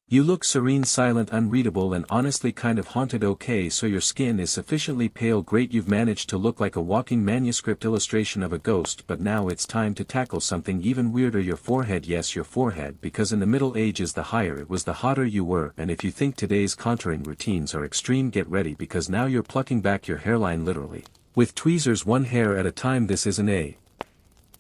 You look serene, silent, unreadable, and honestly kind of haunted. Okay, so your skin is sufficiently pale. Great, you've managed to look like a walking manuscript illustration of a ghost. But now it's time to tackle something even weirder. Your forehead. Yes, your forehead, because in the Middle Ages the higher it was the hotter you were. And if you think today's contouring routines are extreme, get ready, because now you're plucking back your hairline literally. With tweezers, one hair at a time. This isn't a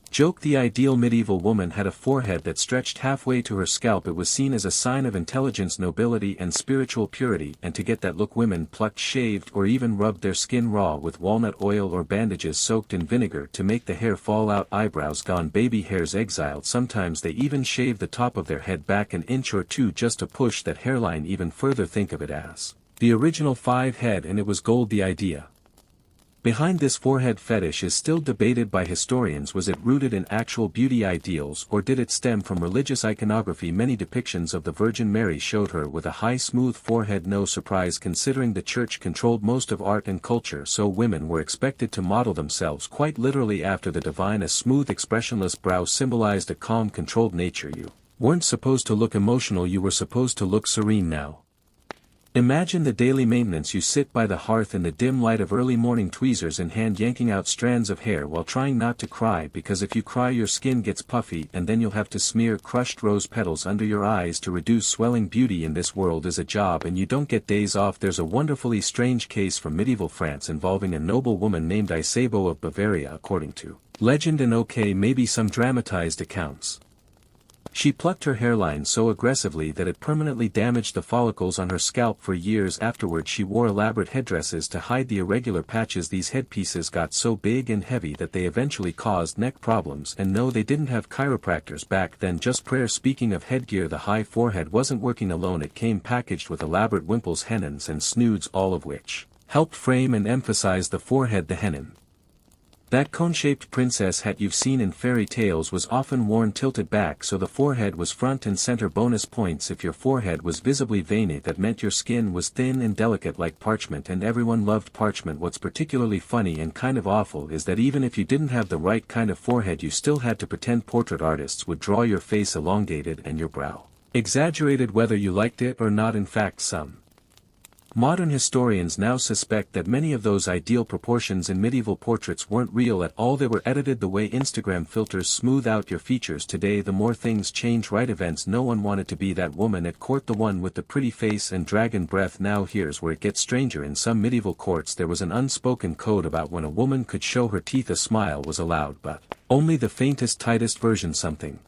joke. The ideal medieval woman had a forehead that stretched halfway to her scalp. It was seen as a sign of intelligence, nobility, and spiritual purity, and to get that look women plucked, shaved, or even rubbed their skin raw with walnut oil or bandages soaked in vinegar to make the hair fall out. Eyebrows gone, baby hairs exiled. Sometimes they even shaved the top of their head back an inch or two just to push that hairline even further. Think of it as the original 5 head, and it was gold. The idea behind this forehead fetish is still debated by historians. Was it rooted in actual beauty ideals, or did it stem from religious iconography? Many depictions of the Virgin Mary showed her with a high, smooth forehead. No surprise, considering the church controlled most of art and culture, so women were expected to model themselves quite literally after the divine. A smooth, expressionless brow symbolized a calm, controlled nature. You weren't supposed to look emotional, you were supposed to look serene. Now imagine the daily maintenance. You sit by the hearth in the dim light of early morning, tweezers in hand, yanking out strands of hair while trying not to cry, because if you cry your skin gets puffy and then you'll have to smear crushed rose petals under your eyes to reduce swelling. Beauty in this world is a job, and you don't get days off. There's a wonderfully strange case from medieval France involving a noble woman named Isabeau of Bavaria. According to legend and maybe some dramatized accounts, she plucked her hairline so aggressively that it permanently damaged the follicles on her scalp. For years afterward she wore elaborate headdresses to hide the irregular patches. These headpieces got so big and heavy that they eventually caused neck problems, and no, they didn't have chiropractors back then, just prayer. Speaking of headgear, the high forehead wasn't working alone. It came packaged with elaborate wimples, hennons, and snoods, all of which helped frame and emphasize the forehead. The hennon, that cone-shaped princess hat you've seen in fairy tales, was often worn tilted back so the forehead was front and center. Bonus points if your forehead was visibly veiny. That meant your skin was thin and delicate like parchment, and everyone loved parchment. What's particularly funny and kind of awful is that even if you didn't have the right kind of forehead, you still had to pretend. Portrait artists would draw your face elongated and your brow exaggerated whether you liked it or not. In fact, some modern historians now suspect that many of those ideal proportions in medieval portraits weren't real at all. They were edited the way Instagram filters smooth out your features today. The more things change, right? Events. No one wanted to be that woman at court, the one with the pretty face and dragon breath. Now here's where it gets stranger. In some medieval courts there was an unspoken code about when a woman could show her teeth. A smile was allowed, but only the faintest, tightest version. Something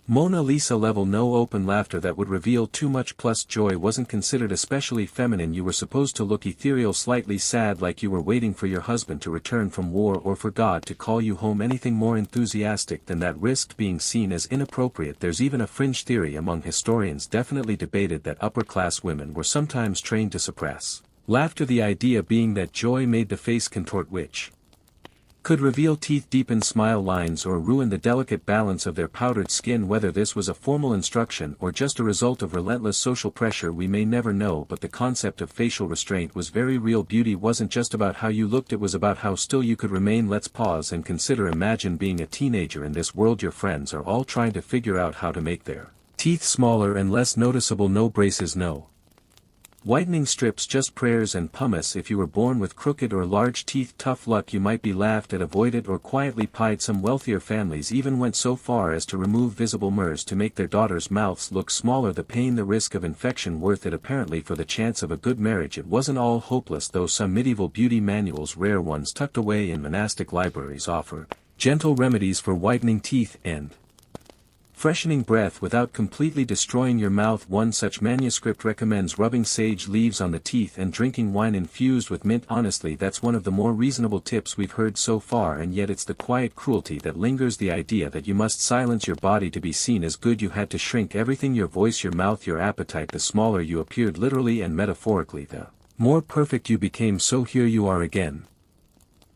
Mona Lisa level, no open laughter that would reveal too much. Plus joy wasn't considered especially feminine. You were supposed to look ethereal, slightly sad, like you were waiting for your husband to return from war or for God to call you home. Anything more enthusiastic than that risked being seen as inappropriate. There's even a fringe theory among historians, definitely debated, that upper-class women were sometimes trained to suppress laughter, the idea being that joy made the face contort, which could reveal teeth, deepen smile lines, or ruin the delicate balance of their powdered skin. Whether this was a formal instruction or just a result of relentless social pressure we may never know, but the concept of facial restraint was very real. Beauty wasn't just about how you looked, it was about how still you could remain. Let's pause and consider. Imagine being a teenager in this world. Your friends are all trying to figure out how to make their teeth smaller and less noticeable. No braces, no whitening strips, just prayers and pumice. If you were born with crooked or large teeth, tough luck. You might be laughed at, avoided, or quietly pied. Some wealthier families even went so far as to remove visible murs to make their daughters' mouths look smaller. The pain, the risk of infection, worth it apparently for the chance of a good marriage. It wasn't all hopeless though. Some medieval beauty manuals, rare ones tucked away in monastic libraries, offer gentle remedies for whitening teeth and freshening breath without completely destroying your mouth. One such manuscript recommends rubbing sage leaves on the teeth and drinking wine infused with mint. Honestly, that's one of the more reasonable tips we've heard so far, and yet it's the quiet cruelty that lingers. The idea that you must silence your body to be seen as good. You had to shrink everything: your voice, your mouth, your appetite. The smaller you appeared, literally and metaphorically, the more perfect you became. So here you are again,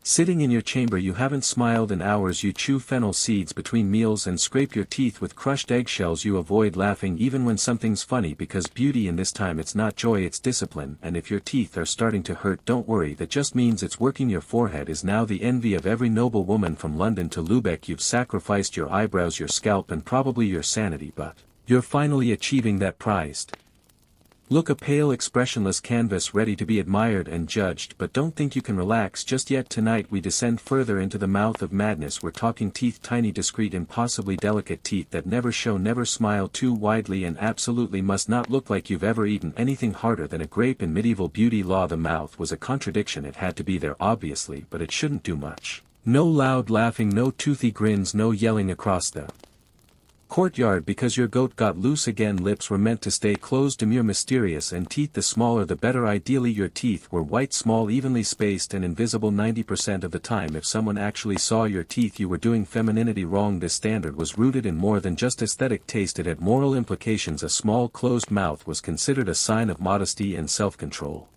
sitting in your chamber. You haven't smiled in hours. You chew fennel seeds between meals and scrape your teeth with crushed eggshells. You avoid laughing even when something's funny, because beauty in this time, it's not joy, it's discipline. And if your teeth are starting to hurt, don't worry, that just means it's working. Your forehead is now the envy of every noble woman from London to Lubeck. You've sacrificed your eyebrows, your scalp, and probably your sanity, but You're finally achieving that prized look, a pale expressionless canvas ready to be admired and judged. But don't think you can relax just yet. Tonight we descend further into the mouth of madness. We're talking teeth, tiny, discreet, impossibly delicate teeth that never show, never smile too widely, and absolutely must not look like you've ever eaten anything harder than a grape. In medieval beauty law, the mouth was a contradiction. It had to be there obviously, but it shouldn't do much. No loud laughing, no toothy grins, no yelling across the courtyard because your goat got loose again. Lips were meant to stay closed, demure, mysterious, and teeth the smaller the better. Ideally your teeth were white, small, evenly spaced, and invisible 90% of the time. If someone actually saw your teeth, you were doing femininity wrong. This standard was rooted in more than just aesthetic taste. It had moral implications. A small closed mouth was considered a sign of modesty and self-control.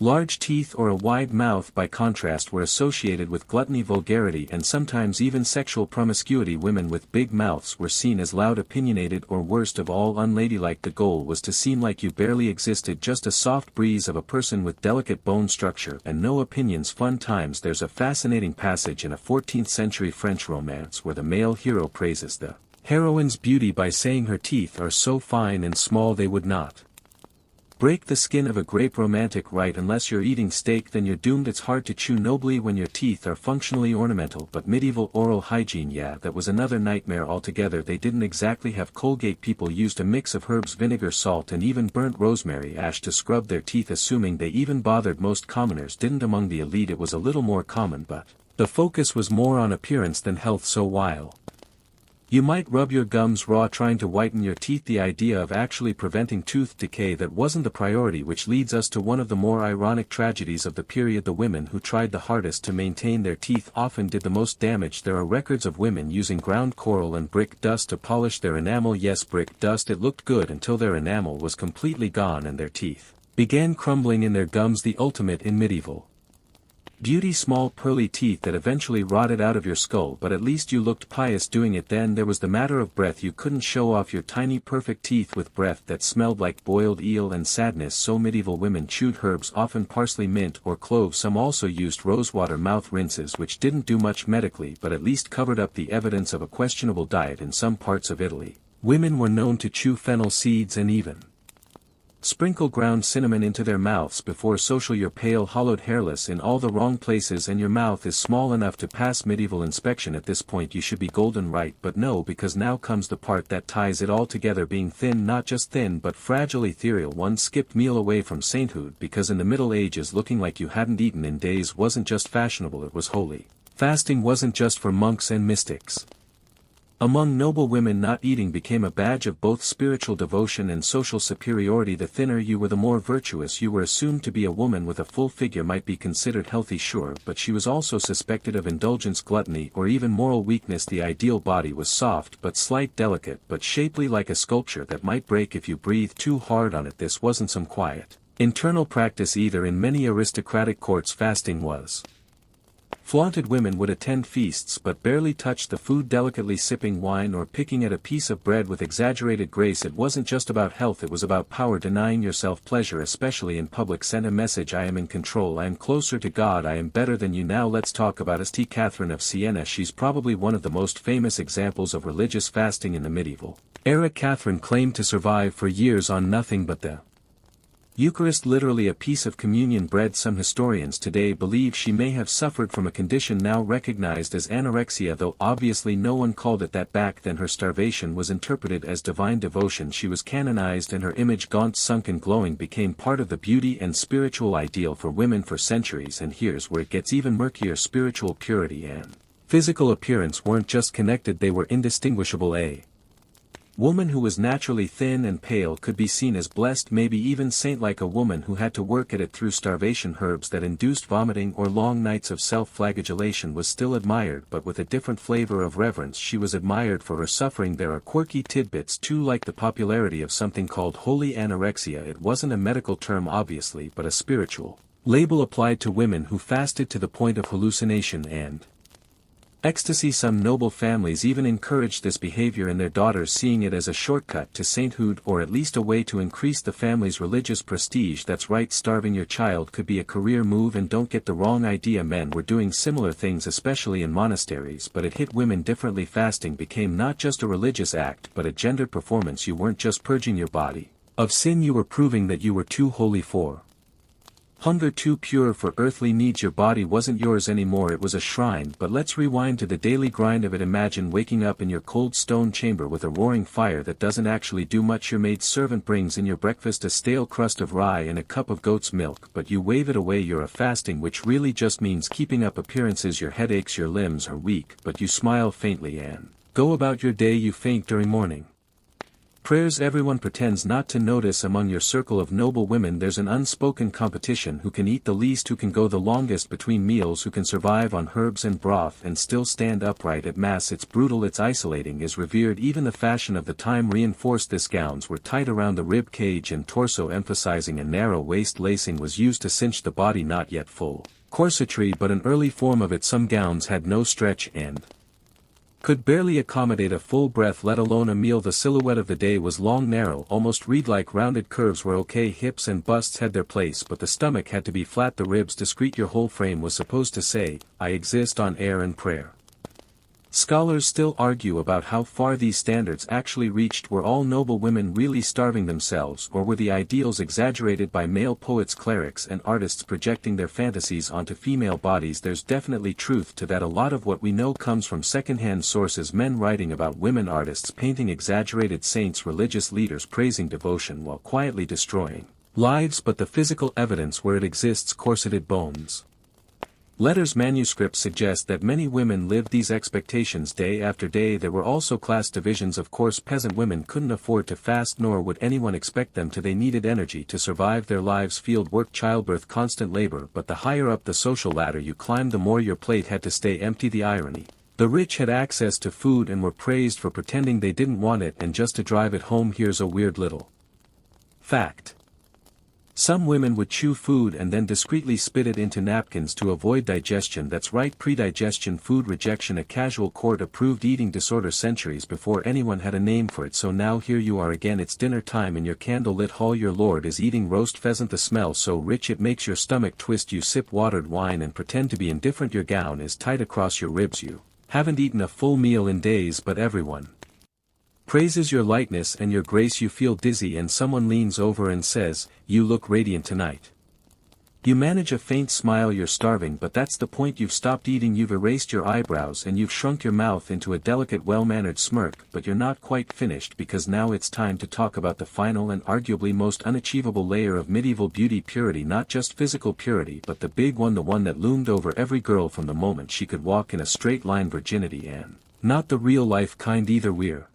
Large teeth or a wide mouth, by contrast, were associated with gluttony, vulgarity, and sometimes even sexual promiscuity. Women with big mouths were seen as loud, opinionated, or worst of all, unladylike. The goal was to seem like you barely existed, just a soft breeze of a person with delicate bone structure and no opinions. Fun times. There's a fascinating passage in a 14th century French romance where the male hero praises the heroine's beauty by saying her teeth are so fine and small they would not break the skin of a grape. Romantic, right? Unless you're eating steak, then you're doomed. It's hard to chew nobly when your teeth are functionally ornamental. But medieval oral hygiene, yeah, that was another nightmare altogether. They didn't exactly have Colgate. People used a mix of herbs, vinegar, salt, and even burnt rosemary ash to scrub their teeth, assuming they even bothered. Most commoners didn't. Among the elite it was a little more common, but the focus was more on appearance than health. So while you might rub your gums raw trying to whiten your teeth, the idea of actually preventing tooth decay, that wasn't the priority. Which leads us to one of the more ironic tragedies of the period. The women who tried the hardest to maintain their teeth often did the most damage. There are records of women using ground coral and brick dust to polish their enamel. Yes, brick dust. It looked good until their enamel was completely gone and their teeth began crumbling in their gums. The ultimate in medieval beauty, small pearly teeth that eventually rotted out of your skull, but at least you looked pious doing it. Then there was the matter of breath. You couldn't show off your tiny perfect teeth with breath that smelled like boiled eel and sadness, so medieval women chewed herbs, often parsley, mint, or cloves. Some also used rosewater mouth rinses, which didn't do much medically but at least covered up the evidence of a questionable diet. In some parts of Italy, women were known to chew fennel seeds and even sprinkle ground cinnamon into their mouths before social. You're pale, hollowed, hairless in all the wrong places, and your mouth is small enough to pass medieval inspection. At this point you should be golden, right? But no, because now comes the part that ties it all together. Being thin, not just thin but fragile, ethereal. One skipped meal away from sainthood, because in the Middle Ages looking like you hadn't eaten in days wasn't just fashionable, it was holy. Fasting wasn't just for monks and mystics. Among noble women, not eating became a badge of both spiritual devotion and social superiority. The thinner you were, the more virtuous you were. Assumed to be a woman with a full figure might be considered healthy, sure, but she was also suspected of indulgence, gluttony, or even moral weakness. The ideal body was soft but slight, delicate but shapely, like a sculpture that might break if you breathed too hard on it. This wasn't some quiet internal practice either. In many aristocratic courts, fasting was flaunted. Women would attend feasts but barely touch the food, delicately sipping wine or picking at a piece of bread with exaggerated grace. It wasn't just about health, it was about power. Denying yourself pleasure, especially in public, sent a message: I am in control, I am closer to God, I am better than you. Now let's talk about St. Catherine of Siena. She's probably one of the most famous examples of religious fasting in the medieval era. Catherine claimed to survive for years on nothing but the Eucharist, literally a piece of communion bread. Some historians today believe she may have suffered from a condition now recognized as anorexia, though obviously no one called it that back then. Her starvation was interpreted as divine devotion. She was canonized, and her image, gaunt, sunken, glowing, became part of the beauty and spiritual ideal for women for centuries. And here's where it gets even murkier: spiritual purity and physical appearance weren't just connected, they were indistinguishable. A woman who was naturally thin and pale could be seen as blessed, maybe even saint-like. A woman who had to work at it through starvation, herbs that induced vomiting, or long nights of self-flagellation was still admired, but with a different flavor of reverence. She was admired for her suffering. There are quirky tidbits too, like the popularity of something called holy anorexia. It wasn't a medical term obviously, but a spiritual label applied to women who fasted to the point of hallucination and Ecstasy. Some noble families even encouraged this behavior in their daughters, seeing it as a shortcut to sainthood, or at least a way to increase the family's religious prestige. That's right, starving your child could be a career move, and don't get the wrong idea, men were doing similar things, especially in monasteries, but it hit women differently. Fasting became not just a religious act but a gendered performance. You weren't just purging your body of sin, you were proving that you were too holy for hunger, too pure for earthly needs. Your body wasn't yours anymore, it was a shrine. But let's rewind to the daily grind of it. Imagine waking up in your cold stone chamber with a roaring fire that doesn't actually do much. Your maid servant brings in your breakfast, a stale crust of rye and a cup of goat's milk, but you wave it away. You're fasting, which really just means keeping up appearances. Your head aches, your limbs are weak, but you smile faintly and go about your day. You faint during morning prayers. Everyone pretends not to notice. Among your circle of noble women there's an unspoken competition: who can eat the least, who can go the longest between meals, who can survive on herbs and broth and still stand upright at mass. It's brutal, it's isolating, is revered. Even the fashion of the time reinforced this. Gowns were tight around the rib cage and torso, emphasizing a narrow waist. Lacing was used to cinch the body. Not yet full corsetry, but an early form of it. Some gowns had no stretch and could barely accommodate a full breath, let alone a meal. The silhouette of the day was long, narrow, almost reed-like. Rounded curves were okay, hips and busts had their place, but the stomach had to be flat, the ribs discreet. Your whole frame was supposed to say, I exist, on air and prayer. Scholars still argue about how far these standards actually reached. Were all noble women really starving themselves, or were the ideals exaggerated by male poets, clerics and artists projecting their fantasies onto female bodies? There's definitely truth to that. A lot of what we know comes from second-hand sources, men writing about women, artists painting exaggerated saints, religious leaders praising devotion while quietly destroying lives. But the physical evidence, where it exists: corseted bones, letters, manuscripts suggest that many women lived these expectations day after day. There were also class divisions. Of course, peasant women couldn't afford to fast, nor would anyone expect them to. They needed energy to survive their lives: field work, childbirth, constant labor. But the higher up the social ladder you climbed, the more your plate had to stay empty. The irony: the rich had access to food and were praised for pretending they didn't want it and just to drive it home. Here's a weird little fact: some women would chew food and then discreetly spit it into napkins to avoid digestion. That's right, predigestion, food rejection, a casual court-approved eating disorder centuries before anyone had a name for it. So now here you are again, it's dinner time in your candlelit hall. Your lord is eating roast pheasant, the smell so rich it makes your stomach twist. You sip watered wine and pretend to be indifferent. Your gown is tight across your ribs. You haven't eaten a full meal in days, but everyone praises your lightness and your grace. You feel dizzy and someone leans over and says, you look radiant tonight. You manage a faint smile. You're starving, but that's the point. You've stopped eating, you've erased your eyebrows and you've shrunk your mouth into a delicate, well-mannered smirk. But you're not quite finished, because now it's time to talk about the final and arguably most unachievable layer of medieval beauty: purity. Not just physical purity, but the big one, the one that loomed over every girl from the moment she could walk in a straight line: virginity. And not the real-life kind either. We're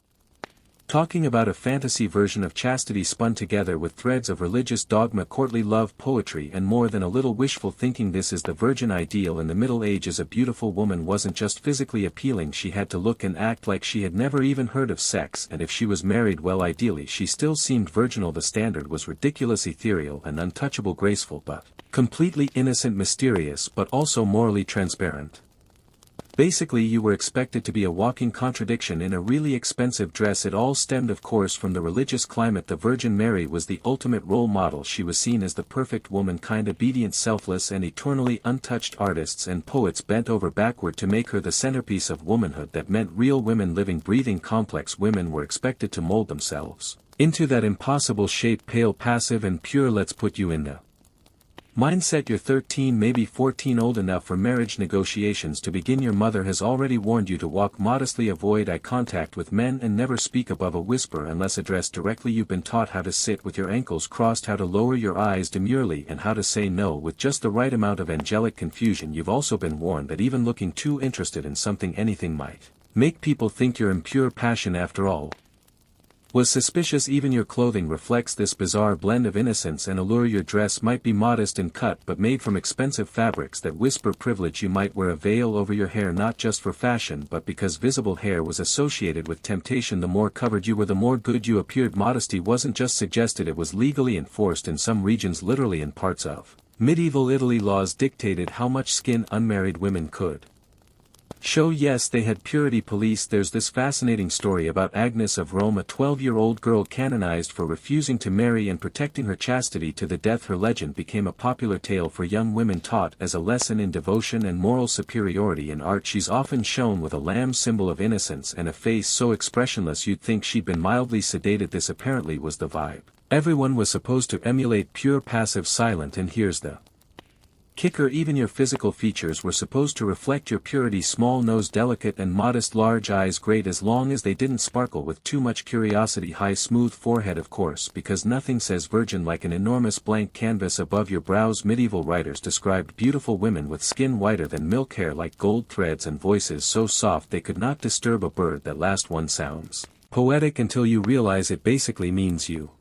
talking about a fantasy version of chastity spun together with threads of religious dogma, courtly love, poetry and more than a little wishful thinking. This is the virgin ideal in the Middle Ages. A beautiful woman wasn't just physically appealing, she had to look and act like she had never even heard of sex, and if she was married, well, ideally she still seemed virginal. The standard was ridiculous, ethereal and untouchable, graceful but completely innocent, mysterious but also morally transparent. Basically, you were expected to be a walking contradiction in a really expensive dress. It all stemmed, of course, from the religious climate. The Virgin Mary was the ultimate role model. She was seen as the perfect woman, kind, obedient, selfless and eternally untouched. Artists and poets bent over backward to make her the centerpiece of womanhood. That meant real women, living, breathing, complex women were expected to mold themselves into that impossible shape: pale, passive and pure. Let's put you in the mindset. You're 13, maybe 14, old enough for marriage negotiations to begin. Your mother has already warned you to walk modestly, avoid eye contact with men and never speak above a whisper unless addressed directly. You've been taught how to sit with your ankles crossed, how to lower your eyes demurely and how to say no with just the right amount of angelic confusion. You've also been warned that even looking too interested in something, anything, might make people think you're impure. Passion, after all, was suspicious. Even your clothing reflects this bizarre blend of innocence and allure. Your dress might be modest in cut but made from expensive fabrics that whisper privilege. You might wear a veil over your hair, not just for fashion but because visible hair was associated with temptation. The more covered you were, the more good you appeared. Modesty wasn't just suggested, it was legally enforced in some regions, literally. In parts of medieval Italy, laws dictated how much skin unmarried women could show. Yes, they had purity police. There's this fascinating story about Agnes of Rome, a 12-year-old girl canonized for refusing to marry and protecting her chastity to the death. Her legend became a popular tale for young women, taught as a lesson in devotion and moral superiority. In art, she's often shown with a lamb, symbol of innocence, and a face so expressionless you'd think she'd been mildly sedated. This apparently was the vibe everyone was supposed to emulate: pure, passive, silent. And here's the kicker: even your physical features were supposed to reflect your purity. Small nose, delicate and modest, large eyes, great as long as they didn't sparkle with too much curiosity. High, smooth forehead, of course, because nothing says virgin like an enormous blank canvas above your brows. Medieval writers described beautiful women with skin whiter than milk, hair like gold threads, and voices so soft they could not disturb a bird. That last one sounds poetic until you realize it basically means you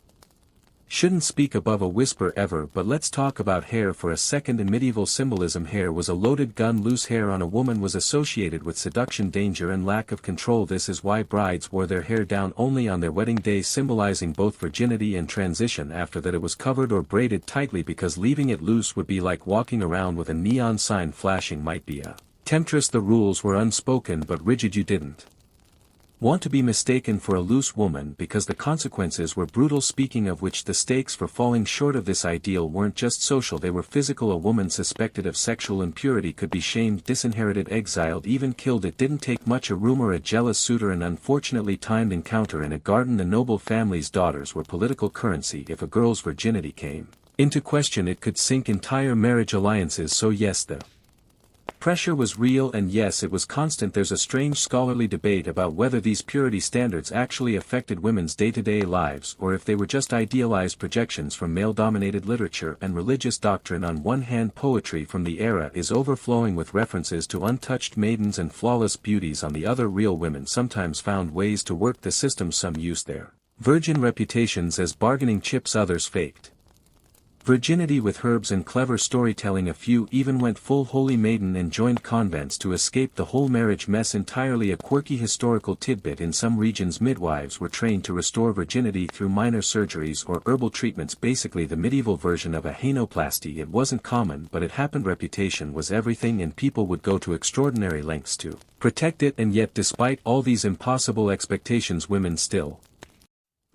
shouldn't speak above a whisper ever. But let's talk about hair for a second. In medieval symbolism, hair was a loaded gun. Loose hair on a woman was associated with seduction, danger and lack of control. This is why brides wore their hair down only on their wedding day, symbolizing both virginity and transition. After that, it was covered or braided tightly, because leaving it loose would be like walking around with a neon sign flashing. Might be a temptress. The rules were unspoken but rigid. You didn't want to be mistaken for a loose woman because the consequences were brutal. Speaking of which, the stakes for falling short of this ideal weren't just social, they were physical. A woman suspected of sexual impurity could be shamed, disinherited, exiled, even killed. It didn't take much: a rumor, a jealous suitor, an unfortunately timed encounter in a garden. The noble family's daughters were political currency. If a girl's virginity came into question, it could sink entire marriage alliances. So yes, the pressure was real, and yes, it was constant. There's a strange scholarly debate about whether these purity standards actually affected women's day-to-day lives, or if they were just idealized projections from male-dominated literature and religious doctrine. On one hand, poetry from the era is overflowing with references to untouched maidens and flawless beauties. On the other, real women sometimes found ways to work the system. Some used their virgin reputations as bargaining chips, others faked virginity with herbs and clever storytelling. A few even went full holy maiden and joined convents to escape the whole marriage mess entirely. A quirky historical tidbit: in some regions, midwives were trained to restore virginity through minor surgeries or herbal treatments, basically the medieval version of a hanoplasty. It wasn't common, but it happened. Reputation was everything, and people would go to extraordinary lengths to protect it. And yet, despite all these impossible expectations, women still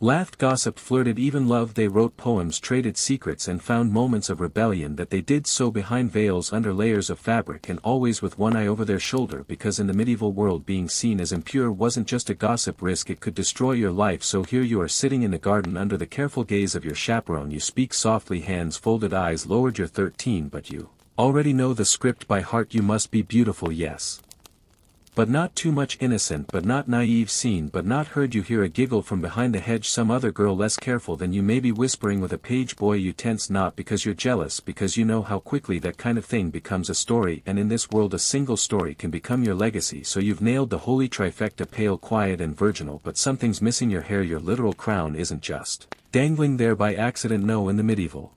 laughed, gossiped, flirted, even loved. They wrote poems, traded secrets, and found moments of rebellion. That they did so behind veils, under layers of fabric, and always with one eye over their shoulder, because in the medieval world, being seen as impure wasn't just a gossip risk, it could destroy your life. So here you are, sitting in the garden under the careful gaze of your chaperone. You speak softly, hands folded, eyes lowered. You're 13, but you already know the script by heart. You must be beautiful, yes, but not too much, innocent but not naive, seen but not heard. You hear a giggle from behind the hedge, some other girl less careful than you may be whispering with a page boy. You tense, not because you're jealous, because you know how quickly that kind of thing becomes a story, and in this world a single story can become your legacy. So you've nailed the holy trifecta: pale, quiet and virginal, but something's missing. Your hair, your literal crown, isn't just dangling there by accident. No, in the medieval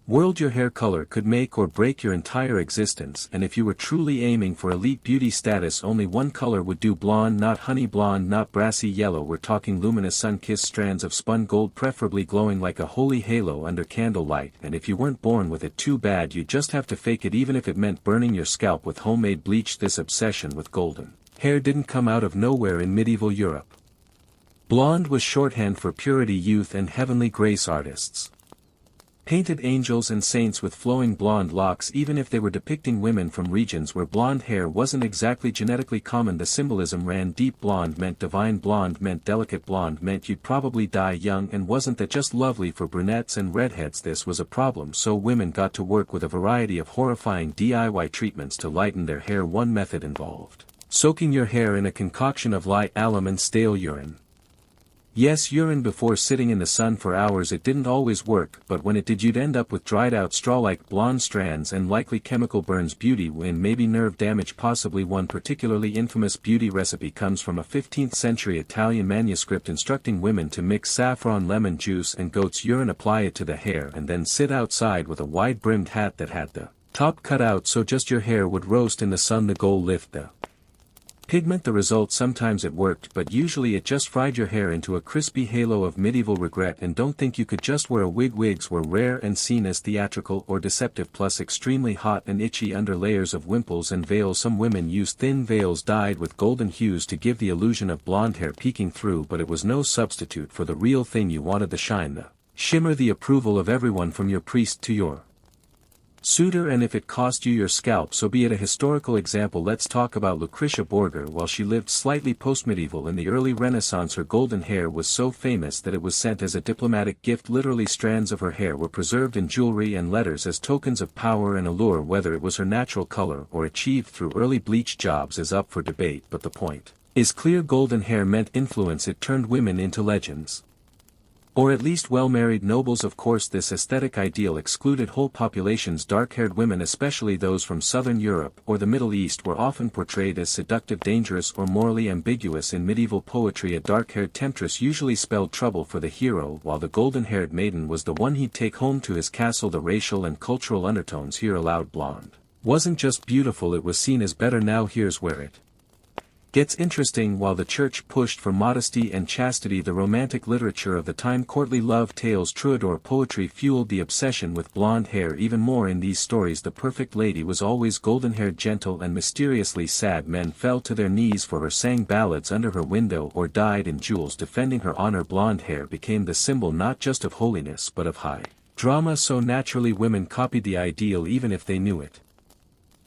world, your hair color could make or break your entire existence, and if you were truly aiming for elite beauty status, only one color would do: blonde, not honey blonde, not brassy yellow. We're talking luminous, sun-kissed strands of spun gold, preferably glowing like a holy halo under candlelight. And if you weren't born with it, too bad, you just have to fake it, even if it meant burning your scalp with homemade bleach. This obsession with golden hair didn't come out of nowhere in medieval Europe. Blonde was shorthand for purity, youth and heavenly grace. Artists painted angels and saints with flowing blonde locks, even if they were depicting women from regions where blonde hair wasn't exactly genetically common. The symbolism ran deep. Blonde meant divine, blonde meant delicate, blonde meant you'd probably die young. And wasn't that just lovely for brunettes and redheads? This was a problem, so women got to work with a variety of horrifying DIY treatments to lighten their hair. One method involved soaking your hair in a concoction of lye, alum and stale urine. Yes, urine before sitting in the sun for hours. It didn't always work, but when it did, you'd end up with dried out straw-like blonde strands and likely chemical burns. Beauty win, maybe nerve damage, possibly. One particularly infamous beauty recipe comes from a 15th century Italian manuscript instructing women to mix saffron, lemon juice and goat's urine, apply it to the hair, and then sit outside with a wide-brimmed hat that had the top cut out so just your hair would roast in the sun. The goal: lift the Pigment the result. Sometimes it worked, but usually it just fried your hair into a crispy halo of medieval regret. And don't think you could just wear a wig. Wigs were rare and seen as theatrical or deceptive, plus extremely hot and itchy under layers of wimples and veils. Some women used thin veils dyed with golden hues to give the illusion of blonde hair peeking through, but it was no substitute for the real thing. You wanted the shine, the shimmer, the approval of everyone from your priest to your suitor, and if it cost you your scalp, so be it. A historical example: let's talk about Lucretia Borgia. While she lived slightly post-medieval in the early Renaissance, her golden hair was so famous that it was sent as a diplomatic gift. Literally, strands of her hair were preserved in jewelry and letters as tokens of power and allure. Whether it was her natural color or achieved through early bleach jobs is up for debate, but the point is clear: golden hair meant influence. It turned women into legends, or at least well-married nobles. Of course, this aesthetic ideal excluded whole populations. Dark-haired women, especially those from southern Europe or the Middle East, were often portrayed as seductive, dangerous, or morally ambiguous. In medieval poetry, a dark-haired temptress usually spelled trouble for the hero, while the golden-haired maiden was the one he'd take home to his castle. The racial and cultural undertones here allowed blonde wasn't just beautiful, it was seen as better. Now here's where it gets interesting. While the church pushed for modesty and chastity, the romantic literature of the time, courtly love tales, troubadour poetry, fueled the obsession with blonde hair even more. In these stories, the perfect lady was always golden-haired, gentle, and mysteriously sad. Men fell to their knees for her, sang ballads under her window, or died in duels defending her honor. Blonde hair became the symbol not just of holiness but of high drama, so naturally women copied the ideal even if they knew it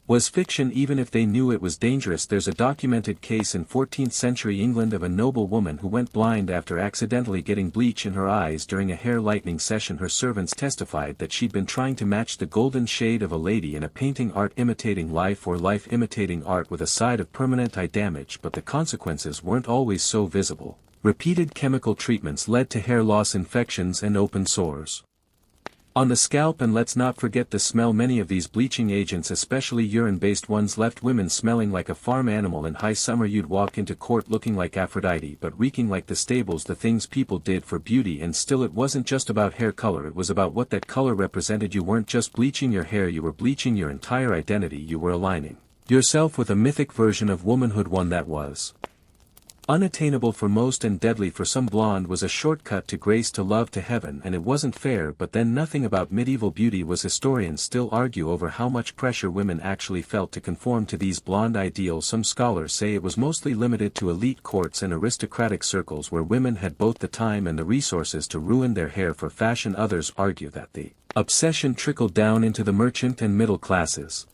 was fiction, even if they knew it was dangerous. There's a documented case in 14th century England of a noble woman who went blind after accidentally getting bleach in her eyes during a hair lightening session. Her servants testified that she'd been trying to match the golden shade of a lady in a painting, art imitating life or life imitating art, with a side of permanent eye damage, but the consequences weren't always so visible. Repeated chemical treatments led to hair loss, infections, and open sores on the scalp. And let's not forget the smell. Many of these bleaching agents, especially urine-based ones, left women smelling like a farm animal. In high summer you'd walk into court looking like Aphrodite but reeking like the stables. The things people did for beauty. And still, it wasn't just about hair color, it was about what that color represented. You weren't just bleaching your hair, you were bleaching your entire identity. You were aligning yourself with a mythic version of womanhood, one that was unattainable for most and deadly for some. Blonde was a shortcut to grace, to love, to heaven, and it wasn't fair. But then nothing about medieval beauty was. Historians still argue over how much pressure women actually felt to conform to these blonde ideals. Some scholars say it was mostly limited to elite courts and aristocratic circles where women had both the time and the resources to ruin their hair for fashion. Others argue that the obsession trickled down into the merchant and middle classes,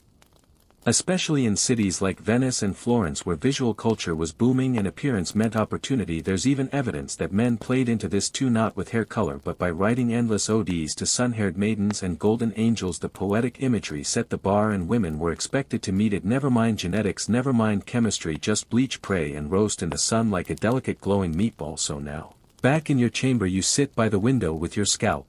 especially in cities like Venice and Florence where visual culture was booming and appearance meant opportunity. There's even evidence that men played into this too, not with hair color but by writing endless odes to sun-haired maidens and golden angels. The poetic imagery set the bar and women were expected to meet it. Never mind genetics, never mind chemistry, just bleach, pray, and roast in the sun like a delicate glowing meatball. So now, back in your chamber you sit by the window with your scalp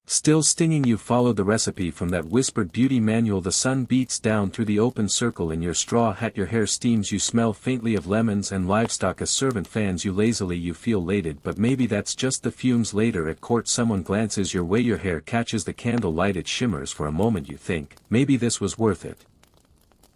still stinging. You follow the recipe from that whispered beauty manual. The sun beats down through the open circle in your straw hat. Your hair steams. You smell faintly of lemons and livestock. A servant fans you lazily. You feel elated, but maybe that's just the fumes. Later at court someone glances your way. Your hair catches the candle light. It shimmers for a moment. You think, maybe this was worth it.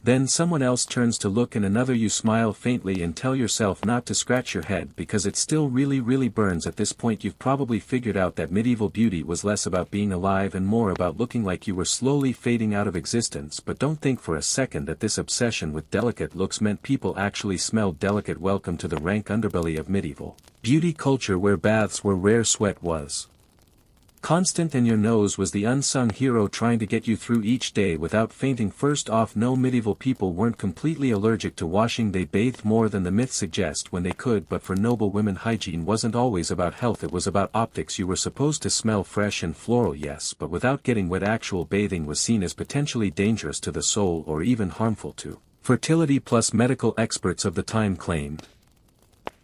Then someone else turns to look, and another. You smile faintly and tell yourself not to scratch your head because it still really burns. At this point you've probably figured out that medieval beauty was less about being alive and more about looking like you were slowly fading out of existence. But don't think for a second that this obsession with delicate looks meant people actually smelled delicate. Welcome to the rank underbelly of medieval beauty culture, where baths were rare, sweat was constant, and your nose was the unsung hero trying to get you through each day without fainting. First off, no, medieval people weren't completely allergic to washing. They bathed more than the myths suggest when they could. But for noble women, hygiene wasn't always about health, it was about optics. You were supposed to smell fresh and floral, yes, but without getting wet. Actual bathing was seen as potentially dangerous to the soul or even harmful to fertility. Plus, medical experts of the time claimed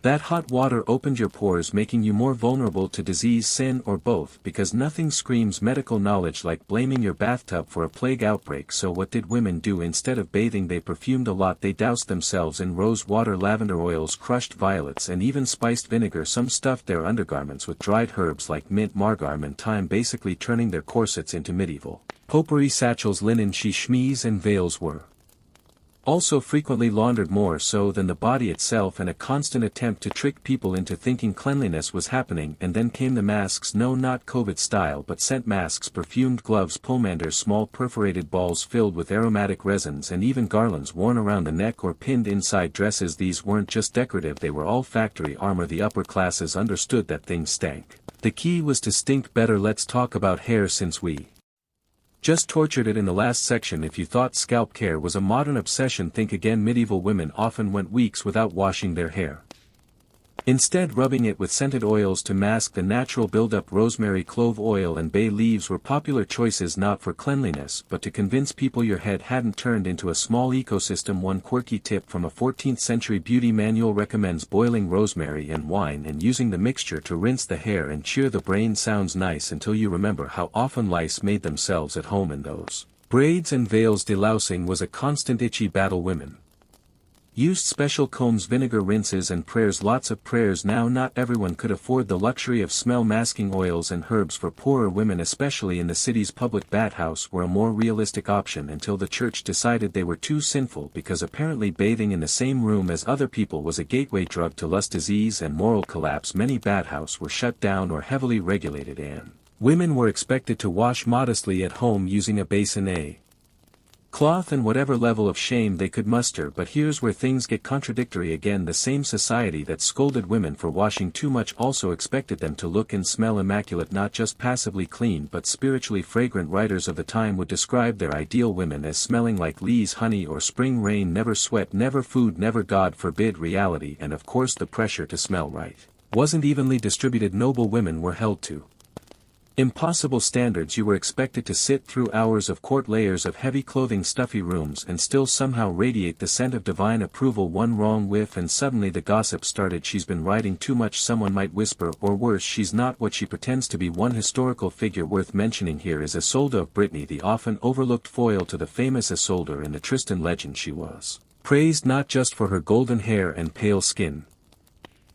that hot water opened your pores, making you more vulnerable to disease, sin, or both, because nothing screams medical knowledge like blaming your bathtub for a plague outbreak. So what did women do? Instead of bathing, they perfumed a lot. They doused themselves in rose water, lavender oils, crushed violets, and even spiced vinegar. Some stuffed their undergarments with dried herbs like mint, marjoram, and thyme, basically turning their corsets into medieval potpourri satchels. Linen, chemise, and veils were Also frequently laundered more so than the body itself, and a constant attempt to trick people into thinking cleanliness was happening. And then came the masks, no, not COVID style but scent masks, perfumed gloves, pomanders, small perforated balls filled with aromatic resins, and even garlands worn around the neck or pinned inside dresses. These weren't just decorative, they were all factory armor. The upper classes understood that things stank. The key was to stink better. Let's talk about hair, since we just tortured it in the last section. If you thought scalp care was a modern obsession, think again. Medieval women often went weeks without washing their hair, instead rubbing it with scented oils to mask the natural buildup. Rosemary, clove oil and bay leaves were popular choices, not for cleanliness but to convince people your head hadn't turned into a small ecosystem. One quirky tip from a 14th century beauty manual recommends boiling rosemary and wine and using the mixture to rinse the hair and cheer the brain. Sounds nice until you remember how often lice made themselves at home in those braids and veils. Delousing was a constant itchy battle. Women used special combs, vinegar rinses and prayers, lots of prayers. Now not everyone could afford the luxury of smell masking oils and herbs. For poorer women, especially in the city's public bathhouse, were a more realistic option until the church decided they were too sinful, because apparently bathing in the same room as other people was a gateway drug to lust, disease and moral collapse. Many bathhouses were shut down or heavily regulated, and women were expected to wash modestly at home using a basin, a cloth and whatever level of shame they could muster. But here's where things get contradictory again. The same society that scolded women for washing too much also expected them to look and smell immaculate, not just passively clean but spiritually fragrant. Writers of the time would describe their ideal women as smelling like lees, honey or spring rain, never sweat, never food, never God forbid reality. And of course the pressure to smell right wasn't evenly distributed. Noble women were held to impossible standards. You were expected to sit through hours of court, layers of heavy clothing, stuffy rooms, and still somehow radiate the scent of divine approval. One wrong whiff and suddenly the gossip started. She's been writing too much, someone might whisper, or worse, she's not what she pretends to be. One historical figure worth mentioning here is Isolde of Brittany, the often overlooked foil to the famous Isolde in the Tristan legend. She was praised not just for her golden hair and pale skin,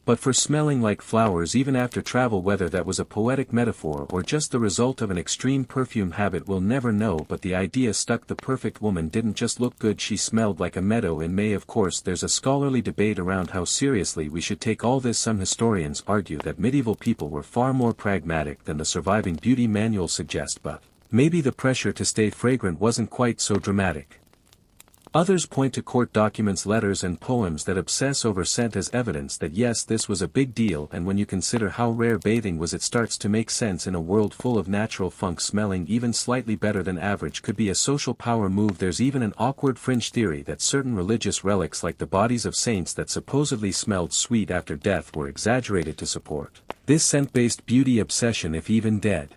but for smelling like flowers even after travel. Whether that was a poetic metaphor or just the result of an extreme perfume habit, we'll never know, but the idea stuck. The perfect woman didn't just look good, she smelled like a meadow in May. Of course there's a scholarly debate around how seriously we should take all this. Some historians argue that medieval people were far more pragmatic than the surviving beauty manual suggests, but maybe the pressure to stay fragrant wasn't quite so dramatic. Others point to court documents, letters and poems that obsess over scent as evidence that yes, this was a big deal. And when you consider how rare bathing was, it starts to make sense. In a world full of natural funk, smelling even slightly better than average could be a social power move. There's even an awkward fringe theory that certain religious relics like the bodies of saints that supposedly smelled sweet after death were exaggerated to support this scent-based beauty obsession. If even dead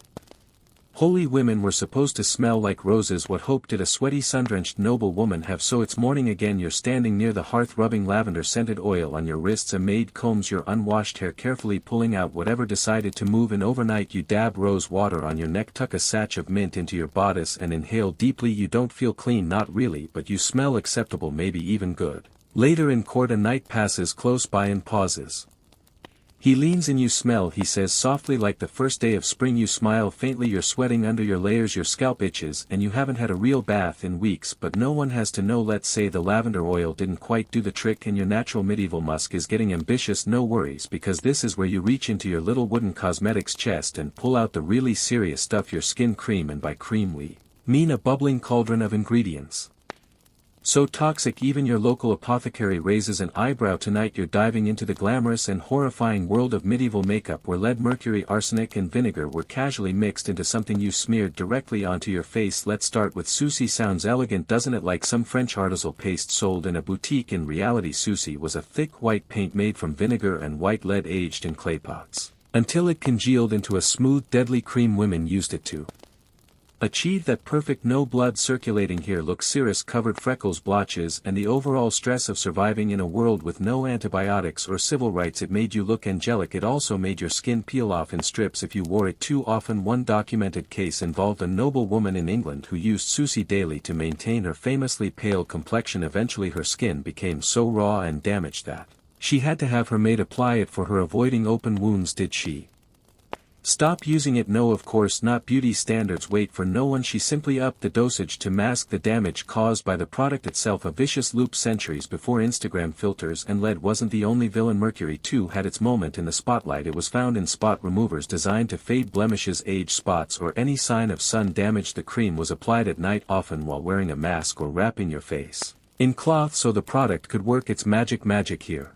holy women were supposed to smell like roses, what hope did a sweaty, sun-drenched noble woman have? So it's morning again, you're standing near the hearth rubbing lavender-scented oil on your wrists. A maid combs your unwashed hair carefully, pulling out whatever decided to move in overnight. You dab rose water on your neck, tuck a sach of mint into your bodice and inhale deeply. You don't feel clean, not really, but you smell acceptable, maybe even good. Later in court, a knight passes close by and pauses. He leans in. You smell, he says softly, like the first day of spring. You smile faintly, you're sweating under your layers, your scalp itches, and you haven't had a real bath in weeks, but no one has to know. Let's say the lavender oil didn't quite do the trick and your natural medieval musk is getting ambitious. No worries, because this is where you reach into your little wooden cosmetics chest and pull out the really serious stuff, your skin cream. And by cream we mean a bubbling cauldron of ingredients so toxic even your local apothecary raises an eyebrow. Tonight you're diving into the glamorous and horrifying world of medieval makeup, where lead, mercury, arsenic and vinegar were casually mixed into something you smeared directly onto your face. Let's start with Souci. Sounds elegant, doesn't it? Like some French artisanal paste sold in a boutique. In reality, Souci was a thick white paint made from vinegar and white lead, aged in clay pots until it congealed into a smooth, deadly cream. Women used it to achieve that perfect no blood circulating here look. Cirrus covered freckles, blotches, and the overall stress of surviving in a world with no antibiotics or civil rights. It made you look angelic. It also made your skin peel off in strips if you wore it too often. One documented case involved a noble woman in England who used Souci daily to maintain her famously pale complexion. Eventually her skin became so raw and damaged that she had to have her maid apply it for her, avoiding open wounds. Did she Stop using it. No, of course not. Beauty standards wait for no one. She simply upped the dosage to mask the damage caused by the product itself. A vicious loop. Centuries before Instagram filters and lead wasn't the only villain. Mercury too had its moment in the spotlight. It was found in spot removers designed to fade blemishes, age spots, or any sign of sun damage. The cream was applied at night, often while wearing a mask or wrapping your face in cloth so the product could work its magic here.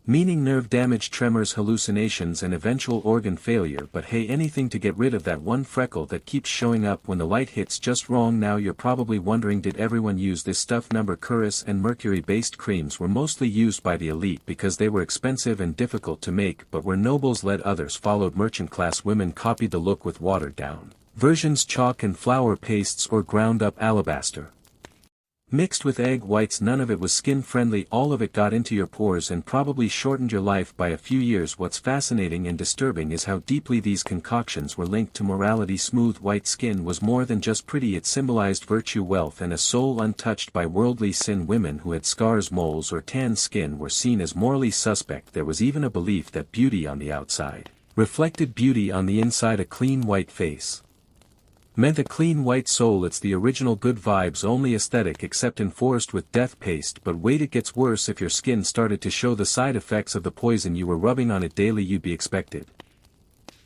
Meaning nerve damage, tremors, hallucinations, and eventual organ failure. But hey, anything to get rid of that one freckle that keeps showing up when the light hits just wrong. Now you're probably wondering, did everyone use this stuff? Number Curris and mercury-based creams were mostly used by the elite because they were expensive and difficult to make, but where nobles led, others followed. Merchant-class women copied the look with watered-down versions, chalk and flour pastes, or ground-up alabaster mixed with egg whites. None of it was skin-friendly. All of it got into your pores and probably shortened your life by a few years. What's fascinating and disturbing is how deeply these concoctions were linked to morality. Smooth white skin was more than just pretty. It symbolized virtue, wealth, and a soul untouched by worldly sin. Women who had scars, moles, or tan skin were seen as morally suspect. There was even a belief that beauty on the outside reflected beauty on the inside. A clean white face meant a clean white soul. It's the original good vibes only aesthetic, except enforced with death paste. But wait, it gets worse. If your skin started to show the side effects of the poison you were rubbing on it daily, you'd be expected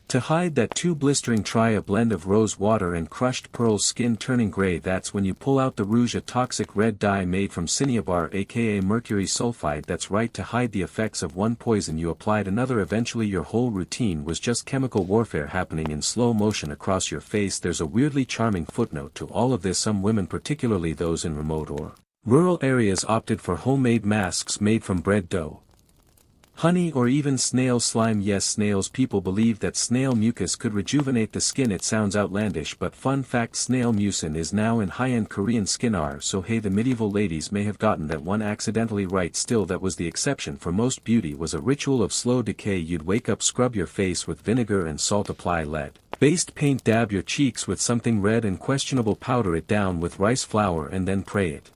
to hide that too. Blistering. Try a blend of rose water and crushed pearls. Skin turning gray. That's when you pull out the rouge, a toxic red dye made from cinnabar aka mercury sulfide. That's right, to hide the effects of one poison you applied another. Eventually your whole routine was just chemical warfare happening in slow motion across your face. There's a weirdly charming footnote to all of this. Some women, particularly those in remote or rural areas, opted for homemade masks made from bread dough, honey, or even snail slime. Yes, snails. People believe that snail mucus could rejuvenate the skin. It sounds outlandish, but fun fact, snail mucin is now in high-end Korean skin art. So hey, the medieval ladies may have gotten that one accidentally right. Still, that was the exception. For most, beauty was a ritual of slow decay. You'd wake up, scrub your face with vinegar and salt, apply lead-based paint, dab your cheeks with something red and questionable, powder it down with rice flour, and then pray it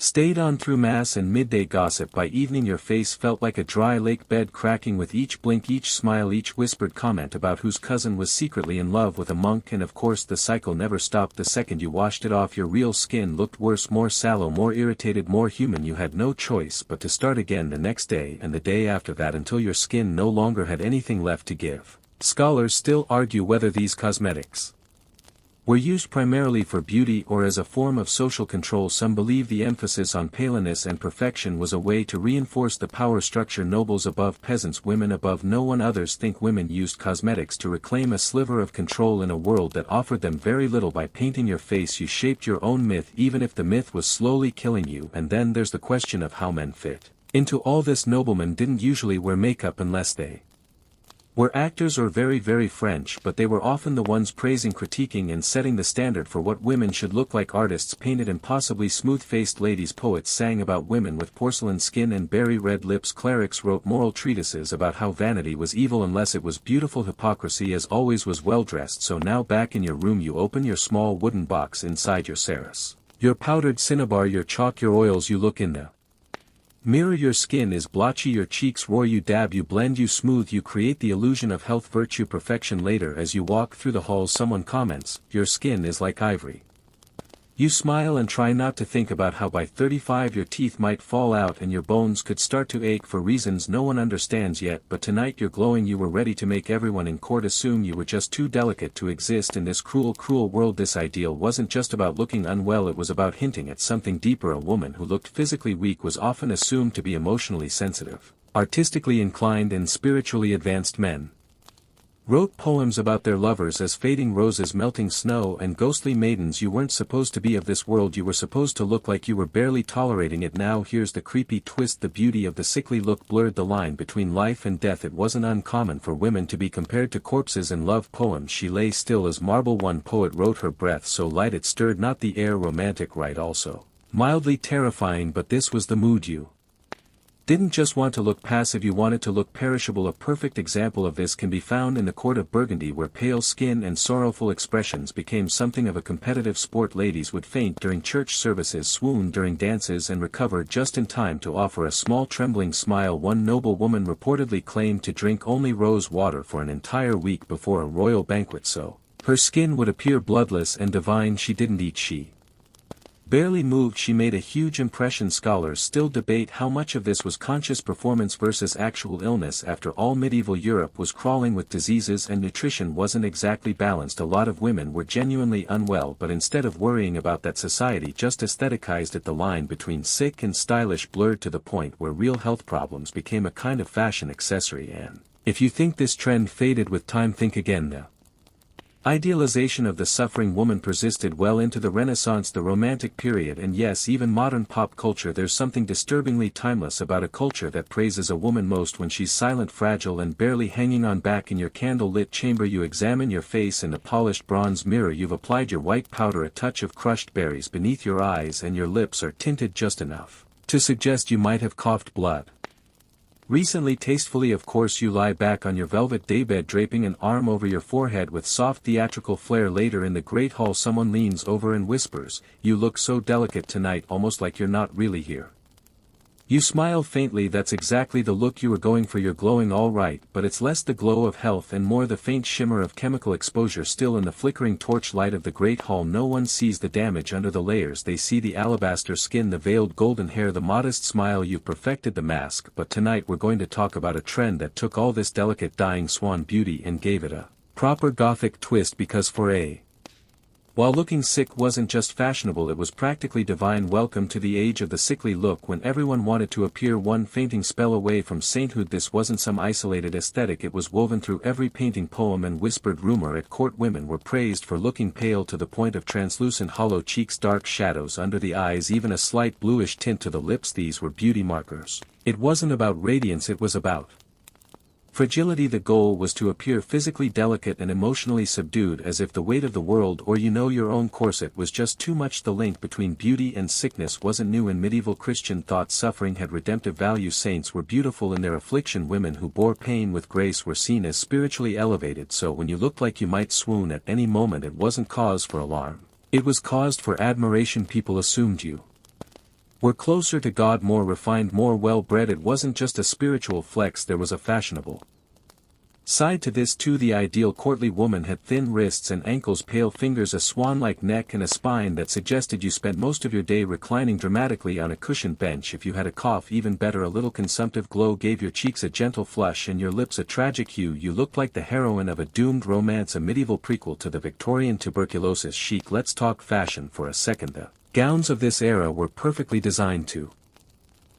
stayed on through mass and midday gossip. By evening your face felt like a dry lake bed, cracking with each blink, each smile, each whispered comment about whose cousin was secretly in love with a monk. And of course the cycle never stopped. The second you washed it off, your real skin looked worse, more sallow, more irritated, more human. You had no choice but to start again the next day and the day after that until your skin no longer had anything left to give. Scholars still argue whether these cosmetics were used primarily for beauty or as a form of social control. Some believe the emphasis on paleness and perfection was a way to reinforce the power structure, nobles above peasants, women above no one. Others think women used cosmetics to reclaim a sliver of control in a world that offered them very little. By painting your face you shaped your own myth, even if the myth was slowly killing you. And then there's the question of how men fit into all this. Noblemen didn't usually wear makeup unless they were actors or very French, but they were often the ones praising, critiquing, and setting the standard for what women should look like. Artists painted impossibly smooth-faced ladies, poets sang about women with porcelain skin and berry red lips, clerics wrote moral treatises about how vanity was evil unless it was beautiful. Hypocrisy as always was well-dressed. So now back in your room you open your small wooden box, inside your Saris, your powdered cinnabar, your chalk, your oils. You look in the mirror, your skin is blotchy, your cheeks roar, you dab, you blend, you smooth, you create the illusion of health, virtue, perfection. Later as you walk through the halls someone comments, your skin is like ivory. You smile and try not to think about how by 35 your teeth might fall out and your bones could start to ache for reasons no one understands yet. But tonight you're glowing. You were ready to make everyone in court assume you were just too delicate to exist in this cruel world. This ideal wasn't just about looking unwell, it was about hinting at something deeper. A woman who looked physically weak was often assumed to be emotionally sensitive, artistically inclined, and spiritually advanced. Men wrote poems about their lovers as fading roses, melting snow, and ghostly maidens. You weren't supposed to be of this world, you were supposed to look like you were barely tolerating it. Now here's the creepy twist, the beauty of the sickly look blurred the line between life and death. It wasn't uncommon for women to be compared to corpses in love poems. She lay still as marble, one poet wrote, her breath so light it stirred not the air. Romantic, right? Also mildly terrifying, but this was the mood you didn't just want to look passive, you wanted to look perishable. A perfect example of this can be found in the court of Burgundy, where pale skin and sorrowful expressions became something of a competitive sport. Ladies would faint during church services, swoon during dances, and recover just in time to offer a small trembling smile. One noble woman reportedly claimed to drink only rose water for an entire week before a royal banquet, so her skin would appear bloodless and divine. She didn't eat, she barely moved. She made a huge impression. Scholars still debate how much of this was conscious performance versus actual illness. After all, medieval Europe was crawling with diseases and nutrition wasn't exactly balanced. A lot of women were genuinely unwell, but instead of worrying about that, society just aestheticized it. The line between sick and stylish blurred to the point where real health problems became a kind of fashion accessory. And if you think this trend faded with time, think again. The idealization of the suffering woman persisted well into the Renaissance, the Romantic period, and yes, even modern pop culture. There's something disturbingly timeless about a culture that praises a woman most when she's silent, fragile, and barely hanging on. Back in your candle-lit chamber, you examine your face in a polished bronze mirror. You've applied your white powder, a touch of crushed berries beneath your eyes, and your lips are tinted just enough to suggest you might have coughed blood recently. Tastefully, of course, you lie back on your velvet daybed, draping an arm over your forehead with soft theatrical flair. Later in the great hall, someone leans over and whispers, "You look so delicate tonight, almost like you're not really here." You smile faintly. That's exactly the look you were going for. You're glowing all right, but it's less the glow of health and more the faint shimmer of chemical exposure. Still, in the flickering torchlight of the great hall, no one sees the damage under the layers. They see the alabaster skin, the veiled golden hair, the modest smile. You've perfected the mask, but tonight we're going to talk about a trend that took all this delicate dying swan beauty and gave it a proper gothic twist, because for a while looking sick wasn't just fashionable, it was practically divine. Welcome to the age of the sickly look, when everyone wanted to appear one fainting spell away from sainthood. This wasn't some isolated aesthetic, it was woven through every painting, poem, and whispered rumor. At court, women were praised for looking pale to the point of translucent hollow cheeks, dark shadows under the eyes, even a slight bluish tint to the lips. These were beauty markers. It wasn't about radiance, it was about fragility. The goal was to appear physically delicate and emotionally subdued, as if the weight of the world, or your own corset, was just too much. The link between beauty and sickness wasn't new in medieval Christian thought. Suffering had redemptive value. Saints were beautiful in their affliction. Women who bore pain with grace were seen as spiritually elevated. So when you looked like you might swoon at any moment, it wasn't cause for alarm. It was caused for admiration. People assumed you were closer to God, more refined, more well-bred. It wasn't just a spiritual flex, there was a fashionable side to this too. The ideal courtly woman had thin wrists and ankles, pale fingers, a swan-like neck, and a spine that suggested you spent most of your day reclining dramatically on a cushioned bench. If you had a cough, even better, a little consumptive glow gave your cheeks a gentle flush and your lips a tragic hue. You looked like the heroine of a doomed romance, a medieval prequel to the Victorian tuberculosis chic. Let's talk fashion for a second. The gowns of this era were perfectly designed to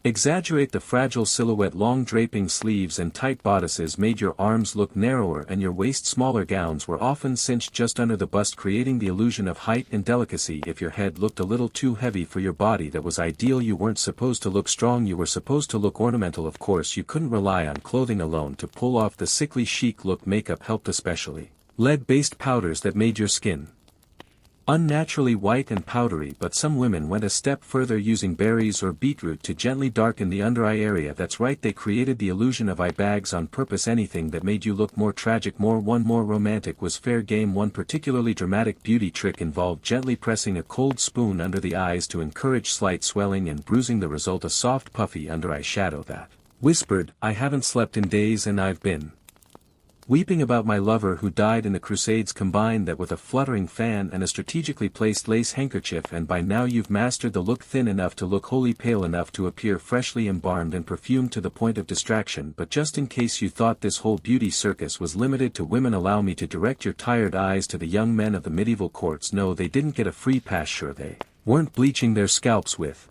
exaggerate the fragile silhouette. Long draping sleeves and tight bodices made your arms look narrower and your waist smaller. Gowns were often cinched just under the bust, creating the illusion of height and delicacy. If your head looked a little too heavy for your body, that was ideal. You weren't supposed to look strong, you were supposed to look ornamental. Of course, you couldn't rely on clothing alone to pull off the sickly chic look. Makeup helped, especially lead-based powders that made your skin unnaturally white and powdery, but some women went a step further, using berries or beetroot to gently darken the under-eye area. That's right, they created the illusion of eye bags on purpose. Anything that made you look more tragic, more romantic was fair game. One particularly dramatic beauty trick involved gently pressing a cold spoon under the eyes to encourage slight swelling and bruising. The result, a soft puffy under-eye shadow that whispered, "I haven't slept in days and I've been weeping about my lover who died in the Crusades." Combine that with a fluttering fan and a strategically placed lace handkerchief, and by now you've mastered the look. Thin enough to look holy, pale enough to appear freshly embalmed, and perfumed to the point of distraction. But just in case you thought this whole beauty circus was limited to women, allow me to direct your tired eyes to the young men of the medieval courts. No, they didn't get a free pass. Sure, they weren't bleaching their scalps with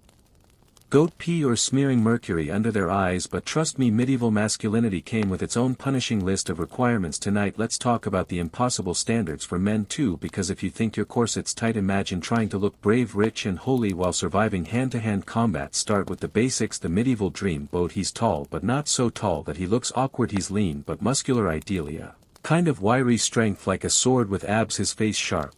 goat pee or smearing mercury under their eyes, but trust me, medieval masculinity came with its own punishing list of requirements. Tonight let's talk about the impossible standards for men too, because if you think your corset's tight, imagine trying to look brave, rich, and holy while surviving hand-to-hand combat. Start with the basics. The medieval dream boat. He's tall but not so tall that he looks awkward. He's lean but muscular, ideally a kind of wiry strength like a sword with abs. His face sharp,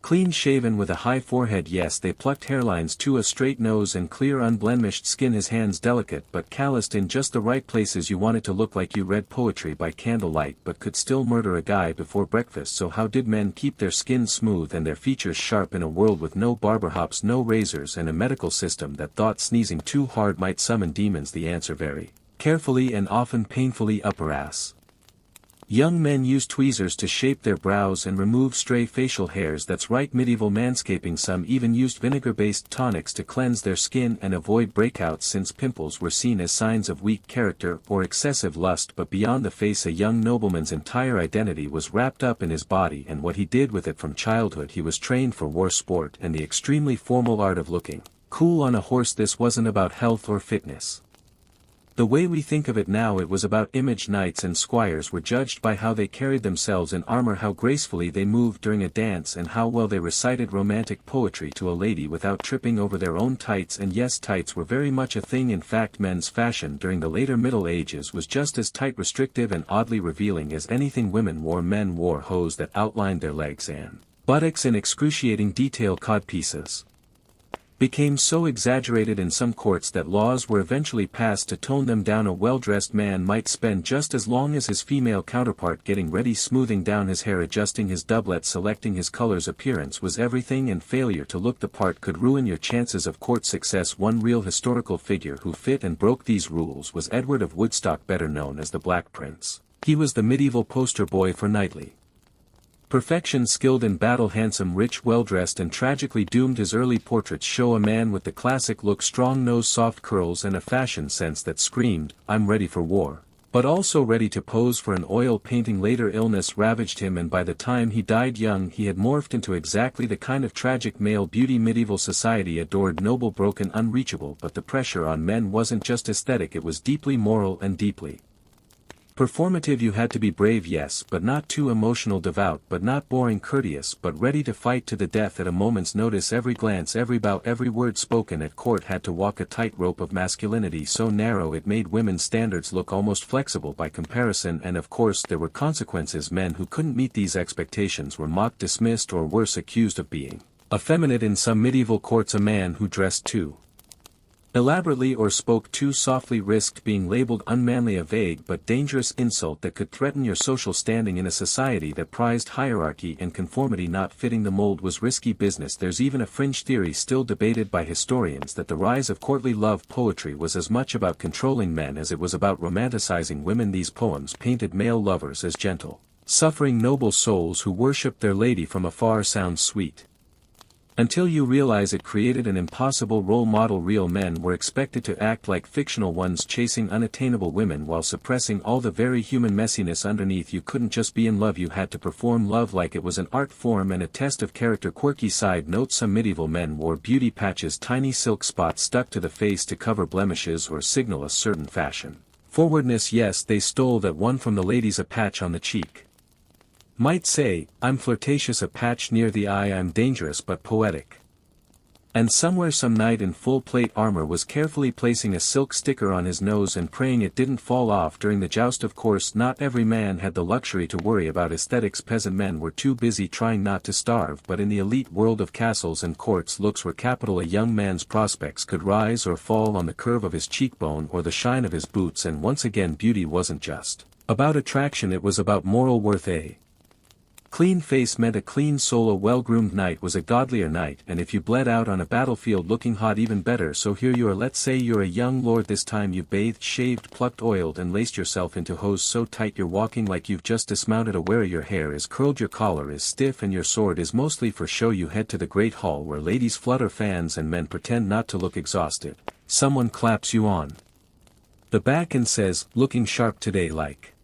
Clean-shaven with a high forehead, yes, they plucked hairlines too, a straight nose and clear unblemished skin, his hands delicate but calloused in just the right places. You wanted to look like you read poetry by candlelight but could still murder a guy before breakfast. So how did men keep their skin smooth and their features sharp in a world with no barber hops, no razors, and a medical system that thought sneezing too hard might summon demons? The answer: very carefully and often painfully, upper ass. Young men used tweezers to shape their brows and remove stray facial hairs. That's right, medieval manscaping. Some even used vinegar-based tonics to cleanse their skin and avoid breakouts, since pimples were seen as signs of weak character or excessive lust. But beyond the face, a young nobleman's entire identity was wrapped up in his body and what he did with it. From childhood he was trained for war, sport, and the extremely formal art of looking cool on a horse. This wasn't about health or fitness the way we think of it now. It was about image. Knights and squires were judged by how they carried themselves in armor, how gracefully they moved during a dance, and how well they recited romantic poetry to a lady without tripping over their own tights. And yes, tights were very much a thing. In fact, men's fashion during the later Middle Ages was just as tight, restrictive, and oddly revealing as anything women wore. Men wore hose that outlined their legs and buttocks in excruciating detail. Codpieces became so exaggerated in some courts that laws were eventually passed to tone them down. A well-dressed man might spend just as long as his female counterpart getting ready, smoothing down his hair, adjusting his doublet, selecting his colors. Appearance was everything, and failure to look the part could ruin your chances of court success. One real historical figure who fit and broke these rules was Edward of Woodstock, better known as the Black Prince. He was the medieval poster boy for knightly perfection, skilled in battle, handsome, rich, well-dressed, and tragically doomed. His early portraits show a man with the classic look: strong nose, soft curls, and a fashion sense that screamed, "I'm ready for war," but also ready to pose for an oil painting. Later illness ravaged him, and by the time he died young he had morphed into exactly the kind of tragic male beauty medieval society adored: noble, broken, unreachable. But the pressure on men wasn't just aesthetic, it was deeply moral and deeply performative. You had to be brave, yes, but not too emotional; devout, but not boring; courteous, but ready to fight to the death at a moment's notice. Every glance, every bow, every word spoken at court had to walk a tightrope of masculinity so narrow it made women's standards look almost flexible by comparison. And of course there were consequences. Men who couldn't meet these expectations were mocked, dismissed, or worse, accused of being effeminate. In some medieval courts, a man who dressed too elaborately or spoke too softly risked being labeled unmanly, a vague but dangerous insult that could threaten your social standing in a society that prized hierarchy and conformity. Not fitting the mold was risky business. There's even a fringe theory still debated by historians that the rise of courtly love poetry was as much about controlling men as it was about romanticizing women. These poems painted male lovers as gentle, suffering, noble souls who worshipped their lady from afar. Sounds sweet until you realize it created an impossible role model. Real men were expected to act like fictional ones, chasing unattainable women while suppressing all the very human messiness underneath. You couldn't just be in love, you had to perform love like it was an art form and a test of character. Quirky side note: some medieval men wore beauty patches, tiny silk spots stuck to the face to cover blemishes or signal a certain fashion forwardness. Yes, they stole that one from the ladies. A patch on the cheek might say, "I'm flirtatious," a patch near the eye, "I'm dangerous but poetic." And somewhere some knight in full plate armor was carefully placing a silk sticker on his nose and praying it didn't fall off during the joust. Of course, not every man had the luxury to worry about aesthetics. Peasant men were too busy trying not to starve, but in the elite world of castles and courts, looks were capital. A young man's prospects could rise or fall on the curve of his cheekbone or the shine of his boots. And once again, beauty wasn't just about attraction, it was about moral worth. A clean face meant a clean soul. A well-groomed knight was a godlier knight, and if you bled out on a battlefield looking hot, even better. So here you are, let's say you're a young lord. This time you've bathed, shaved, plucked, oiled, and laced yourself into hose so tight you're walking like you've just dismounted. Aware your hair is curled, your collar is stiff, and your sword is mostly for show. You head to the great hall where ladies flutter fans and men pretend not to look exhausted. Someone claps you on the back and says, "Looking sharp today, like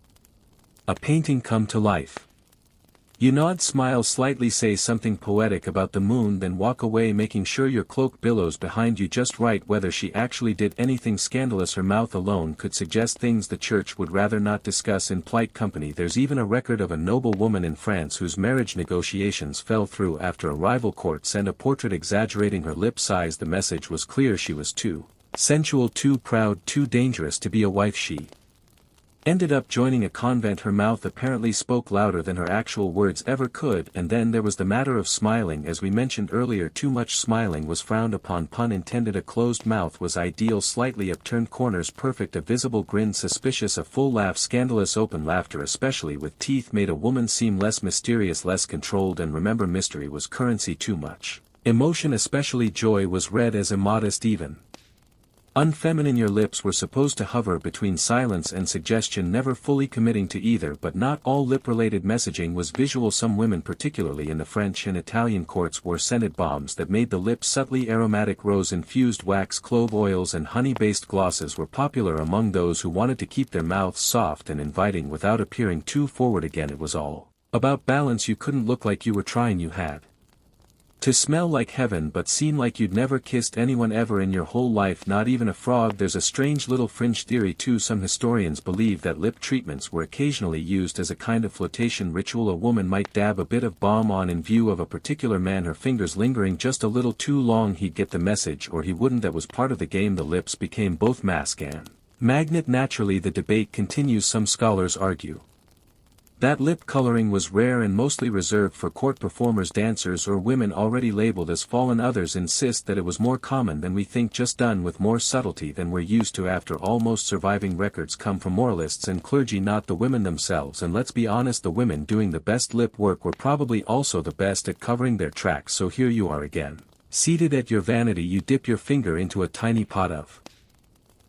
a painting come to life." You nod, smile slightly, say something poetic about the moon, then walk away, making sure your cloak billows behind you just right. Whether she actually did anything scandalous, her mouth alone could suggest things the church would rather not discuss in polite company. There's even a record of a noble woman in France whose marriage negotiations fell through after a rival court sent a portrait exaggerating her lip size. The message was clear: she was too sensual, too proud, too dangerous to be a wife. She Ended up joining a convent. Her mouth apparently spoke louder than her actual words ever could. And then there was the matter of smiling. As we mentioned earlier, too much smiling was frowned upon, pun intended. A closed mouth was ideal, slightly upturned corners perfect, a visible grin suspicious, a full laugh scandalous, open laughter especially with teeth made a woman seem less mysterious, less controlled. And remember, mystery was currency. Too much emotion, especially joy, was read as immodest, even unfeminine. Your lips were supposed to hover between silence and suggestion, never fully committing to either. But not all lip-related messaging was visual. Some women, particularly in the French and Italian courts, wore scented balms that made the lips subtly aromatic. Rose-infused wax, clove oils and honey-based glosses were popular among those who wanted to keep their mouths soft and inviting without appearing too forward. Again, it was all about balance. You couldn't look like you were trying. You had to smell like heaven but seem like you'd never kissed anyone ever in your whole life, not even a frog. There's a strange little fringe theory too. Some historians believe that lip treatments were occasionally used as a kind of flotation ritual. A woman might dab a bit of balm on in view of a particular man, her fingers lingering just a little too long. He'd get the message or he wouldn't. That was part of the game. The lips became both mask and magnet. Naturally, the debate continues. Some scholars argue that lip coloring was rare and mostly reserved for court performers, dancers or women already labeled as fallen. Others insist that it was more common than we think, just done with more subtlety than we're used to. After all, most surviving records come from moralists and clergy, not the women themselves. And let's be honest, the women doing the best lip work were probably also the best at covering their tracks. So here you are again, seated at your vanity. You dip your finger into a tiny pot of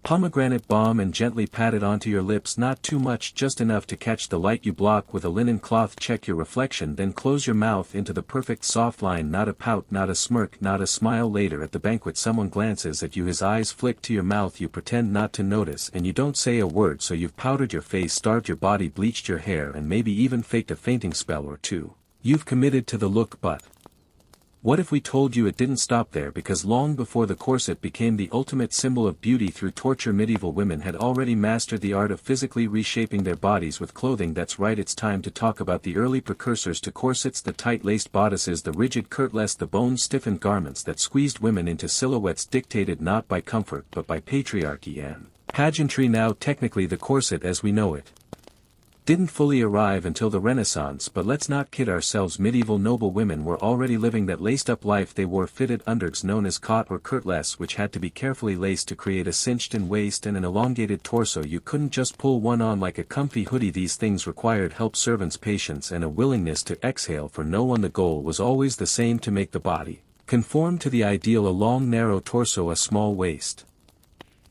pomegranate balm and gently pat it onto your lips. Not too much, just enough to catch the light. You block with a linen cloth, check your reflection, then close your mouth into the perfect soft line. Not a pout, not a smirk, not a smile. Later at the banquet, someone glances at you, his eyes flick to your mouth. You pretend not to notice and you don't say a word. So you've powdered your face, starved your body, bleached your hair and maybe even faked a fainting spell or two. You've committed to the look. But what if we told you it didn't stop there? Because long before the corset became the ultimate symbol of beauty through torture, medieval women had already mastered the art of physically reshaping their bodies with clothing. That's right, it's time to talk about the early precursors to corsets, the tight-laced bodices, the rigid kirtles, the bone-stiffened garments that squeezed women into silhouettes dictated not by comfort but by patriarchy and pageantry. Now technically the corset as we know it didn't fully arrive until the Renaissance, but let's not kid ourselves. Medieval noble women were already living that laced-up life. They wore fitted undergs known as cot or kirtles, which had to be carefully laced to create a cinched-in waist and an elongated torso. You couldn't just pull one on like a comfy hoodie. These things required help, servants, patience, and a willingness to exhale for no one. The goal was always the same: to make the body conform to the ideal: a long narrow torso, a small waist,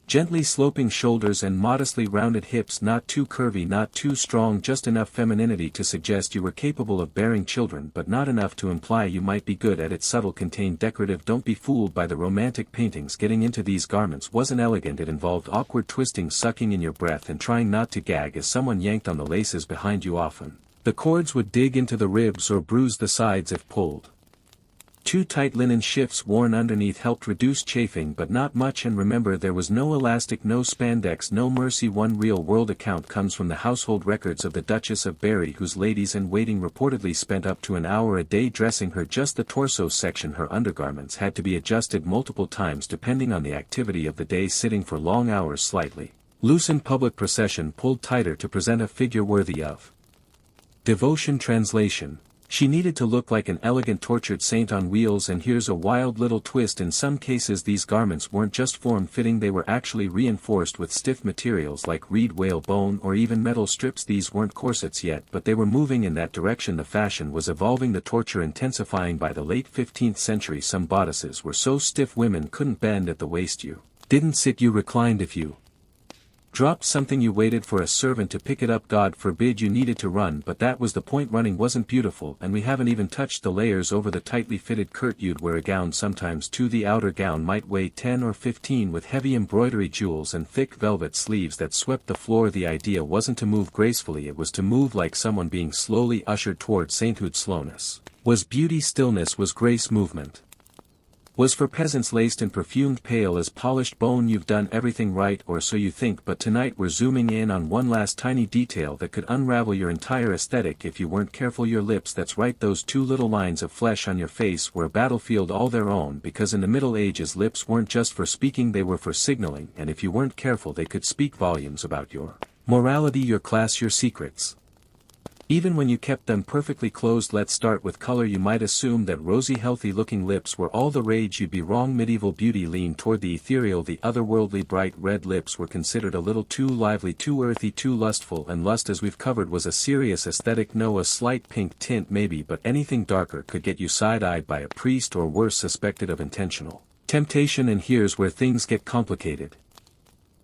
gently sloping shoulders and modestly rounded hips, not too curvy, not too strong, just enough femininity to suggest you were capable of bearing children but not enough to imply you might be good at it. Subtle, contained, decorative. Don't be fooled by the romantic paintings. Getting into these garments wasn't elegant. It involved awkward twisting, sucking in your breath and trying not to gag as someone yanked on the laces behind you. Often the cords would dig into the ribs or bruise the sides if pulled too tight. Linen shifts worn underneath helped reduce chafing, but not much. And remember, there was no elastic, no spandex, no mercy. One real-world account comes from the household records of the Duchess of Berry, whose ladies-in-waiting reportedly spent up to an hour a day dressing her. Just the torso section. Her undergarments had to be adjusted multiple times depending on the activity of the day. Sitting for long hours, slightly loosened, public procession pulled tighter to present a figure worthy of devotion. Translation: she needed to look like an elegant tortured saint on wheels. And here's a wild little twist: in some cases these garments weren't just form-fitting, they were actually reinforced with stiff materials like reed, whalebone, or even metal strips. These weren't corsets yet, but they were moving in that direction. The fashion was evolving, the torture intensifying. By the late 15th century some bodices were so stiff women couldn't bend at the waist. You didn't sit, you reclined. If you dropped something you waited for a servant to pick it up. God forbid you needed to run, but that was the point. Running wasn't beautiful, and we haven't even touched the layers over the tightly fitted kirt. You'd wear a gown sometimes too. The outer gown might weigh 10 or 15 with heavy embroidery, jewels and thick velvet sleeves that swept the floor. The idea wasn't to move gracefully, it was to move like someone being slowly ushered toward sainthood. Slowness was beauty, stillness was grace, movement was for peasants, laced and perfumed, pale as polished bone. You've done everything right, or so you think, but tonight we're zooming in on one last tiny detail that could unravel your entire aesthetic if you weren't careful. Your lips. That's right, those two little lines of flesh on your face were a battlefield all their own, because in the Middle Ages lips weren't just for speaking, they were for signaling, and if you weren't careful they could speak volumes about your Morality, your class, your secrets. Even when you kept them perfectly closed. Let's start with color. You might assume that rosy healthy looking lips were all the rage. You'd be wrong. Medieval beauty leaned toward the ethereal, the otherworldly. Bright red lips were considered a little too lively, too earthy, too lustful, and lust, as we've covered, was a serious aesthetic. No, a slight pink tint maybe, but anything darker could get you side-eyed by a priest, or worse, suspected of intentional temptation. And here's where things get complicated.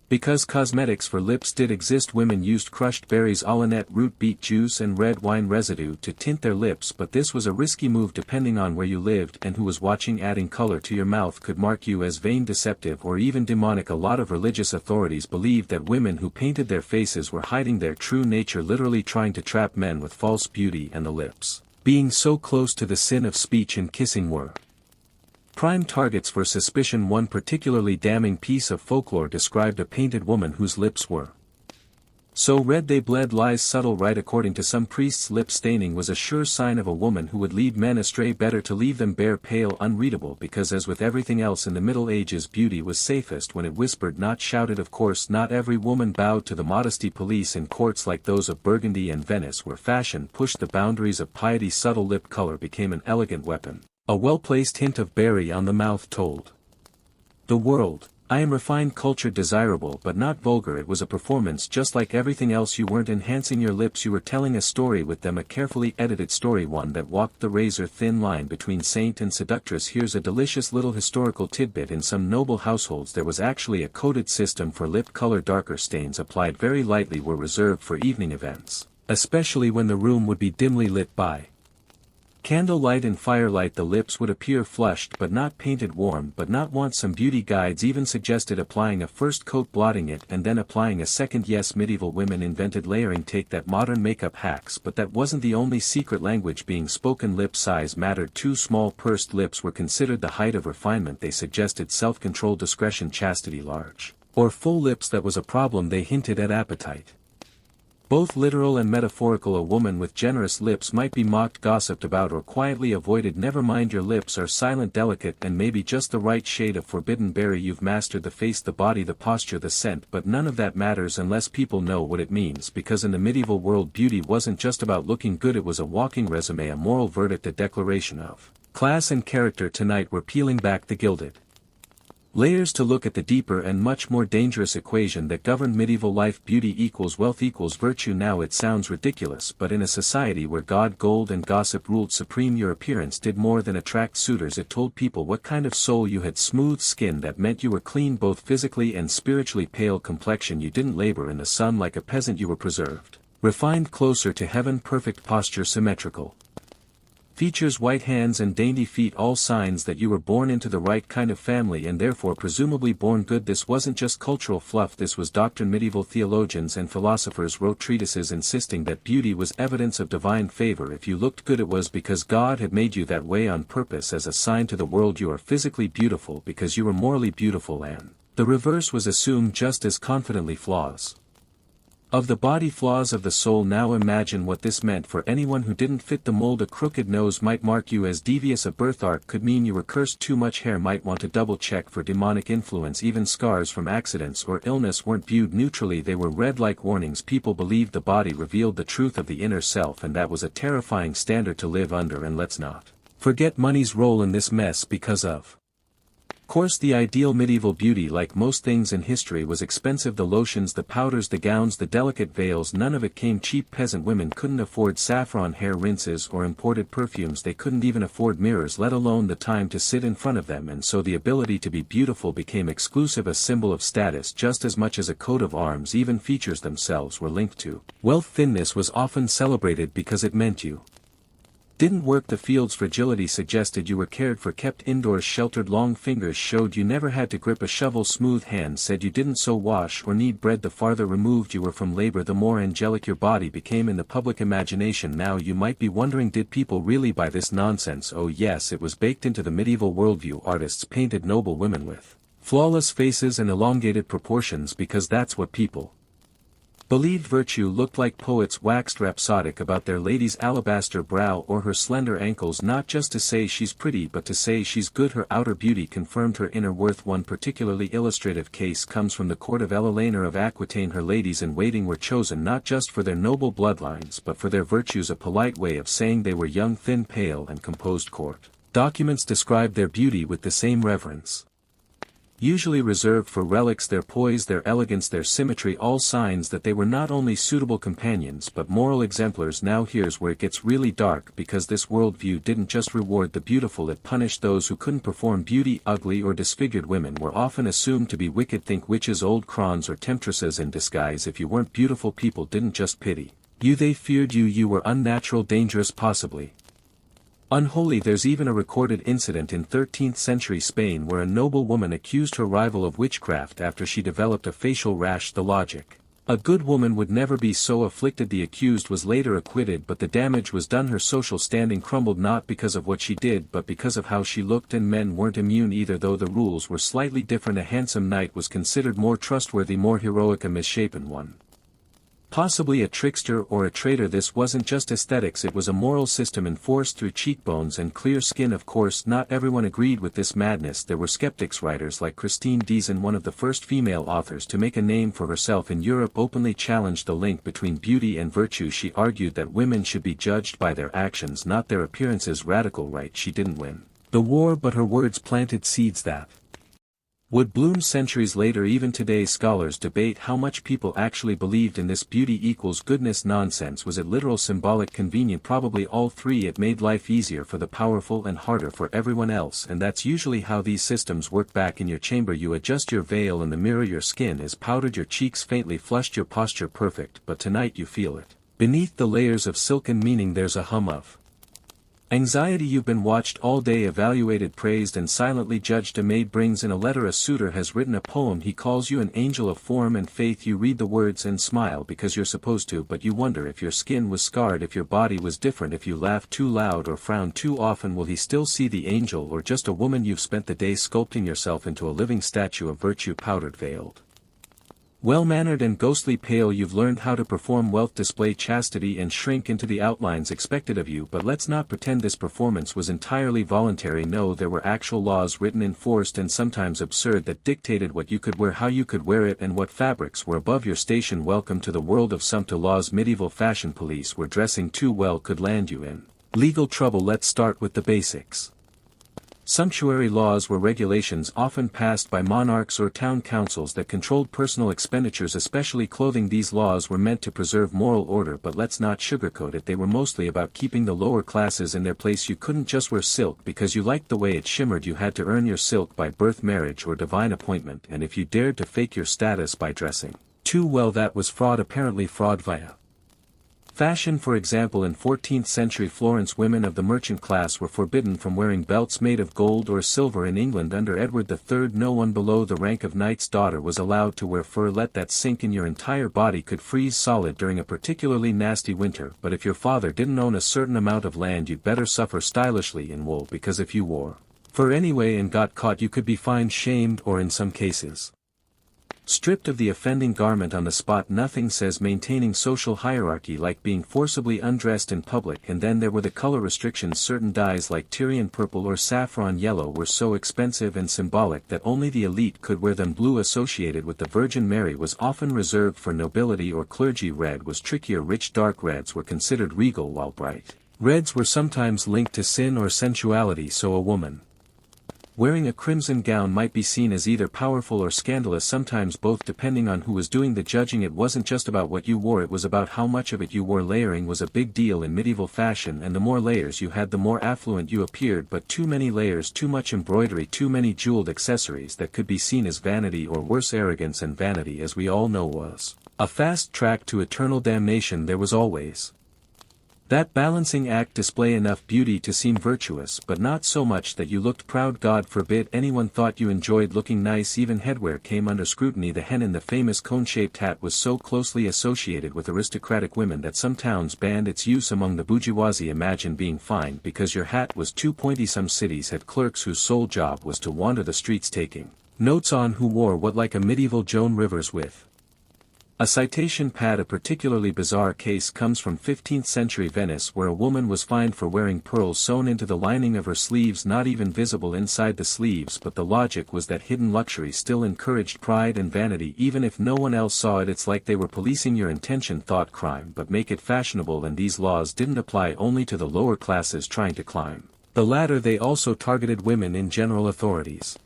Because cosmetics for lips did exist, women used crushed berries, allanette root, beet juice and red wine residue to tint their lips, but this was a risky move depending on where you lived and who was watching. Adding color to your mouth could mark you as vain, deceptive, or even demonic. A lot of religious authorities believed that women who painted their faces were hiding their true nature, literally trying to trap men with false beauty, and the lips, being so close to the sin of speech and kissing, were prime targets for suspicion. One particularly damning piece of folklore described a painted woman whose lips were so red they bled. Lies subtle, right? According to some priests, lip staining was a sure sign of a woman who would lead men astray. Better to leave them bare, pale, unreadable, because as with everything else in the Middle Ages, beauty was safest when it whispered, not shouted. Of course, not every woman bowed to the modesty police in courts like those of Burgundy and Venice, where fashion pushed the boundaries of piety. Subtle lip color became an elegant weapon. A well-placed hint of berry on the mouth told the world, I am refined, cultured, desirable, but not vulgar. It was a performance just like everything else. You weren't enhancing your lips, you were telling a story with them, a carefully edited story, one that walked the razor-thin line between saint and seductress. Here's a delicious little historical tidbit. In some noble households there was actually a coded system for lip color. Darker stains applied very lightly were reserved for evening events, especially when the room would be dimly lit by candlelight and firelight. The lips would appear flushed but not painted, warm but not want. Some beauty guides even suggested applying a first coat, blotting it, and then applying a second. Yes, medieval women invented layering. Take that, modern makeup hacks. But that wasn't the only secret language being spoken. Lip size mattered too. Small pursed lips were considered the height of refinement. They suggested self-control, discretion, chastity. Large or full lips, that was a problem. They hinted at appetite. Both literal and metaphorical. A woman with generous lips might be mocked, gossiped about, or quietly avoided. Never mind, your lips are silent, delicate, and maybe just the right shade of forbidden berry. You've mastered the face, the body, the posture, the scent, but none of that matters unless people know what it means, because in the medieval world beauty wasn't just about looking good, it was a walking resume, a moral verdict, a declaration of class and character. Tonight we're peeling back the gilded layers to look at the deeper and much more dangerous equation that governed medieval life. Beauty equals wealth equals virtue. Now it sounds ridiculous, but in a society where God, gold and gossip ruled supreme, your appearance did more than attract suitors. It told people what kind of soul you had. Smooth skin, that meant you were clean both physically and spiritually. Pale complexion, you didn't labor in the sun like a peasant, you were preserved. Refined, closer to heaven. Perfect posture, symmetrical features, white hands and dainty feet, all signs that you were born into the right kind of family and therefore presumably born good. This wasn't just cultural fluff, this was doctrine. Medieval theologians and philosophers wrote treatises insisting that beauty was evidence of divine favor. If you looked good, it was because God had made you that way on purpose, as a sign to the world you are physically beautiful because you were morally beautiful, and the reverse was assumed just as confidently. Flaws of the body, flaws of the soul. Now imagine what this meant for anyone who didn't fit the mold. A crooked nose might mark you as devious. A birthmark could mean you were cursed. Too much hair might want to double check for demonic influence. Even scars from accidents or illness weren't viewed neutrally, they were read like warnings. People believed the body revealed the truth of the inner self, and that was a terrifying standard to live under. And let's not forget money's role in this mess, because of course the ideal medieval beauty, like most things in history, was expensive. The lotions, the powders, the gowns, the delicate veils, none of it came cheap. Peasant women couldn't afford saffron hair rinses or imported perfumes. They couldn't even afford mirrors, let alone the time to sit in front of them, and so the ability to be beautiful became exclusive, a symbol of status just as much as a coat of arms. Even features themselves were linked to wealth. Thinness was often celebrated because it meant you didn't work the fields. Fragility suggested you were cared for, kept indoors, sheltered. Long fingers showed you never had to grip a shovel. Smooth hands said you didn't sew, wash, or knead bread. The farther removed you were from labor, the more angelic your body became in the public imagination. Now you might be wondering, did people really buy this nonsense? Oh yes, it was baked into the medieval worldview. Artists painted noble women with flawless faces and elongated proportions because that's what people Believed virtue looked like poets waxed rhapsodic about their lady's alabaster brow or her slender ankles, not just to say she's pretty but to say she's good. Her outer beauty confirmed her inner worth. One particularly illustrative case comes from the court of Eleanor of Aquitaine. Her ladies in waiting were chosen not just for their noble bloodlines but for their virtues, a polite way of saying they were young, thin, pale and composed. Court documents describe their beauty with the same reverence. Usually reserved for relics, their poise, their elegance, their symmetry, all signs that they were not only suitable companions but moral exemplars. Now here's where it gets really dark, because this worldview didn't just reward the beautiful, it punished those who couldn't perform beauty. Ugly or disfigured women were often assumed to be wicked. Think witches, old crons or temptresses in disguise. If you weren't beautiful, people didn't just pity you, they feared you. You were unnatural, dangerous, possibly unholy. There's even a recorded incident in 13th century Spain where a noble woman accused her rival of witchcraft after she developed a facial rash. The logic: a good woman would never be so afflicted. The accused was later acquitted, but the damage was done. Her social standing crumbled not because of what she did but because of how she looked, and men weren't immune either, though the rules were slightly different. A handsome knight was considered more trustworthy, more heroic. A misshapen one, possibly a trickster or a traitor. This wasn't just aesthetics, it was a moral system enforced through cheekbones and clear skin. Of course, not everyone agreed with this madness. There were skeptics. Writers like Christine Dizon, one of the first female authors to make a name for herself in Europe, openly challenged the link between beauty and virtue. She argued that women should be judged by their actions, not their appearances. Radical right. She didn't win the war, but her words planted seeds that would bloom centuries later. Even today scholars debate how much people actually believed in this beauty equals goodness nonsense. Was it literal, symbolic, convenient? Probably all three. It made life easier for the powerful and harder for everyone else, and that's usually how these systems work. Back in your chamber you adjust your veil in the mirror, your skin is powdered, your cheeks faintly flushed, your posture perfect, but tonight you feel it beneath the layers of silken meaning. There's a hum of anxiety. You've been watched all day, evaluated, praised and silently judged. A maid brings in a letter. A suitor has written a poem. He calls you an angel of form and faith. You read the words and smile because you're supposed to, but you wonder if your skin was scarred, if your body was different, if you laughed too loud or frowned too often. Will he still see the angel or just a woman? You've spent the day sculpting yourself into a living statue of virtue, powdered, veiled, well-mannered and ghostly pale. You've learned how to perform wealth, display chastity and shrink into the outlines expected of you. But let's not pretend this performance was entirely voluntary. No, there were actual laws, written, enforced and sometimes absurd, that dictated what you could wear, how you could wear it and what fabrics were above your station. Welcome to the world of sumpter laws. Medieval fashion police, where dressing too well could land you in legal trouble. Let's start with the basics. Sumptuary laws were regulations often passed by monarchs or town councils that controlled personal expenditures, especially clothing. These laws were meant to preserve moral order, but let's not sugarcoat it, they were mostly about keeping the lower classes in their place. You couldn't just wear silk because you liked the way it shimmered. You had to earn your silk by birth, marriage or divine appointment, and if you dared to fake your status by dressing too well, that was fraud. Apparently fraud via fashion. For example, in 14th century Florence, women of the merchant class were forbidden from wearing belts made of gold or silver. In England under Edward III, no one below the rank of knight's daughter was allowed to wear fur. Let that sink in. Your entire body could freeze solid during a particularly nasty winter, but if your father didn't own a certain amount of land, you'd better suffer stylishly in wool, because if you wore fur anyway and got caught, you could be fined, shamed or in some cases stripped of the offending garment on the spot. Nothing says maintaining social hierarchy like being forcibly undressed in public. And then there were the color restrictions. Certain dyes like Tyrian purple or saffron yellow were so expensive and symbolic that only the elite could wear them. Blue, associated with the Virgin Mary, was often reserved for nobility or clergy. Red was trickier. Rich dark reds were considered regal, while bright reds were sometimes linked to sin or sensuality. So a woman wearing a crimson gown might be seen as either powerful or scandalous, sometimes both depending on who was doing the judging. It wasn't just about what you wore, it was about how much of it you wore. Layering was a big deal in medieval fashion, and the more layers you had the more affluent you appeared, but too many layers, too much embroidery, too many jeweled accessories, that could be seen as vanity or worse, arrogance. And vanity, as we all know, was a fast track to eternal damnation. There was always that balancing act: display enough beauty to seem virtuous, but not so much that you looked proud. God forbid anyone thought you enjoyed looking nice. Even headwear came under scrutiny. The hen in the famous cone-shaped hat was so closely associated with aristocratic women that some towns banned its use among the bourgeoisie. Imagine being fined because your hat was too pointy. Some cities had clerks whose sole job was to wander the streets taking notes on who wore what, like a medieval Joan Rivers with A citation pad. A particularly bizarre case comes from 15th century Venice, where a woman was fined for wearing pearls sewn into the lining of her sleeves, not even visible inside the sleeves, but the logic was that hidden luxury still encouraged pride and vanity even if no one else saw it. It's like they were policing your intention, thought crime, but make it fashionable. And these laws didn't apply only to the lower classes trying to climb the ladder, they also targeted women in general. Authorities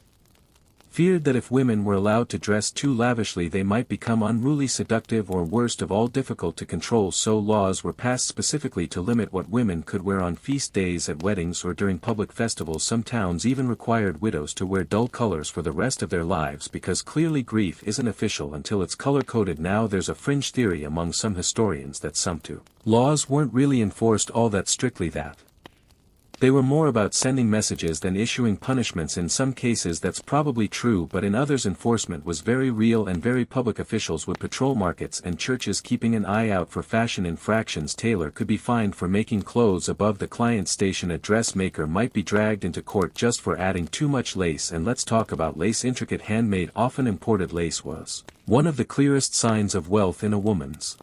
feared that if women were allowed to dress too lavishly they might become unruly, seductive, or worst of all, difficult to control, so laws were passed specifically to limit what women could wear on feast days, at weddings, or during public festivals. Some towns even required widows to wear dull colors for the rest of their lives, because clearly grief isn't official until it's color-coded. Now there's a fringe theory among some historians that some two laws weren't really enforced all that strictly, that they were more about sending messages than issuing punishments. In some cases that's probably true, but in others enforcement was very real and very public. Officials would patrol markets and churches, keeping an eye out for fashion infractions. Tailor could be fined for making clothes above the client's station. A dressmaker might be dragged into court just for adding too much lace. And let's talk about lace. Intricate handmade, often imported lace was one of the clearest signs of wealth in a woman's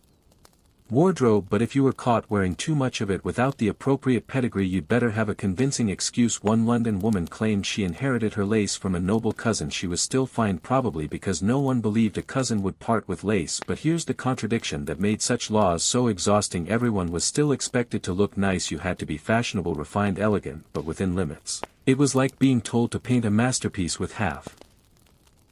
wardrobe, but if you were caught wearing too much of it without the appropriate pedigree, you'd better have a convincing excuse. One London woman claimed she inherited her lace from a noble cousin. She was still fined, probably because no one believed a cousin would part with lace. But here's the contradiction that made such laws so exhausting: everyone was still expected to look nice. You had to be fashionable, refined, elegant, but within limits. It was like being told to paint a masterpiece with half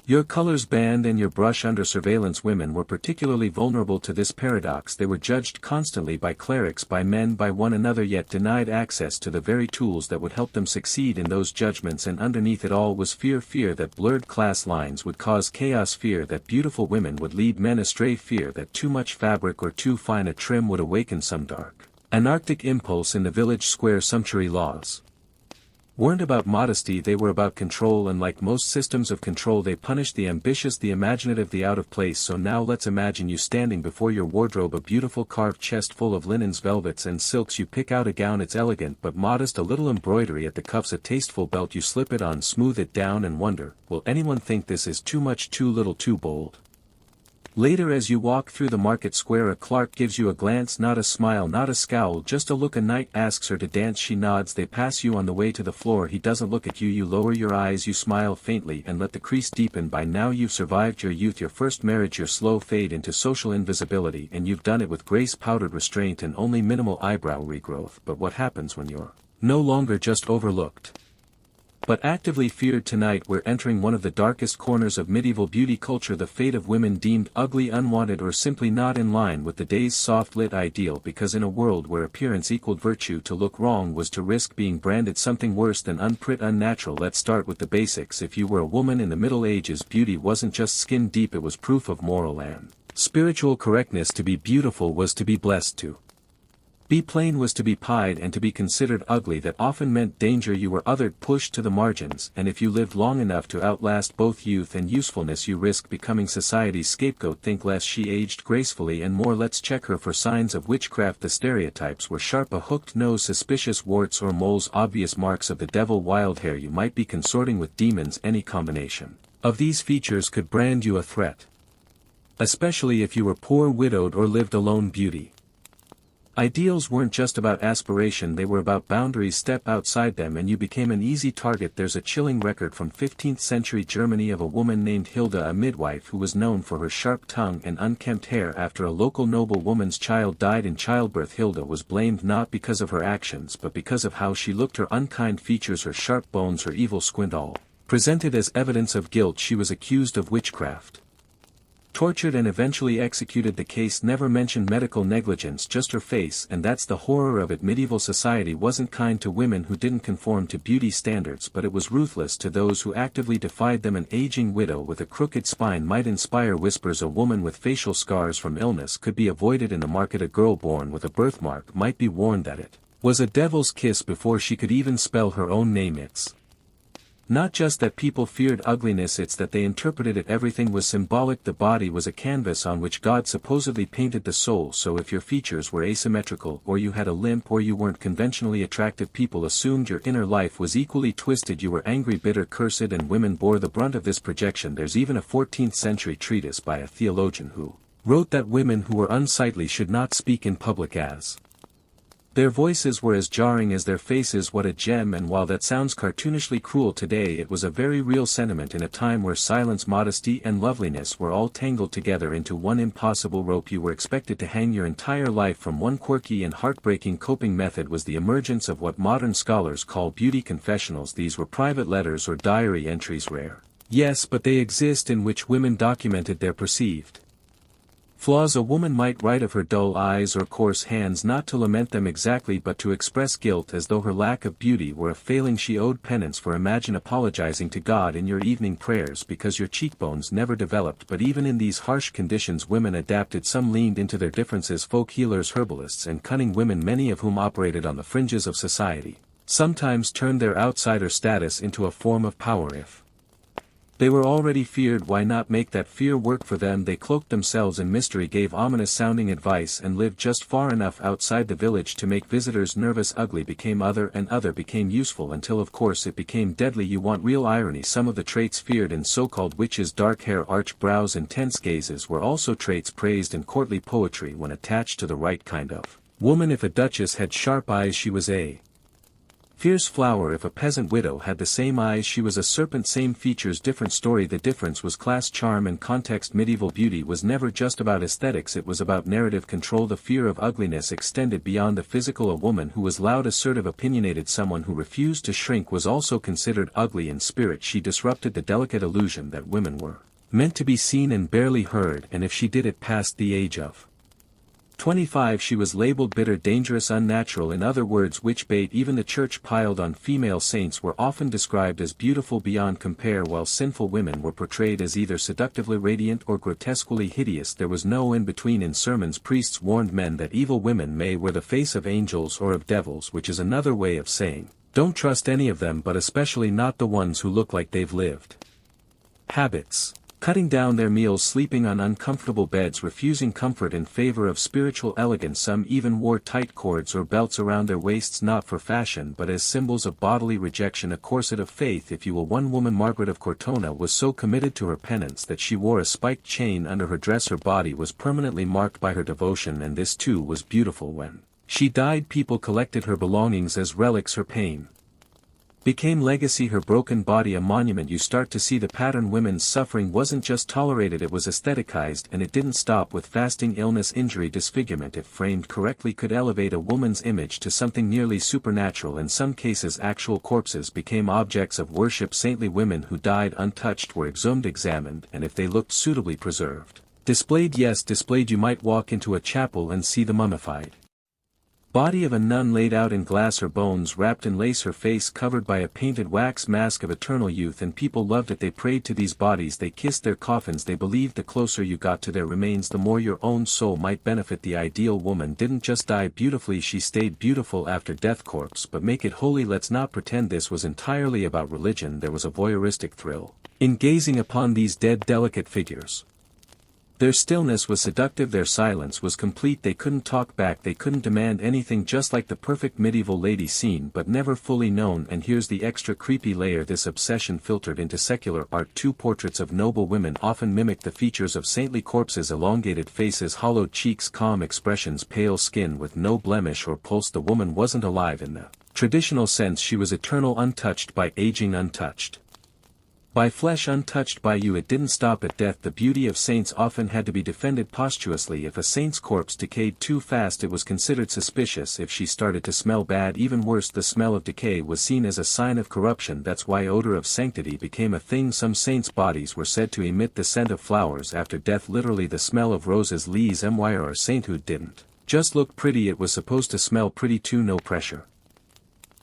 your colors banned and your brush under surveillance. Women were particularly vulnerable to this paradox. They were judged constantly by clerics, by men, by one another, yet denied access to the very tools that would help them succeed in those judgments. And underneath it all was fear. Fear that blurred class lines would cause chaos. Fear that beautiful women would lead men astray. Fear that too much fabric or too fine a trim would awaken some dark, anarchic impulse in the village square. Sumptuary laws weren't about modesty, they were about control, and like most systems of control they punished the ambitious, the imaginative, the out of place. So now let's imagine you standing before your wardrobe, a beautiful carved chest full of linens, velvets, and silks. You pick out a gown, it's elegant but modest, a little embroidery at the cuffs, a tasteful belt. You slip it on, smooth it down, and wonder, will anyone think this is too much, too little, too bold? Later, as you walk through the market square, a clerk gives you a glance, not a smile, not a scowl, just a look. A knight asks her to dance, she nods. They pass you on the way to the floor. He doesn't look at you. You lower your eyes, you smile faintly and let the crease deepen. By now you've survived your youth, your first marriage, your slow fade into social invisibility, and you've done it with grace, powdered restraint, and only minimal eyebrow regrowth. But what happens when you're no longer just overlooked, but actively feared? Tonight we're entering one of the darkest corners of medieval beauty culture, the fate of women deemed ugly, unwanted, or simply not in line with the day's soft-lit ideal. Because in a world where appearance equaled virtue, to look wrong was to risk being branded something worse than unnatural. Let's start with the basics. If you were a woman in the Middle Ages, beauty wasn't just skin deep, it was proof of moral and spiritual correctness. To be beautiful was to be blessed. To be plain was to be pied, and to be considered ugly, that often meant danger. You were othered, pushed to the margins, and if you lived long enough to outlast both youth and usefulness, you risked becoming society's scapegoat. Think less. She aged gracefully and more. Let's check her for signs of witchcraft. The stereotypes were sharp: a hooked nose, suspicious warts or moles, obvious marks of the devil, wild hair. You might be consorting with demons. Any combination of these features could brand you a threat, especially if you were poor, widowed, or lived alone. Beauty ideals weren't just about aspiration, they were about boundaries. Step outside them and you became an easy target. There's a chilling record from 15th century Germany of a woman named Hilda, a midwife who was known for her sharp tongue and unkempt hair. After a local noblewoman's child died in childbirth, Hilda was blamed not because of her actions but because of how she looked. Her unkind features, her sharp bones, her evil squint, all presented as evidence of guilt. She was accused of witchcraft, tortured, and eventually executed. The case never mentioned medical negligence, just her face, and that's the horror of it. Medieval society wasn't kind to women who didn't conform to beauty standards, but it was ruthless to those who actively defied them. An aging widow with a crooked spine might inspire whispers. A woman with facial scars from illness could be avoided in the market. A girl born with a birthmark might be warned that it was a devil's kiss before she could even spell her own name. It's not just that people feared ugliness, it's that they interpreted it. Everything was symbolic. The body was a canvas on which God supposedly painted the soul. So if your features were asymmetrical, or you had a limp, or you weren't conventionally attractive, people assumed your inner life was equally twisted. You were angry, bitter, cursed, and women bore the brunt of this projection. There's even a 14th century treatise by a theologian who wrote that women who were unsightly should not speak in public as their voices were as jarring as their faces. What a gem! And while that sounds cartoonishly cruel today, it was a very real sentiment in a time where silence, modesty and loveliness were all tangled together into one impossible rope. You were expected to hang your entire life from one quirky and heartbreaking coping method was the emergence of what modern scholars call beauty confessionals. These were private letters or diary entries, rare, yes, but they exist, in which women documented their perceived flaws. A woman might write of her dull eyes or coarse hands, not to lament them exactly but to express guilt as though her lack of beauty were a failing she owed penance for. Imagine apologizing to God in your evening prayers because your cheekbones never developed. But even in these harsh conditions women adapted. Some leaned into their differences, folk healers, herbalists and cunning women, many of whom operated on the fringes of society, sometimes turned their outsider status into a form of power. If they were already feared, why not make that fear work for them? They cloaked themselves in mystery, gave ominous-sounding advice, and lived just far enough outside the village to make visitors nervous. Ugly became other, and other became useful, until of course it became deadly. You want real irony? Some of the traits feared in so-called witches, dark hair, arched brows, intense gazes, were also traits praised in courtly poetry when attached to the right kind of woman. If a duchess had sharp eyes, she was a fierce flower. If a peasant widow had the same eyes, she was a serpent. Same features, different story. The difference was class, charm and context. Medieval beauty was never just about aesthetics, it was about narrative control. The fear of ugliness extended beyond the physical. A woman who was loud, assertive, opinionated, someone who refused to shrink, was also considered ugly in spirit. She disrupted the delicate illusion that women were meant to be seen and barely heard, and if she did it past the age of 25 she was labeled bitter, dangerous, unnatural. In other words, witch bait. Even the church piled on female saints were often described as beautiful beyond compare, while sinful women were portrayed as either seductively radiant or grotesquely hideous. There was no in-between. In sermons, priests warned men that evil women may wear the face of angels or of devils, which is another way of saying, don't trust any of them, but especially not the ones who look like they've lived. Habits: cutting down their meals, sleeping on uncomfortable beds, refusing comfort in favor of spiritual elegance. Some even wore tight cords or belts around their waists, not for fashion but as symbols of bodily rejection. A corset of faith, if you will. One woman, Margaret of Cortona, was so committed to her penance that she wore a spiked chain under her dress. Her body was permanently marked by her devotion, and this too was beautiful. When she died, people collected her belongings as relics. Her pain became legacy, her broken body a monument. You start to see the pattern. Women's suffering wasn't just tolerated, it was aestheticized, and it didn't stop with fasting. Illness, injury, disfigurement, if framed correctly, could elevate a woman's image to something nearly supernatural. In some cases, actual corpses became objects of worship. Saintly women who died untouched were exhumed, examined, and if they looked suitably preserved, displayed. Yes, displayed. You might walk into a chapel and see the mummified body of a nun laid out in glass, her bones wrapped in lace, her face covered by a painted wax mask of eternal youth, and people loved it. They prayed to these bodies, they kissed their coffins. They believed the closer you got to their remains, the more your own soul might benefit. The ideal woman didn't just die beautifully, she stayed beautiful after death. Corpse, but make it holy. Let's not pretend this was entirely about religion. There was a voyeuristic thrill in gazing upon these dead, delicate figures. Their stillness was seductive, their silence was complete. They couldn't talk back, they couldn't demand anything, just like the perfect medieval lady seen but never fully known. And here's the extra creepy layer: this obsession filtered into secular art. Two portraits of noble women often mimicked the features of saintly corpses: elongated faces, hollowed cheeks, calm expressions, pale skin with no blemish or pulse. The woman wasn't alive in the traditional sense, she was eternal, untouched by aging, untouched by flesh, untouched by you. It didn't stop at death. The beauty of saints often had to be defended posthumously. If a saint's corpse decayed too fast, it was considered suspicious. If she started to smell bad, even worse, the smell of decay was seen as a sign of corruption. That's why odor of sanctity became a thing. Some saints' bodies were said to emit the scent of flowers after death, literally the smell of roses. Lees MYR. Our sainthood didn't just look pretty, it was supposed to smell pretty too. No pressure.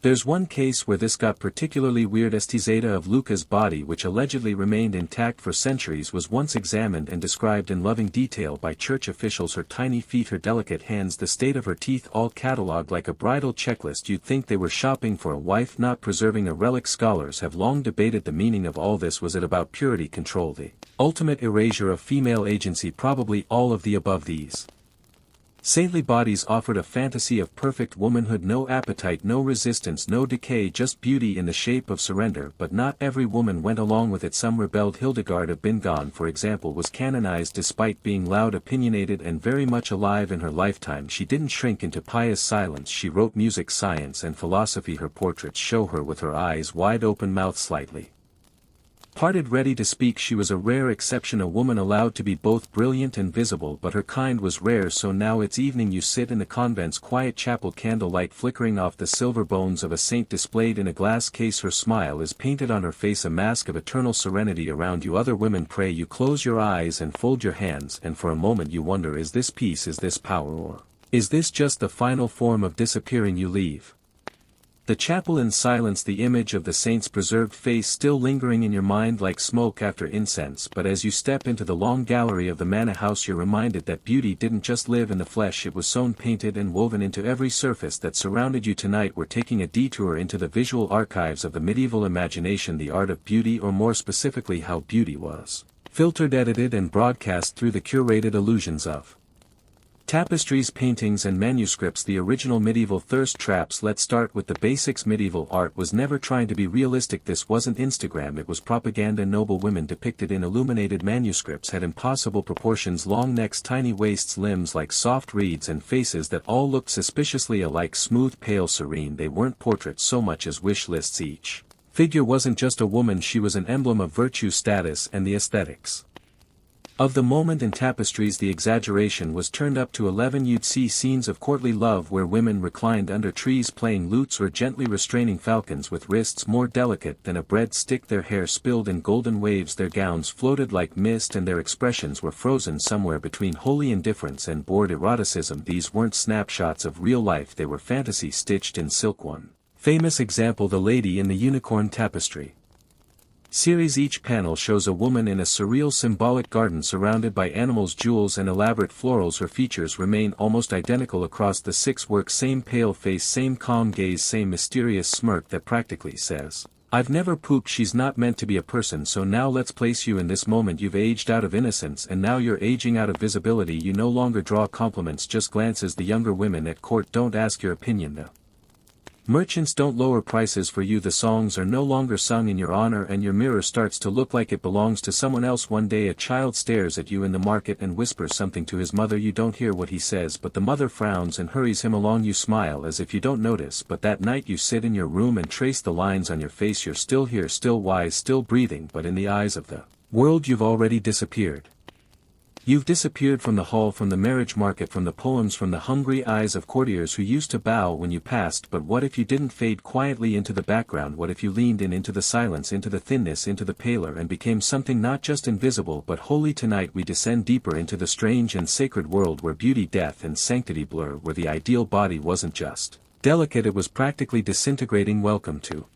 There's one case where this got particularly weird. St. of Luca's body, which allegedly remained intact for centuries, was once examined and described in loving detail by church officials. Her tiny feet, her delicate hands, the state of her teeth, all catalogued like a bridal checklist. You'd think they were shopping for a wife, not preserving a relic. Scholars have long debated the meaning of all this. Was it about purity, control, the ultimate erasure of female agency? Probably all of the above. These Saintly bodies offered a fantasy of perfect womanhood, no appetite, no resistance, no decay, just beauty in the shape of surrender, but not every woman went along with it. Some rebelled. Hildegard of Bingen, for example, was canonized despite being loud, opinionated, and very much alive in her lifetime. She didn't shrink into pious silence. She wrote music, science, and philosophy. Her portraits show her with her eyes wide open, mouth slightly parted, ready to speak. She was a rare exception, a woman allowed to be both brilliant and visible, but her kind was rare. So now it's evening, you sit in the convent's quiet chapel, candlelight flickering off the silver bones of a saint displayed in a glass case. Her smile is painted on her face, a mask of eternal serenity. Around you other women pray. You close your eyes and fold your hands, and for a moment you wonder, is this peace, is this power, or is this just the final form of disappearing? You leave the chapel in silence, the image of the saint's preserved face still lingering in your mind like smoke after incense. But as you step into the long gallery of the manor house, you're reminded that beauty didn't just live in the flesh, it was sewn, painted, and woven into every surface that surrounded you. Tonight we're taking a detour into the visual archives of the medieval imagination, the art of beauty, or more specifically how beauty was filtered, edited, and broadcast through the curated illusions of tapestries, paintings, and manuscripts, the original medieval thirst traps. Let's start with the basics. Medieval art was never trying to be realistic. This wasn't Instagram, it was propaganda. Noble women depicted in illuminated manuscripts had impossible proportions, long necks, tiny waists, limbs like soft reeds, and faces that all looked suspiciously alike, smooth, pale, serene. They weren't portraits so much as wish lists. Each figure wasn't just a woman, she was an emblem of virtue, status, and the aesthetics of the moment. In tapestries the exaggeration was turned up to 11. You'd see scenes of courtly love where women reclined under trees playing lutes or gently restraining falcons with wrists more delicate than a bread stick. Their hair spilled in golden waves, their gowns floated like mist, and their expressions were frozen somewhere between holy indifference and bored eroticism. These weren't snapshots of real life, they were fantasy stitched in silk. One famous example, the Lady in the Unicorn Tapestry series. Each panel shows a woman in a surreal symbolic garden surrounded by animals, jewels, and elaborate florals. Her features remain almost identical across the 6 works, same pale face, same calm gaze, same mysterious smirk that practically says, "I've never pooped." She's not meant to be a person, so now let's place you in this moment. You've aged out of innocence, and now you're aging out of visibility. You no longer draw compliments, just glances. The younger women at court don't ask your opinion, the merchants don't lower prices for you, the songs are no longer sung in your honor, and your mirror starts to look like it belongs to someone else. One day a child stares at you in the market and whispers something to his mother. You don't hear what he says, but the mother frowns and hurries him along. You smile as if you don't notice, but that night you sit in your room and trace the lines on your face. You're still here, still wise, still breathing, but in the eyes of the world you've already disappeared. You've disappeared from the hall, from the marriage market, from the poems, from the hungry eyes of courtiers who used to bow when you passed. But what if you didn't fade quietly into the background? What if you leaned in, into the silence, into the thinness, into the pallor, and became something not just invisible but holy? Tonight we descend deeper into the strange and sacred world where beauty, death, and sanctity blur, where the ideal body wasn't just delicate, it was practically disintegrating. Welcome to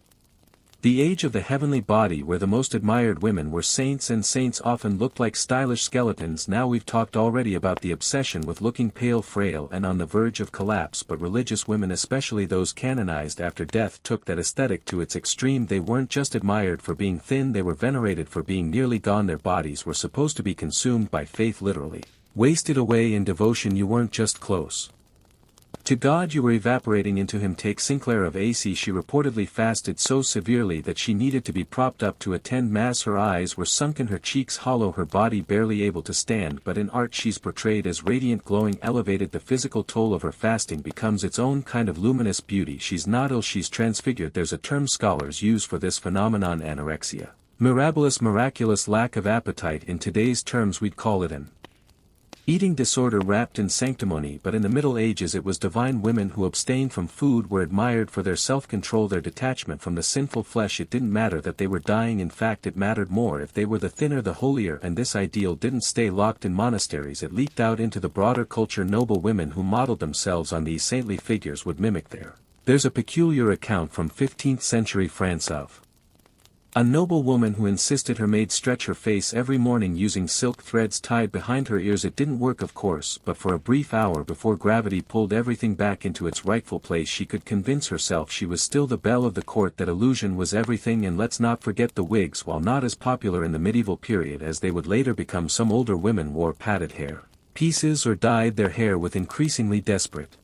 the age of the heavenly body, where the most admired women were saints, and saints often looked like stylish skeletons. Now we've talked already about the obsession with looking pale, frail, and on the verge of collapse, but religious women, especially those canonized after death, took that aesthetic to its extreme. They weren't just admired for being thin, they were venerated for being nearly gone. Their bodies were supposed to be consumed by faith, literally wasted away in devotion. You weren't just close to God, you were evaporating into Him. Take Sinclair of AC. She reportedly fasted so severely that she needed to be propped up to attend Mass. Her eyes were sunken, her cheeks hollow, her body barely able to stand. But in art she's portrayed as radiant, glowing, elevated. The physical toll of her fasting becomes its own kind of luminous beauty. She's not ill, she's transfigured. There's a term scholars use for this phenomenon: anorexia. Mirabilis, miraculous lack of appetite. In today's terms we'd call it an eating disorder wrapped in sanctimony, but in the Middle Ages it was divine. Women who abstained from food were admired for their self-control, their detachment from the sinful flesh. It didn't matter that they were dying, in fact it mattered more if they were the thinner the holier, and this ideal didn't stay locked in monasteries, it leaked out into the broader culture. Noble women who modeled themselves on these saintly figures would mimic There's a peculiar account from 15th century France of a noble woman who insisted her maid stretch her face every morning using silk threads tied behind her ears. It didn't work, of course, but for a brief hour before gravity pulled everything back into its rightful place, she could convince herself she was still the belle of the court. That illusion was everything. And let's not forget the wigs. While not as popular in the medieval period as they would later become, some older women wore padded hair. pieces or dyed their hair with increasingly desperate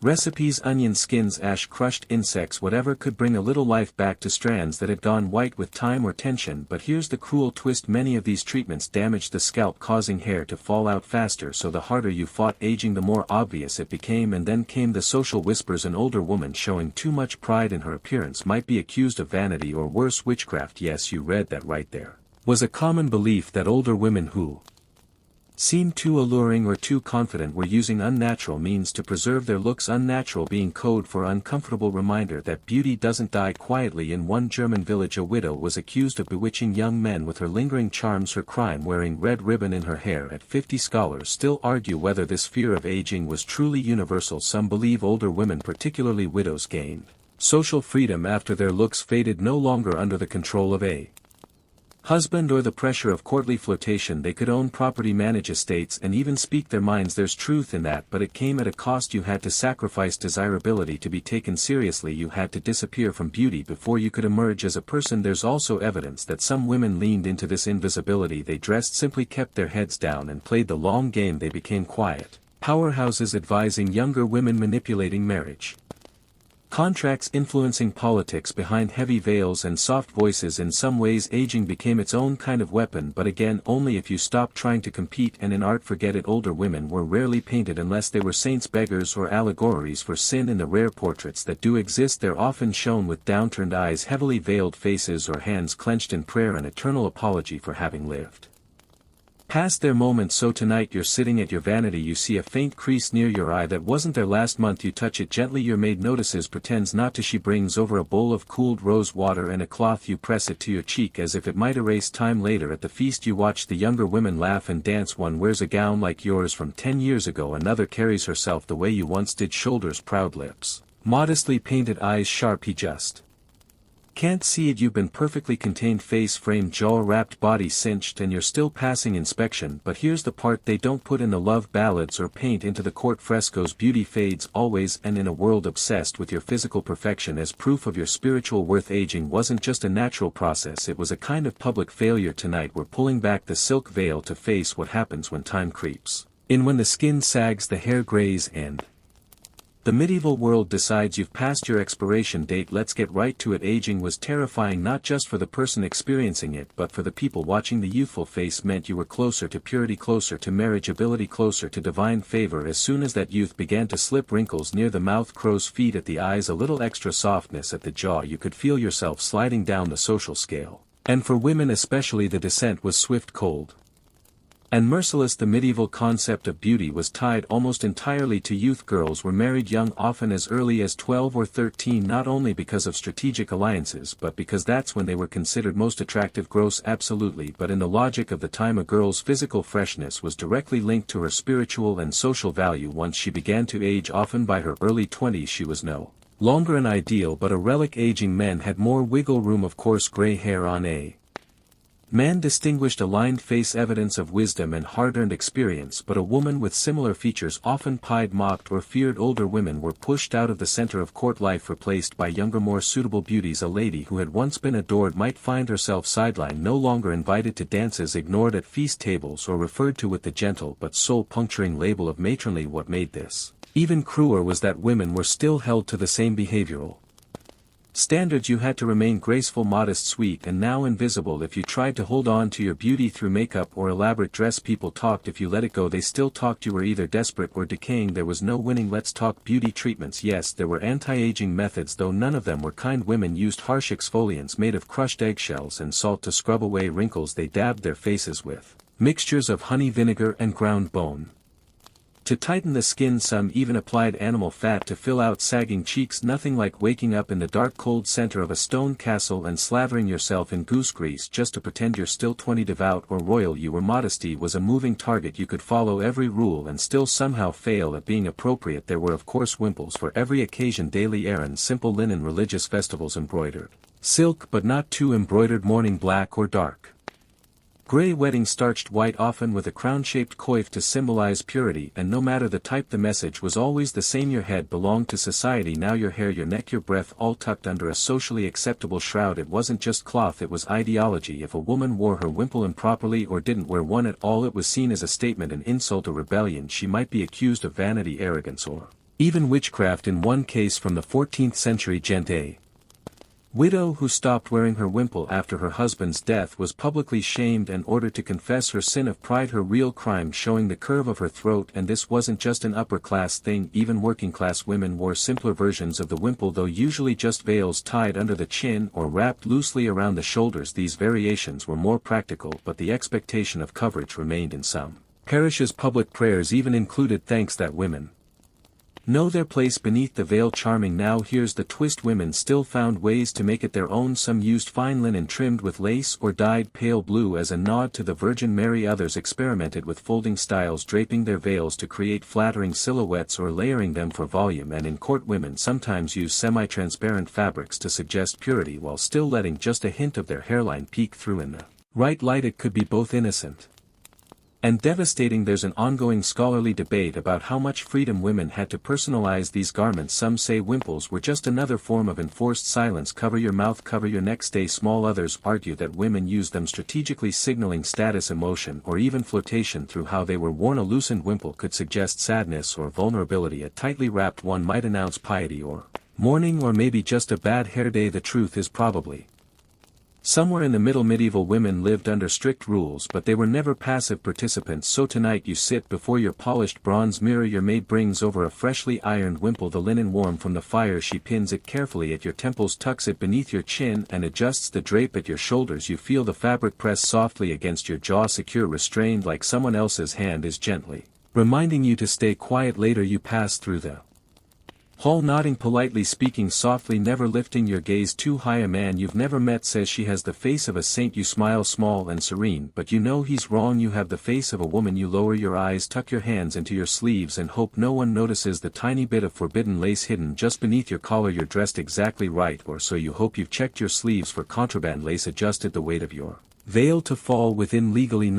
recipes, onion skins, ash, crushed insects, whatever could bring a little life back to strands that had gone white with time or tension. But here's the cruel twist: many of these treatments damaged the scalp, causing hair to fall out faster, so the harder you fought aging the more obvious it became. And then came the social whispers: an older woman showing too much pride in her appearance might be accused of vanity or worse, witchcraft. Yes, you read that right. There was a common belief that older women who seemed too alluring or too confident were using unnatural means to preserve their looks, unnatural being code for uncomfortable reminder that beauty doesn't die quietly. In one German village, a widow was accused of bewitching young men with her lingering charms, her crime wearing red ribbon in her hair at 50. Scholars still argue whether this fear of aging was truly universal. Some believe older women, particularly widows, gained social freedom after their looks faded, no longer under the control of a husband or the pressure of courtly flirtation. They could own property, manage estates, and even speak their minds. There's truth in that, but it came at a cost. You had to sacrifice desirability to be taken seriously. You had to disappear from beauty before you could emerge as a person. There's also evidence that some women leaned into this invisibility. They dressed simply, kept their heads down, and played the long game. They became quiet powerhouses, advising younger women, manipulating marriage contracts, influencing politics behind heavy veils and soft voices. In some ways, aging became its own kind of weapon, but again, only if you stopped trying to compete. And in art, forget it. Older women were rarely painted unless they were saints, beggars, or allegories for sin. In the rare portraits that do exist, they're often shown with downturned eyes, heavily veiled faces, or hands clenched in prayer, an eternal apology for having lived past their moment. So tonight you're sitting at your vanity, you see a faint crease near your eye that wasn't there last month. You touch it gently, your maid notices, pretends not to. She brings over a bowl of cooled rose water and a cloth. You press it to your cheek as if it might erase time. Later at the feast, you watch the younger women laugh and dance. One wears a gown like yours from 10 years ago, another carries herself the way you once did, shoulders proud, lips modestly painted, eyes sharp. He just can't see it. You've been perfectly contained, face framed, jaw wrapped, body cinched, and you're still passing inspection. But here's the part they don't put in the love ballads or paint into the court frescoes: beauty fades always, and in a world obsessed with your physical perfection as proof of your spiritual worth, aging wasn't just a natural process, it was a kind of public failure. Tonight we're pulling back the silk veil to face what happens when time creeps in, when the skin sags, the hair grays, and the medieval world decides you've passed your expiration date. Let's get right to it. Aging was terrifying, not just for the person experiencing it, but for the people watching. The youthful face meant you were closer to purity, closer to marriageability, closer to divine favor. As soon as that youth began to slip, wrinkles near the mouth, crow's feet at the eyes, a little extra softness at the jaw, you could feel yourself sliding down the social scale. And for women especially, the descent was swift, cold, and merciless. The medieval concept of beauty was tied almost entirely to youth. Girls were married young, often as early as 12 or 13, not only because of strategic alliances but because that's when they were considered most attractive. Gross, absolutely, but in the logic of the time, a girl's physical freshness was directly linked to her spiritual and social value. Once she began to age, often by her early 20s, she was no longer an ideal but a relic. Aging men had more wiggle room. Of course, gray hair on a man distinguished a lined face, evidence of wisdom and hard-earned experience, but a woman with similar features often pied, mocked, or feared. Older women were pushed out of the center of court life, replaced by younger, more suitable beauties. A lady who had once been adored might find herself sidelined, no longer invited to dances, ignored at feast tables, or referred to with the gentle but soul-puncturing label of matronly. What made this even crueler was that women were still held to the same behavioral standards. You had to remain graceful, modest, sweet, and now invisible. If you tried to hold on to your beauty through makeup or elaborate dress, people talked. If you let it go, they still talked. You were either desperate or decaying. There was no winning. Let's talk beauty treatments. Yes, there were anti-aging methods, though none of them were kind. Women used harsh exfoliants made of crushed eggshells and salt to scrub away wrinkles. They dabbed their faces with mixtures of honey, vinegar, and ground bone to tighten the skin. Some even applied animal fat to fill out sagging cheeks. Nothing like waking up in the dark, cold center of a stone castle and slavering yourself in goose grease just to pretend you're still 20, devout or royal you were. Modesty was a moving target. You could follow every rule and still somehow fail at being appropriate. There were of course wimples for every occasion, daily errands, simple linen, religious festivals, embroidered silk but not too embroidered, mourning, black or dark Gray wedding starched white, often with a crown-shaped coif to symbolize purity, and no matter the type the message was always the same: your head belonged to society, now your hair, your neck, your breath, all tucked under a socially acceptable shroud. It wasn't just cloth, it was ideology. If a woman wore her wimple improperly or didn't wear one at all, it was seen as a statement, an insult, or rebellion. She might be accused of vanity, arrogance, or even witchcraft. In one case from the 14th century, a widow who stopped wearing her wimple after her husband's death was publicly shamed and ordered to confess her sin of pride, her real crime, showing the curve of her throat. And this wasn't just an upper-class thing, even working-class women wore simpler versions of the wimple, though usually just veils tied under the chin or wrapped loosely around the shoulders. These variations were more practical, but the expectation of coverage remained. In some parishes, public prayers even included thanks that women know their place beneath the veil. Charming. Now here's the twist: women still found ways to make it their own. Some used fine linen trimmed with lace or dyed pale blue as a nod to the Virgin Mary. Others experimented with folding styles, draping their veils to create flattering silhouettes or layering them for volume. And in court, women sometimes used semi-transparent fabrics to suggest purity while still letting just a hint of their hairline peek through. In the right light, it could be both innocent and devastating. There's an ongoing scholarly debate about how much freedom women had to personalize these garments. Some say wimples were just another form of enforced silence. Cover your mouth, cover your neck, stay small. Others argue that women used them strategically, signaling status, emotion, or even flirtation through how they were worn. A loosened wimple could suggest sadness or vulnerability. A tightly wrapped one might announce piety or mourning, or maybe just a bad hair day. The truth is probably somewhere in the middle. Medieval women lived under strict rules, but they were never passive participants. So tonight you sit before your polished bronze mirror, your maid brings over a freshly ironed wimple, the linen warm from the fire. She pins it carefully at your temples, tucks it beneath your chin, and adjusts the drape at your shoulders. You feel the fabric press softly against your jaw, secure, restrained, like someone else's hand is gently reminding you to stay quiet. Later you pass through the hall, nodding politely, speaking softly, never lifting your gaze too high. A man you've never met says she has the face of a saint. You smile, small and serene, but you know he's wrong. You have the face of a woman. You lower your eyes, tuck your hands into your sleeves, and hope no one notices the tiny bit of forbidden lace hidden just beneath your collar. You're dressed exactly right, or so you hope. You've checked your sleeves for contraband lace, adjusted the weight of your veil to fall within legally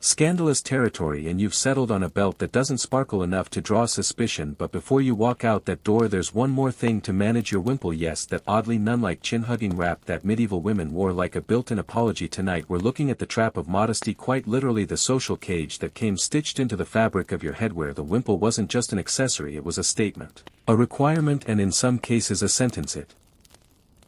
scandalous territory, and you've settled on a belt that doesn't sparkle enough to draw suspicion. But before you walk out that door, there's one more thing to manage: your wimple. Yes, that oddly nun-like chin-hugging wrap that medieval women wore like a built-in apology. Tonight we're looking at the trap of modesty, quite literally the social cage that came stitched into the fabric of your head, where the wimple wasn't just an accessory, it was a statement, a requirement, and in some cases a sentence. It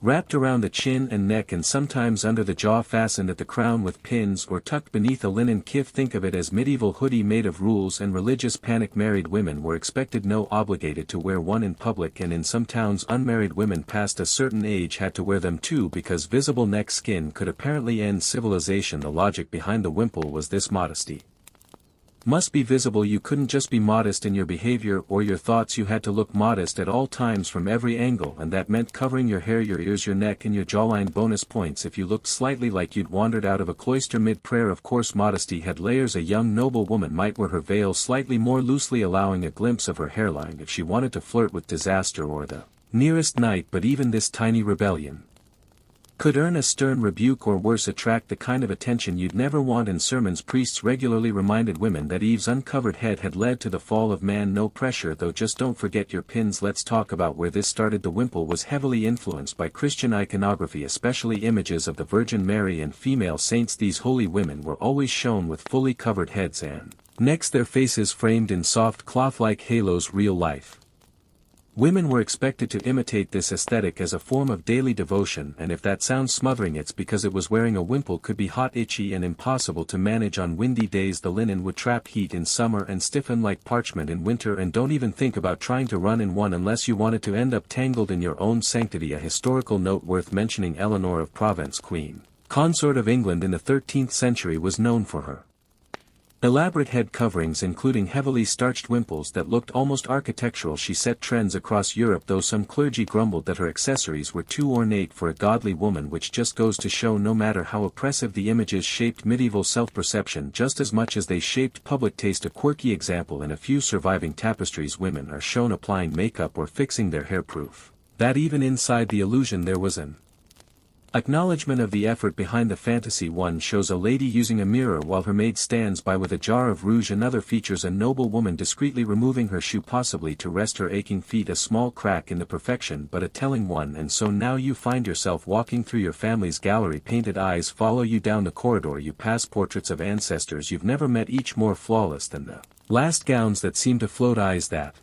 wrapped around the chin and neck, and sometimes under the jaw, fastened at the crown with pins, or tucked beneath a linen kif. Think of it as medieval hoodie made of rules and religious panic. Married women were expected, no, obligated, to wear one in public, and in some towns unmarried women past a certain age had to wear them too, because visible neck skin could apparently end civilization. The logic behind the wimple was this: modesty must be visible. You couldn't just be modest in your behavior or your thoughts, you had to look modest at all times from every angle, and that meant covering your hair, your ears, your neck, and your jawline. Bonus points if you looked slightly like you'd wandered out of a cloister mid-prayer. Of course, modesty had layers. A young noble woman might wear her veil slightly more loosely, allowing a glimpse of her hairline if she wanted to flirt with disaster or the nearest knight. But even this tiny rebellion could earn a stern rebuke, or worse, attract the kind of attention you'd never want. In sermons, priests regularly reminded women that Eve's uncovered head had led to the fall of man. No pressure though, just don't forget your pins. Let's talk about where this started. The wimple was heavily influenced by Christian iconography, especially images of the Virgin Mary and female saints. These holy women were always shown with fully covered heads and necks, their faces framed in soft cloth-like halos. Real life women were expected to imitate this aesthetic as a form of daily devotion, and if that sounds smothering, it's because it was wearing a wimple could be hot, itchy, and impossible to manage on windy days. The linen would trap heat in summer and stiffen like parchment in winter, and don't even think about trying to run in one unless you wanted to end up tangled in your own sanctity. A historical note worth mentioning: Eleanor of Provence, Queen Consort of England in the 13th century, was known for her elaborate head coverings, including heavily starched wimples that looked almost architectural. She set trends across Europe, though some clergy grumbled that her accessories were too ornate for a godly woman, which just goes to show no matter how oppressive the images shaped medieval self-perception just as much as they shaped public taste. A quirky example: in a few surviving tapestries, women are shown applying makeup or fixing their hair, proof that even inside the illusion there was an Acknowledgement of the effort behind the fantasy. One shows a lady using a mirror while her maid stands by with a jar of rouge. Another features a noble woman discreetly removing her shoe, possibly to rest her aching feet. A small crack in the perfection but a telling one. And so now you find yourself walking through your family's gallery. Painted eyes follow you down the corridor. You pass portraits of ancestors you've never met, each more flawless than the last. Gowns that seem to float, eyes that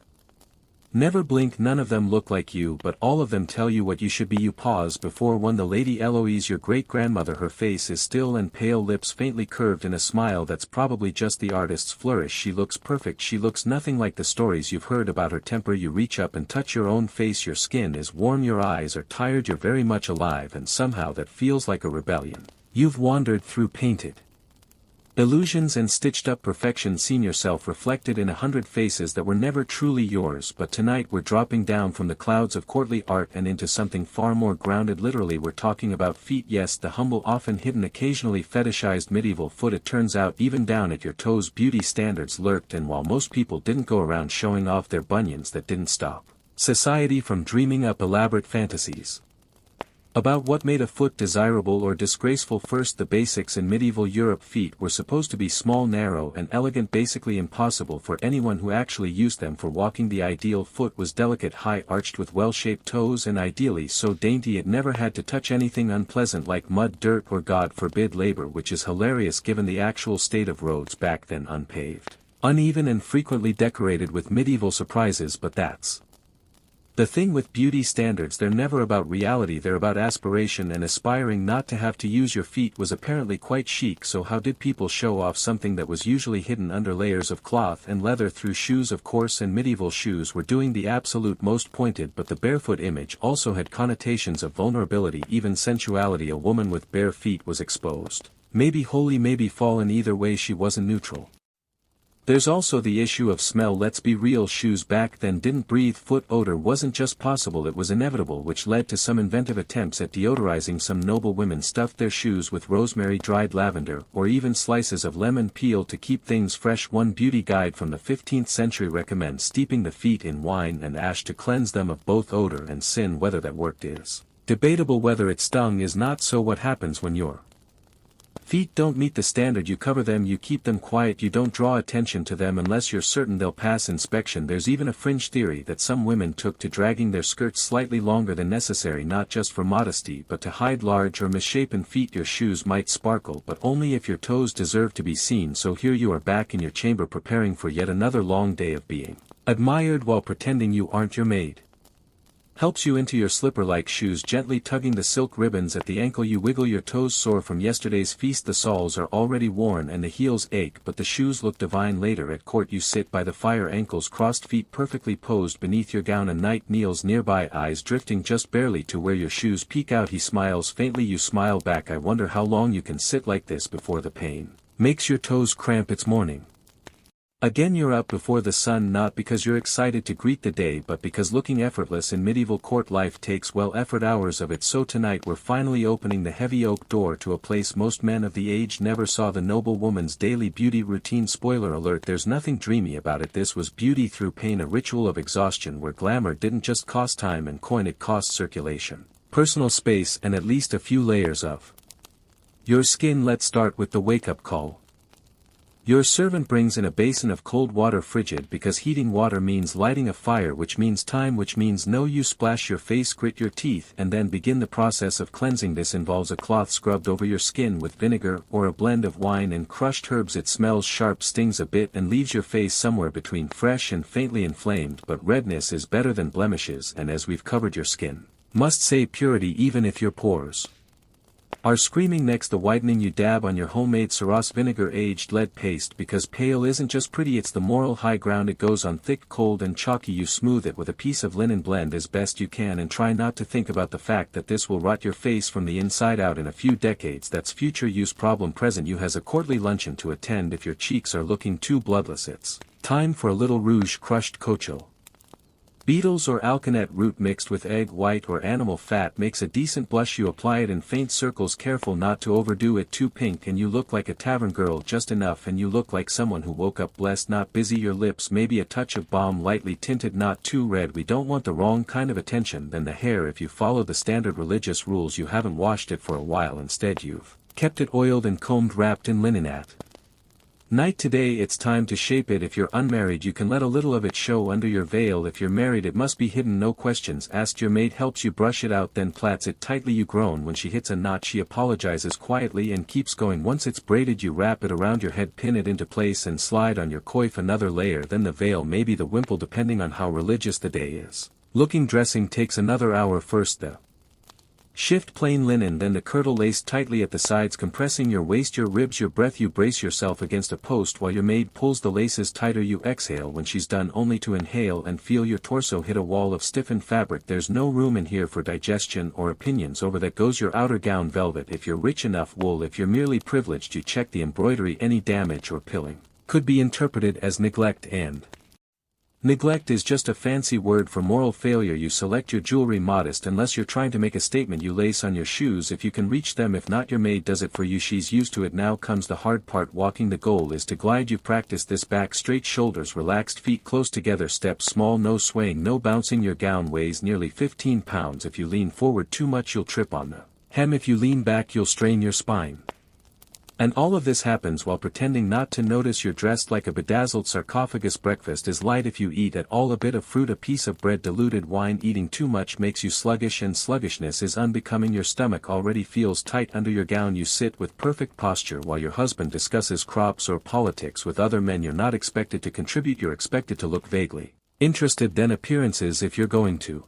never blink. None of them look like you, but all of them tell you what you should be. You pause before one. The Lady Eloise, your great-grandmother. Her face is still and pale, lips faintly curved in a smile that's probably just the artist's flourish. She looks perfect. She looks nothing like the stories you've heard about her temper. You reach up and touch your own face. Your skin is warm, your eyes are tired, you're very much alive, and somehow that feels like a rebellion. You've wandered through painted illusions and stitched up perfection, seen yourself reflected in 100 faces that were never truly yours. But tonight we're dropping down from the clouds of courtly art and into something far more grounded. Literally, we're talking about feet. Yes, the humble, often hidden, occasionally fetishized medieval foot. It turns out even down at your toes beauty standards lurked, and while most people didn't go around showing off their bunions, that didn't stop society from dreaming up elaborate fantasies about what made a foot desirable or disgraceful. First, the basics. In medieval Europe, feet were supposed to be small, narrow, and elegant, basically impossible for anyone who actually used them for walking. The ideal foot was delicate, high arched with well-shaped toes, and ideally so dainty it never had to touch anything unpleasant like mud, dirt, or God forbid labor, which is hilarious given the actual state of roads back then: unpaved, uneven, and frequently decorated with medieval surprises. But that's the thing with beauty standards, they're never about reality, they're about aspiration, and aspiring not to have to use your feet was apparently quite chic. So how did people show off something that was usually hidden under layers of cloth and leather? Through shoes, of course, and medieval shoes were doing the absolute most pointed, but the barefoot image also had connotations of vulnerability, even sensuality. A woman with bare feet was exposed. Maybe holy, maybe fallen, either way she wasn't neutral. There's also the issue of smell. Let's be real, shoes back then didn't breathe. Foot odor wasn't just possible, it was inevitable, which led to some inventive attempts at deodorizing. Some noble women stuffed their shoes with rosemary, dried lavender, or even slices of lemon peel to keep things fresh. One beauty guide from the 15th century recommends steeping the feet in wine and ash to cleanse them of both odor and sin. Whether that worked is debatable. Whether it stung is not. So what happens when your feet don't meet the standard? You cover them, you keep them quiet, you don't draw attention to them unless you're certain they'll pass inspection. There's even a fringe theory that some women took to dragging their skirts slightly longer than necessary, not just for modesty but to hide large or misshapen feet. Your shoes might sparkle, but only if your toes deserve to be seen. So here you are back in your chamber preparing for yet another long day of being admired while pretending you aren't. Your maid helps you into your slipper-like shoes, gently tugging the silk ribbons at the ankle. You wiggle, your toes sore from yesterday's feast. The soles are already worn and the heels ache, but the shoes look divine. Later at court you sit by the fire, ankles crossed, feet perfectly posed beneath your gown. A knight kneels nearby, eyes drifting just barely to where your shoes peek out. He smiles faintly, you smile back. I wonder how long you can sit like this before the pain makes your toes cramp. It's morning again. You're up before the sun, not because you're excited to greet the day but because looking effortless in medieval court life takes effort, hours of it. So tonight we're finally opening the heavy oak door to a place most men of the age never saw: the noble woman's daily beauty routine. Spoiler alert, there's nothing dreamy about it. This was beauty through pain, a ritual of exhaustion where glamour didn't just cost time and coin, it cost circulation, personal space, and at least a few layers of your skin. Let's start with the wake-up call. Your servant brings in a basin of cold water, frigid because heating water means lighting a fire, which means time, which means no. You splash your face, grit your teeth, and then begin the process of cleansing. This involves a cloth scrubbed over your skin with vinegar or a blend of wine and crushed herbs. It smells sharp, stings a bit, and leaves your face somewhere between fresh and faintly inflamed, but redness is better than blemishes, and as we've covered, your skin must say purity even if your pores are screaming. Next, the whitening. You dab on your homemade Syrah vinegar aged lead paste, because pale isn't just pretty, it's the moral high ground. It goes on thick, cold, and chalky. You smooth it with a piece of linen, blend as best you can, and try not to think about the fact that this will rot your face from the inside out in a few decades. That's future use. Problem present: you has a courtly luncheon to attend. If your cheeks are looking too bloodless, it's time for a little rouge crushed cochil. Beetles or alkanet root mixed with egg white or animal fat makes a decent blush. You apply it in faint circles, careful not to overdo it too pink, and you look like a tavern girl just enough, and you look like someone who woke up blessed, not busy. Your lips maybe a touch of balm, lightly tinted, not too red. We don't want the wrong kind of attention. Then the hair, if you follow the standard religious rules, you haven't washed it for a while, instead you've kept it oiled and combed, wrapped in linen at night. Today it's time to shape it. If you're unmarried, you can let a little of it show under your veil. If you're married, it must be hidden, no questions asked. Your maid helps you brush it out, then plaits it tightly. You groan when she hits a knot. She apologizes quietly and keeps going. Once it's braided, you wrap it around your head, pin it into place, and slide on your coif another layer, then the veil, maybe the wimple, depending on how religious the day is. Looking dressing takes another hour. First the shift plain linen, then the kirtle laced tightly at the sides, compressing your waist, your ribs, your breath. You brace yourself against a post while your maid pulls the laces tighter. You exhale when she's done, only to inhale and feel your torso hit a wall of stiffened fabric. There's no room in here for digestion or opinions. Over that goes your outer gown, velvet if you're rich enough, wool if you're merely privileged. You check the embroidery. Any damage or pilling could be interpreted as neglect, and neglect is just a fancy word for moral failure. You select your jewelry modest unless you're trying to make a statement. You lace on your shoes if you can reach them, if not your maid does it for you. She's used to it. Now comes the hard part, walking. The goal is to glide. You practice this, back straight, shoulders relaxed, feet close together, steps small, no swaying, no bouncing. Your gown weighs nearly 15 pounds. If you lean forward too much, you'll trip on the hem. If you lean back, you'll strain your spine. And all of this happens while pretending not to notice. You're dressed like a bedazzled sarcophagus. Breakfast is light if you eat at all. A bit of fruit, a piece of bread, diluted wine. Eating too much makes you sluggish, and sluggishness is unbecoming. Your stomach already feels tight under your gown. You sit with perfect posture while your husband discusses crops or politics with other men. You're not expected to contribute, you're expected to look vaguely interested. Then appearances. If you're going to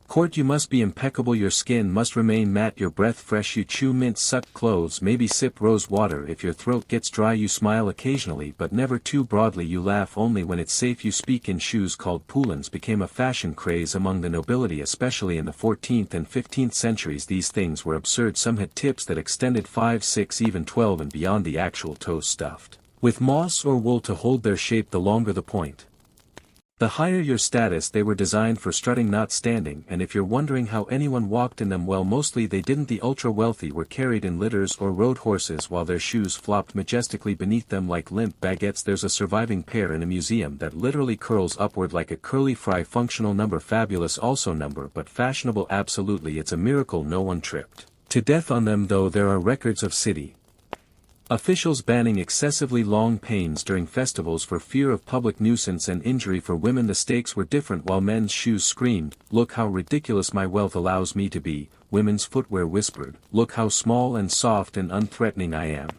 court, you must be impeccable. Your skin must remain matte, your breath fresh. You chew mint, suck cloves, maybe sip rose water. If your throat gets dry, you smile occasionally but never too broadly. You laugh only when it's safe. You speak in shoes called poulins, became a fashion craze among the nobility, especially in the 14th and 15th centuries. These things were absurd. Some had tips that extended 5, 6, even 12 and beyond. The actual toes stuffed with moss or wool to hold their shape. The longer the point, the higher your status. They were designed for strutting, not standing, and if you're wondering how anyone walked in them, well, mostly they didn't. The ultra-wealthy were carried in litters or rode horses while their shoes flopped majestically beneath them like limp baguettes. There's a surviving pair in a museum that literally curls upward like a curly fry. Functional number, fabulous also number, but fashionable absolutely. It's a miracle no one tripped to death on them, though there are records of city officials banning excessively long panes during festivals for fear of public nuisance and injury. For women the stakes were different. While men's shoes screamed, "Look how ridiculous my wealth allows me to be," women's footwear whispered, "Look how small and soft and unthreatening I am."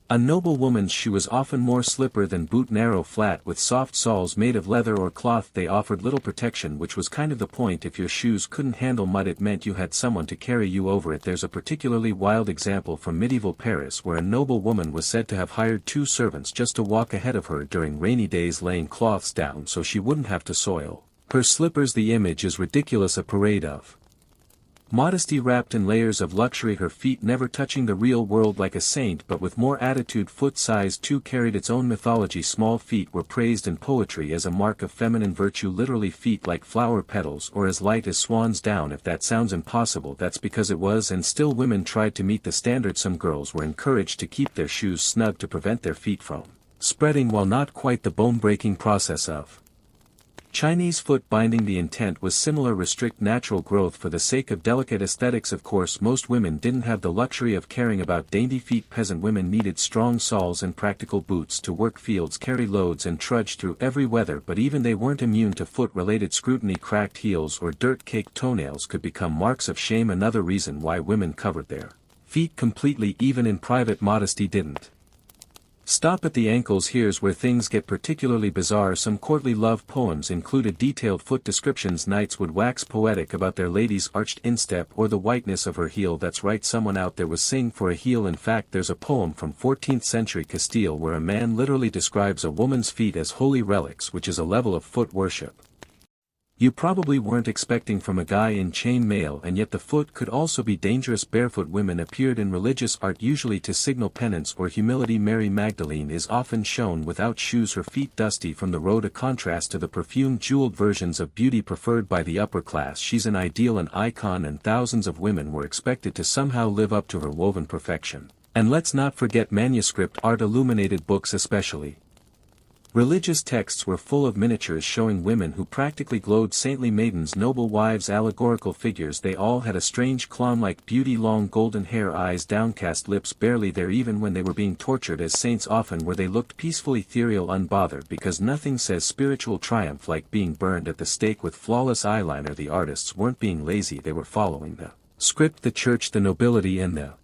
A noble woman's shoe was often more slipper than boot, narrow, flat, with soft soles made of leather or cloth. They offered little protection, which was kind of the point. If your shoes couldn't handle mud, it meant you had someone to carry you over it. There's a particularly wild example from medieval Paris where a noble woman was said to have hired 2 servants just to walk ahead of her during rainy days, laying cloths down so she wouldn't have to soil her slippers. The image is ridiculous, a parade of modesty wrapped in layers of luxury, her feet never touching the real world, like a saint but with more attitude. Foot size 2 carried its own mythology. Small feet were praised in poetry as a mark of feminine virtue, literally feet like flower petals or as light as swan's down. If that sounds impossible, that's because it was, and still women tried to meet the standard. Some girls were encouraged to keep their shoes snug to prevent their feet from spreading, while not quite the bone-breaking process of Chinese foot binding. The intent was similar, restrict natural growth for the sake of delicate aesthetics. Of course, most women didn't have the luxury of caring about dainty feet. Peasant women needed strong soles and practical boots to work fields, carry loads and trudge through every weather, but even they weren't immune to foot-related scrutiny. Cracked heels or dirt-caked toenails could become marks of shame. Another reason why women covered their feet completely, even in private. Modesty didn't stop at the ankles. Here's where things get particularly bizarre. Some courtly love poems included detailed foot descriptions. Knights would wax poetic about their lady's arched instep or the whiteness of her heel. That's right, someone out there was sing for a heel. In fact, there's a poem from 14th century Castile where a man literally describes a woman's feet as holy relics, which is a level of foot worship You probably weren't expecting from a guy in chain mail, and yet the foot could also be dangerous. Barefoot women appeared in religious art usually to signal penance or humility. Mary Magdalene is often shown without shoes, her feet dusty from the road, a contrast to the perfumed jeweled versions of beauty preferred by the upper class. She's an ideal, an icon, and thousands of women were expected to somehow live up to her woven perfection. And let's not forget manuscript art, illuminated books especially. Religious texts were full of miniatures showing women who practically glowed, saintly maidens, noble wives, allegorical figures. They all had a strange clown-like beauty, long golden hair, eyes, downcast lips, barely there even when they were being tortured as saints. Often where they looked peaceful, ethereal, unbothered, because nothing says spiritual triumph like being burned at the stake with flawless eyeliner. The artists weren't being lazy, they were following the script. The church, the nobility, and the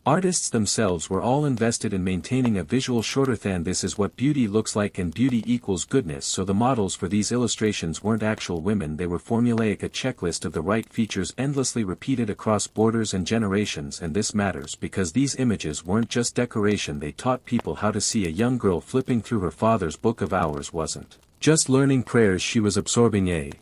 artists themselves were all invested in maintaining a visual shorthand. This is what beauty looks like, and beauty equals goodness. So the models for these illustrations weren't actual women, they were formulaic, a checklist of the right features endlessly repeated across borders and generations. And this matters because these images weren't just decoration, they taught people how to see. A young girl flipping through her father's book of hours wasn't just learning prayers, she was absorbing a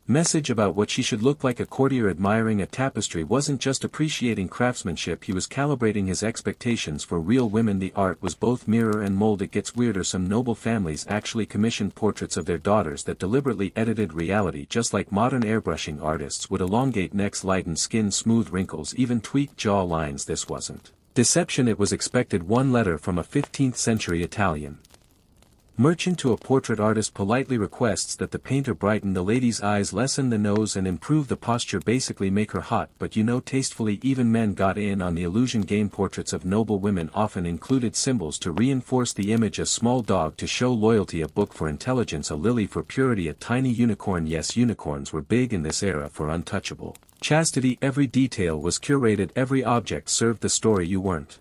message about what she should look like. A courtier admiring a tapestry wasn't just appreciating craftsmanship, he was calibrating his expectations for real women. The art was both mirror and mold. It gets weirder, some noble families actually commissioned portraits of their daughters that deliberately edited reality, just like modern airbrushing artists would elongate necks, lighten skin, smooth wrinkles, even tweak jaw lines. This wasn't deception, it was expected. One letter from a 15th century Italian merchant to a portrait artist politely requests that the painter brighten the lady's eyes, lessen the nose, and improve the posture, basically make her hot, but tastefully. Even men got in on the illusion game. Portraits of noble women often included symbols to reinforce the image: a small dog to show loyalty, a book for intelligence, a lily for purity, a tiny unicorn. Yes, unicorns were big in this era for untouchable chastity. Every detail was curated, every object served the story. You weren't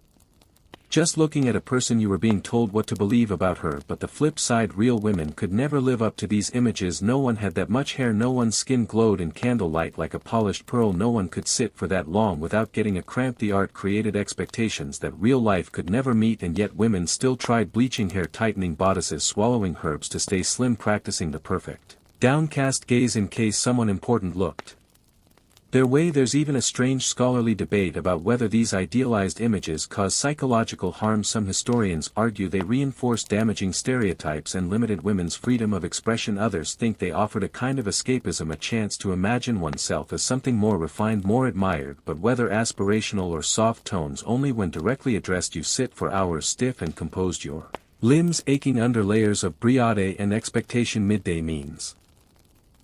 just looking at a person, you were being told what to believe about her. But the flip side, real women could never live up to these images. No one had that much hair, no one's skin glowed in candlelight like a polished pearl, no one could sit for that long without getting a cramp. The art created expectations that real life could never meet, and yet women still tried: bleaching hair, tightening bodices, swallowing herbs to stay slim, practicing the perfect downcast gaze in case someone important looked their way. There's even a strange scholarly debate about whether these idealized images cause psychological harm. Some historians argue they reinforced damaging stereotypes and limited women's freedom of expression. Others think they offered a kind of escapism, a chance to imagine oneself as something more refined, more admired. But whether aspirational or soft tones, only when directly addressed. You sit for hours stiff and composed, your limbs aching under layers of brioche and expectation. Midday means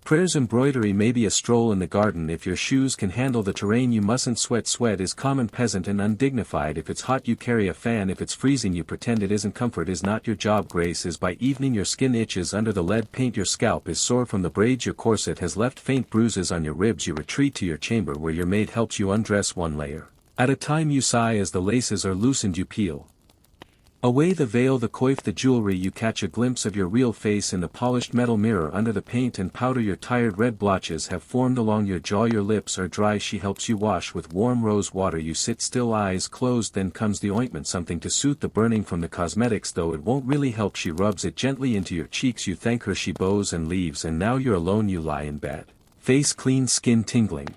prayers. Embroidery, maybe a stroll in the garden. If your shoes can handle the terrain, you mustn't sweat. Sweat is common, peasant, and undignified. If it's hot, you carry a fan. If it's freezing, you pretend it isn't. Comfort is not your job. Grace is by evening. Your skin itches under the lead paint. Your scalp is sore from the braids. Your corset has left faint bruises on your ribs. You retreat to your chamber where your maid helps you undress one layer at a time. You sigh as the laces are loosened. You peel away the veil, the coif, the jewelry. You catch a glimpse of your real face in the polished metal mirror under the paint and powder. Your tired red blotches have formed along your jaw. Your lips are dry. She helps you wash with warm rose water. You sit still, eyes closed. Then comes the ointment, something to soothe the burning from the cosmetics, though it won't really help. She rubs it gently into your cheeks. You thank her. She bows and leaves, and now you're alone. You lie in bed, face clean, skin tingling.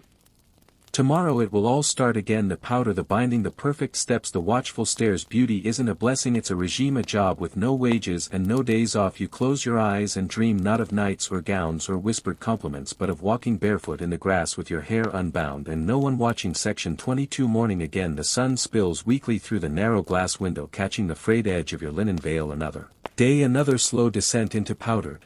Tomorrow it will all start again. The powder, the binding, the perfect steps, the watchful stares. Beauty isn't a blessing, it's a regime, a job with no wages and no days off. You close your eyes and dream not of nights or gowns or whispered compliments, but of walking barefoot in the grass with your hair unbound and no one watching. Section 22. Morning again. The sun spills weakly through the narrow glass window, catching the frayed edge of your linen veil. Another day, another slow descent into powdered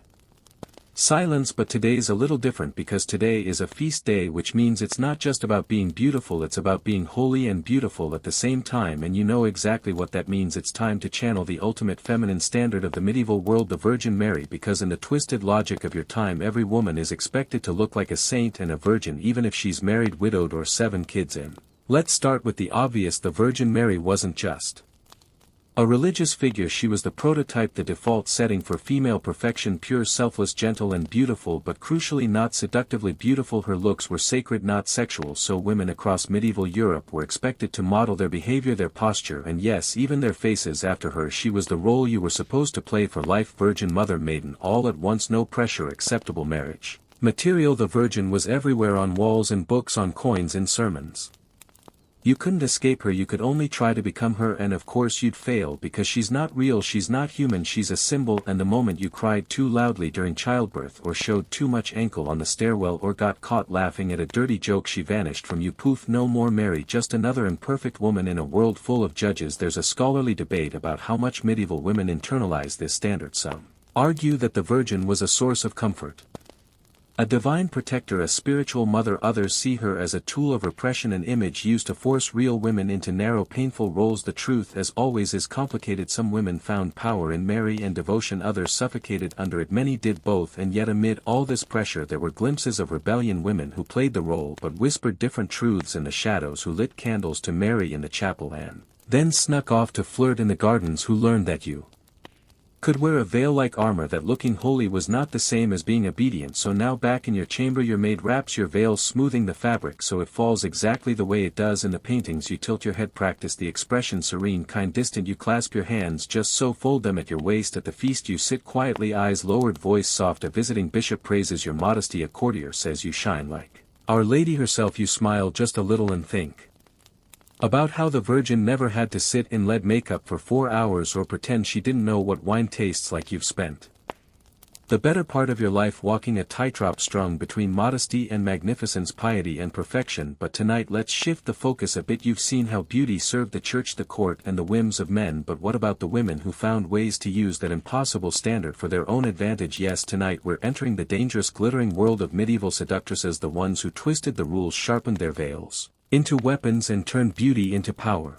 silence. But today's a little different because today is a feast day, which means it's not just about being beautiful, it's about being holy and beautiful at the same time. And you know exactly what that means. It's time to channel the ultimate feminine standard of the medieval world, the Virgin Mary, because in the twisted logic of your time, every woman is expected to look like a saint and a virgin, even if she's married, widowed, or 7 kids in. Let's start with the obvious. The Virgin Mary wasn't just A religious figure, she was the prototype, the default setting for female perfection, pure, selfless, gentle and beautiful, but crucially not seductively beautiful. Her looks were sacred, not sexual, so women across medieval Europe were expected to model their behavior, their posture, and yes, even their faces after her. She was the role you were supposed to play for life: virgin, mother, maiden, all at once, no pressure, acceptable marriage material. The Virgin was everywhere, on walls, in books, on coins, in sermons. You couldn't escape her, you could only try to become her, and of course you'd fail, because she's not real, she's not human, she's a symbol. And the moment you cried too loudly during childbirth, or showed too much ankle on the stairwell, or got caught laughing at a dirty joke, she vanished from you. Poof, no more Mary, just another imperfect woman in a world full of judges. There's a scholarly debate about how much medieval women internalize this standard. Some argue that the Virgin was a source of comfort, a divine protector, a spiritual mother. Others see her as a tool of repression, an image used to force real women into narrow, painful roles. The truth, as always, is complicated. Some women found power in Mary and devotion, others suffocated under it. Many did both, and yet amid all this pressure there were glimpses of rebellion, women who played the role but whispered different truths in the shadows, who lit candles to Mary in the chapel and then snuck off to flirt in the gardens, who learned that you could wear a veil like armor, that looking holy was not the same as being obedient. So now back in your chamber your maid wraps your veil, smoothing the fabric so it falls exactly the way it does in the paintings. You tilt your head, practice the expression, serene, kind, distant. You clasp your hands just so, fold them at your waist. At the feast you sit quietly, eyes lowered, voice soft. A visiting bishop praises your modesty, a courtier says you shine like Our Lady herself. You smile just a little and think about how the Virgin never had to sit in lead makeup for 4 hours or pretend she didn't know what wine tastes like. You've spent the better part of your life walking a tightrope strung between modesty and magnificence, piety and perfection. But tonight let's shift the focus a bit. You've seen how beauty served the church, the court and the whims of men, but what about the women who found ways to use that impossible standard for their own advantage? Yes, tonight we're entering the dangerous, glittering world of medieval seductresses, the ones who twisted the rules, sharpened their veils into weapons and turned beauty into power,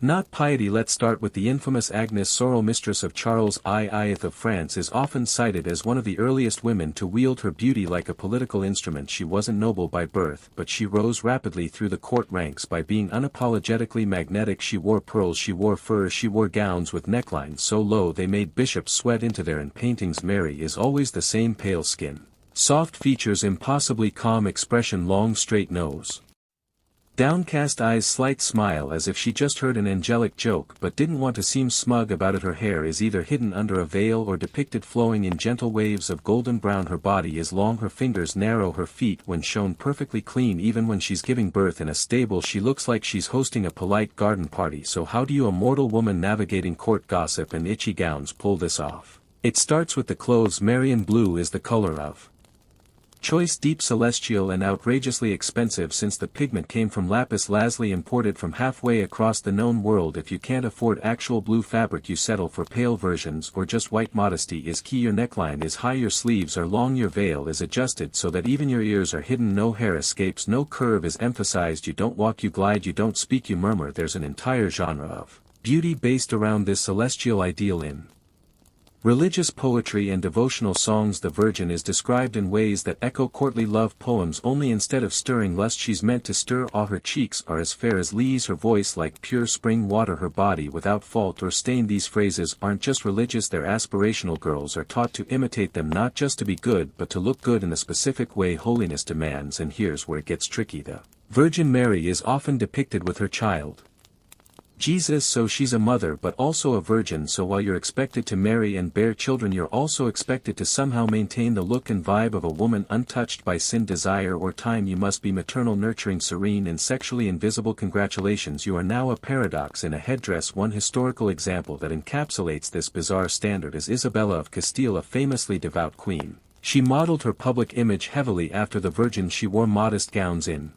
not piety. Let's start with the infamous Agnes Sorel, mistress of Charles I of France, is often cited as one of the earliest women to wield her beauty like a political instrument. She wasn't noble by birth, but she rose rapidly through the court ranks by being unapologetically magnetic. She wore pearls, she wore furs, she wore gowns with necklines so low they made bishops sweat into their. In paintings Mary is always the same: pale skin, soft features, impossibly calm expression, long straight nose, downcast eyes, slight smile, as if she just heard an angelic joke but didn't want to seem smug about it. Her hair is either hidden under a veil or depicted flowing in gentle waves of golden brown. Her body is long, her fingers narrow, her feet when shown perfectly clean. Even when she's giving birth in a stable she looks like she's hosting a polite garden party. So how do you, a mortal woman navigating court gossip and itchy gowns, pull this off? It starts with the clothes. Marian blue is the color of choice, deep celestial and outrageously expensive, since the pigment came from lapis lazuli imported from halfway across the known world. If you can't afford actual blue fabric you settle for pale versions or just white. Modesty is key. Your neckline is high, your sleeves are long, your veil is adjusted so that even your ears are hidden. No hair escapes, no curve is emphasized. You don't walk, you glide, you don't speak, you murmur. There's an entire genre of beauty based around this celestial ideal in religious poetry and devotional songs. The Virgin is described in ways that echo courtly love poems, only instead of stirring lust she's meant to stir awe. Her cheeks are as fair as leaves, her voice like pure spring water, her body without fault or stain. These phrases aren't just religious, they're aspirational. Girls are taught to imitate them, not just to be good but to look good in a specific way holiness demands. And here's where it gets tricky. The Virgin Mary is often depicted with her child Jesus, so she's a mother but also a virgin. So while you're expected to marry and bear children you're also expected to somehow maintain the look and vibe of a woman untouched by sin, desire or time. You must be maternal, nurturing, serene and sexually invisible. Congratulations, you are now a paradox in a headdress. One historical example that encapsulates this bizarre standard is Isabella of Castile, a famously devout queen. She modeled her public image heavily after the Virgin. She wore modest gowns in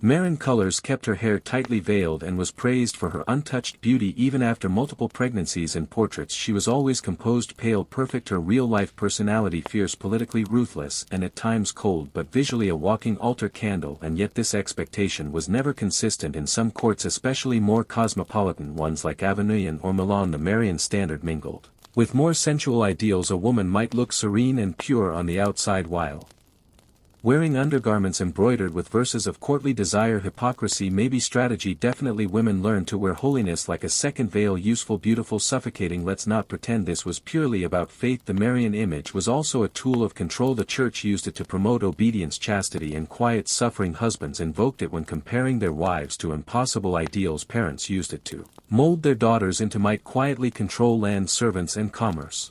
maroon colors, kept her hair tightly veiled and was praised for her untouched beauty even after multiple pregnancies. In portraits she was always composed, pale, perfect. Her real-life personality fierce, politically ruthless and at times cold, but visually a walking altar candle. And yet this expectation was never consistent. In some courts, especially more cosmopolitan ones like Avignon or Milan, the Marian standard mingled with more sensual ideals. A woman might look serene and pure on the outside while Wearing undergarments embroidered with verses of courtly desire. Hypocrisy maybe strategy. Definitely women learn to wear holiness like a second veil. Useful, beautiful, suffocating. Let's not pretend this was purely about faith. The Marian image was also a tool of control. The church used it to promote obedience, chastity and quiet suffering. Husbands invoked it when comparing their wives to impossible ideals. Parents used it to mold their daughters into might, quietly control land, servants and commerce.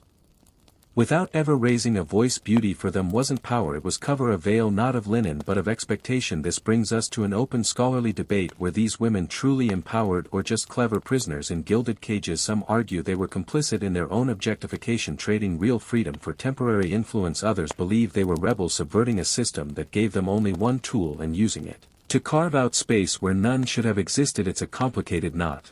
Without ever raising a voice. Beauty for them wasn't power, it was cover, a veil not of linen but of expectation. This brings us to an open scholarly debate: were these women truly empowered or just clever prisoners in gilded cages? Some argue they were complicit in their own objectification, trading real freedom for temporary influence. Others believe they were rebels, subverting a system that gave them only one tool and using it to carve out space where none should have existed. It's a complicated knot.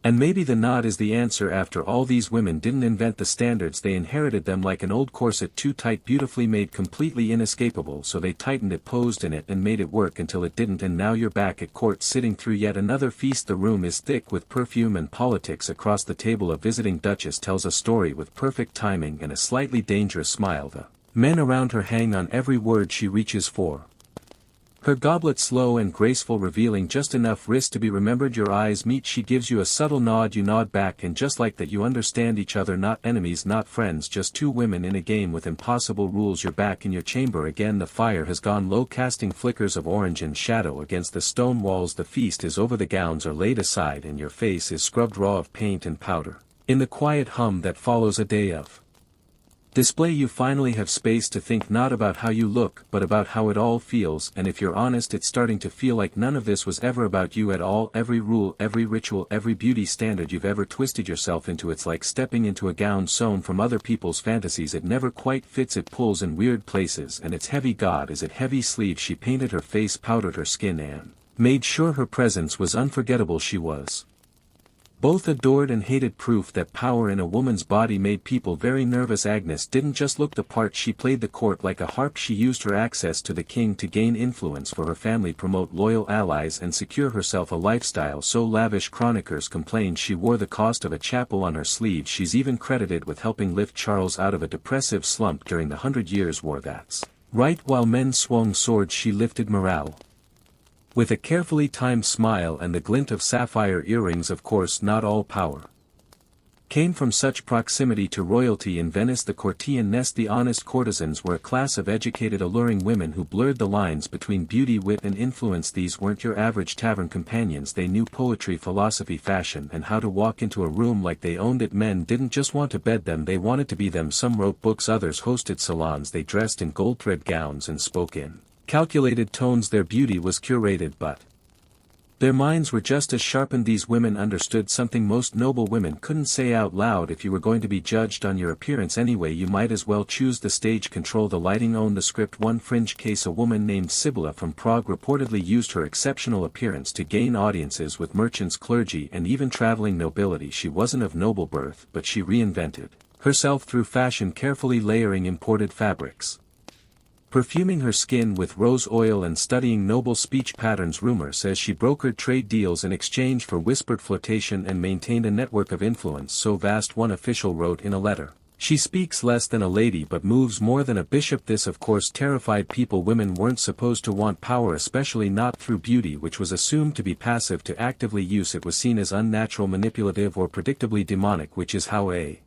And maybe the knot is the answer. After all, these women didn't invent the standards, they inherited them like an old corset, too tight, beautifully made, completely inescapable, so they tightened it, posed in it and made it work until it didn't. And now you're back at court, sitting through yet another feast. The room is thick with perfume and politics. Across the table a visiting duchess tells a story with perfect timing and a slightly dangerous smile. The men around her hang on every word she reaches for. Her goblet slow and graceful, revealing just enough wrist to be remembered. Your eyes meet, she gives you a subtle nod, you nod back, and just like that you understand each other. Not enemies, not friends, just two women in a game with impossible rules. You're back in your chamber again. The fire has gone low, casting flickers of orange and shadow against the stone walls. The feast is over, the gowns are laid aside and your face is scrubbed raw of paint and powder. In the quiet hum that follows a day of display you finally have space to think, not about how you look but about how it all feels. And if you're honest, it's starting to feel like none of this was ever about you at all. Every rule, every ritual, every beauty standard you've ever twisted yourself into, it's like stepping into a gown sewn from other people's fantasies. It never quite fits, it pulls in weird places and it's heavy. God, is it heavy? Sleeve. She painted her face, powdered her skin and made sure her presence was unforgettable. She was both adored and hated, proof that power in a woman's body made people very nervous. Agnes didn't just look the part, she played the court like a harp. She used her access to the king to gain influence for her family, promote loyal allies and secure herself a lifestyle so lavish chroniclers complained she wore the cost of a chapel on her sleeve. She's even credited with helping lift Charles out of a depressive slump during the 100 Years' War. That's right, while men swung swords she lifted morale. With a carefully timed smile and the glint of sapphire earrings. Of course not all power came from such proximity to royalty. In Venice the courtier nest, the honest courtesans were a class of educated, alluring women who blurred the lines between beauty, wit and influence. These weren't your average tavern companions, they knew poetry, philosophy, fashion and how to walk into a room like they owned it. Men didn't just want to bed them, they wanted to be them. Some wrote books, others hosted salons, they dressed in gold thread gowns and spoke in calculated tones. Their beauty was curated, but their minds were just as sharpened. These women understood something most noble women couldn't say out loud: if you were going to be judged on your appearance anyway, you might as well choose the stage, control the lighting, own the script. One fringe case: a woman named Sibylla from Prague reportedly used her exceptional appearance to gain audiences with merchants, clergy and even traveling nobility. She wasn't of noble birth, but she reinvented herself through fashion, carefully layering imported fabrics, perfuming her skin with rose oil and studying noble speech patterns. Rumor says she brokered trade deals in exchange for whispered flirtation and maintained a network of influence so vast, one official wrote in a letter, "She speaks less than a lady but moves more than a bishop." This of course terrified people. Women weren't supposed to want power, especially not through beauty, which was assumed to be passive. To actively use it was seen as unnatural, manipulative or predictably demonic, which is how a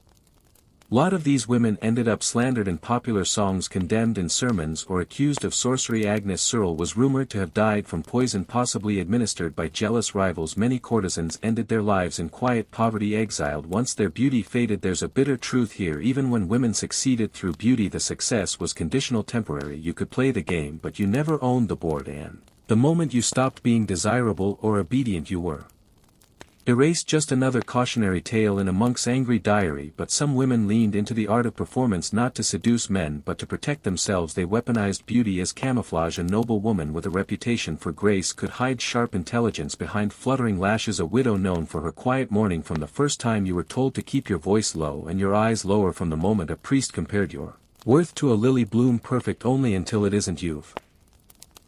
lot of these women ended up slandered in popular songs, condemned in sermons or accused of sorcery. Agnes Searle was rumored to have died from poison possibly administered by jealous rivals. Many courtesans ended their lives in quiet poverty, exiled once their beauty faded. There's a bitter truth here: even when women succeeded through beauty, the success was conditional, temporary. You could play the game but you never owned the board, and the moment you stopped being desirable or obedient, you were erased. Just another cautionary tale in a monk's angry diary. But some women leaned into the art of performance, not to seduce men but to protect themselves. They weaponized beauty as camouflage. A noble woman with a reputation for grace could hide sharp intelligence behind fluttering lashes. A widow known for her quiet mourning from the first time you were told to keep your voice low and your eyes lower from the moment a priest compared your worth to a lily bloom, perfect only until it isn't. You've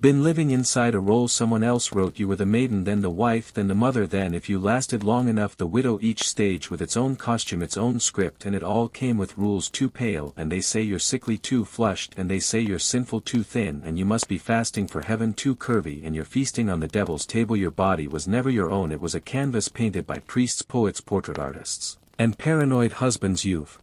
been living inside a role someone else wrote. You were the maiden, then the wife, then the mother, then if you lasted long enough the widow. Each stage with its own costume, its own script, and it all came with rules. Too pale, and they say you're sickly. Too flushed, and they say you're sinful. Too thin, and you must be fasting for heaven. Too curvy, and you're feasting on the devil's table. Your body was never your own, it was a canvas painted by priests, poets, portrait artists, and paranoid husbands. You've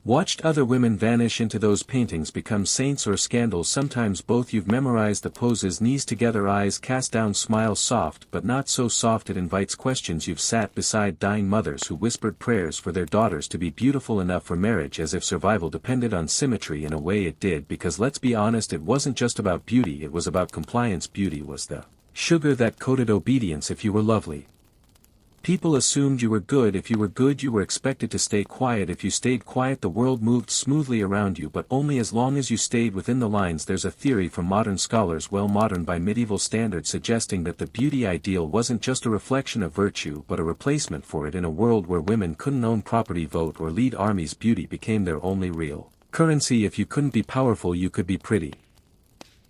watched other women vanish into those paintings, become saints or scandals, sometimes both. You've memorized the poses, knees together, eyes cast down, smile soft but not so soft it invites questions. You've sat beside dying mothers who whispered prayers for their daughters to be beautiful enough for marriage, as if survival depended on symmetry. In a way it did, because let's be honest, it wasn't just about beauty, it was about compliance. Beauty was the sugar that coated obedience. If you were lovely, people assumed you were good. If you were good, you were expected to stay quiet. If you stayed quiet, the world moved smoothly around you, but only as long as you stayed within the lines. There's a theory from modern scholars, well modern by medieval standards, suggesting that the beauty ideal wasn't just a reflection of virtue but a replacement for it. In a world where women couldn't own property, vote, or lead armies, beauty became their only real currency. If you couldn't be powerful, you could be pretty.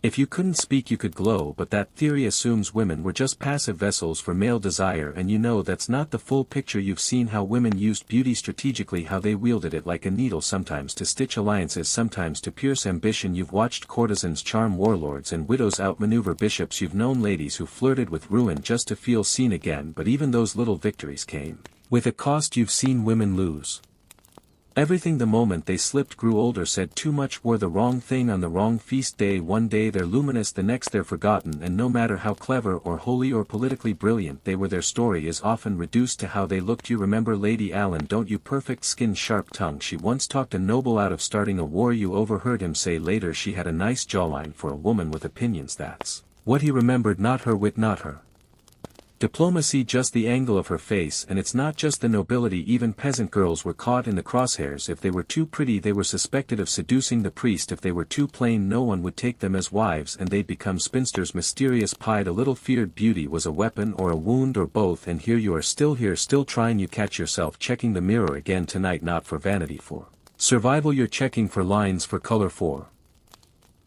If you couldn't speak, you could glow. But that theory assumes women were just passive vessels for male desire, and you know that's not the full picture. You've seen how women used beauty strategically, how they wielded it like a needle, sometimes to stitch alliances, sometimes to pierce ambition. You've watched courtesans charm warlords and widows outmaneuver bishops. You've known ladies who flirted with ruin just to feel seen again, but even those little victories came with a cost. You've seen women lose everything the moment they slipped, grew older, said too much, wore the wrong thing on the wrong feast day. One day they're luminous, the next they're forgotten, and no matter how clever or holy or politically brilliant they were, their story is often reduced to how they looked. You remember Lady Allen, don't you? Perfect skin, sharp tongue. She once talked a noble out of starting a war. You overheard him say later she had a nice jawline for a woman with opinions. That's what he remembered, not her wit, not her diplomacy, just the angle of her face. And it's not just the nobility, even peasant girls were caught in the crosshairs. If they were too pretty, they were suspected of seducing the priest. If they were too plain, no one would take them as wives, and they'd become spinsters. Mysterious, pied, a little feared. Beauty was a weapon or a wound or both, and here you are, still here, still trying. You catch yourself checking the mirror again tonight, not for vanity, for survival. You're checking for lines, for color, for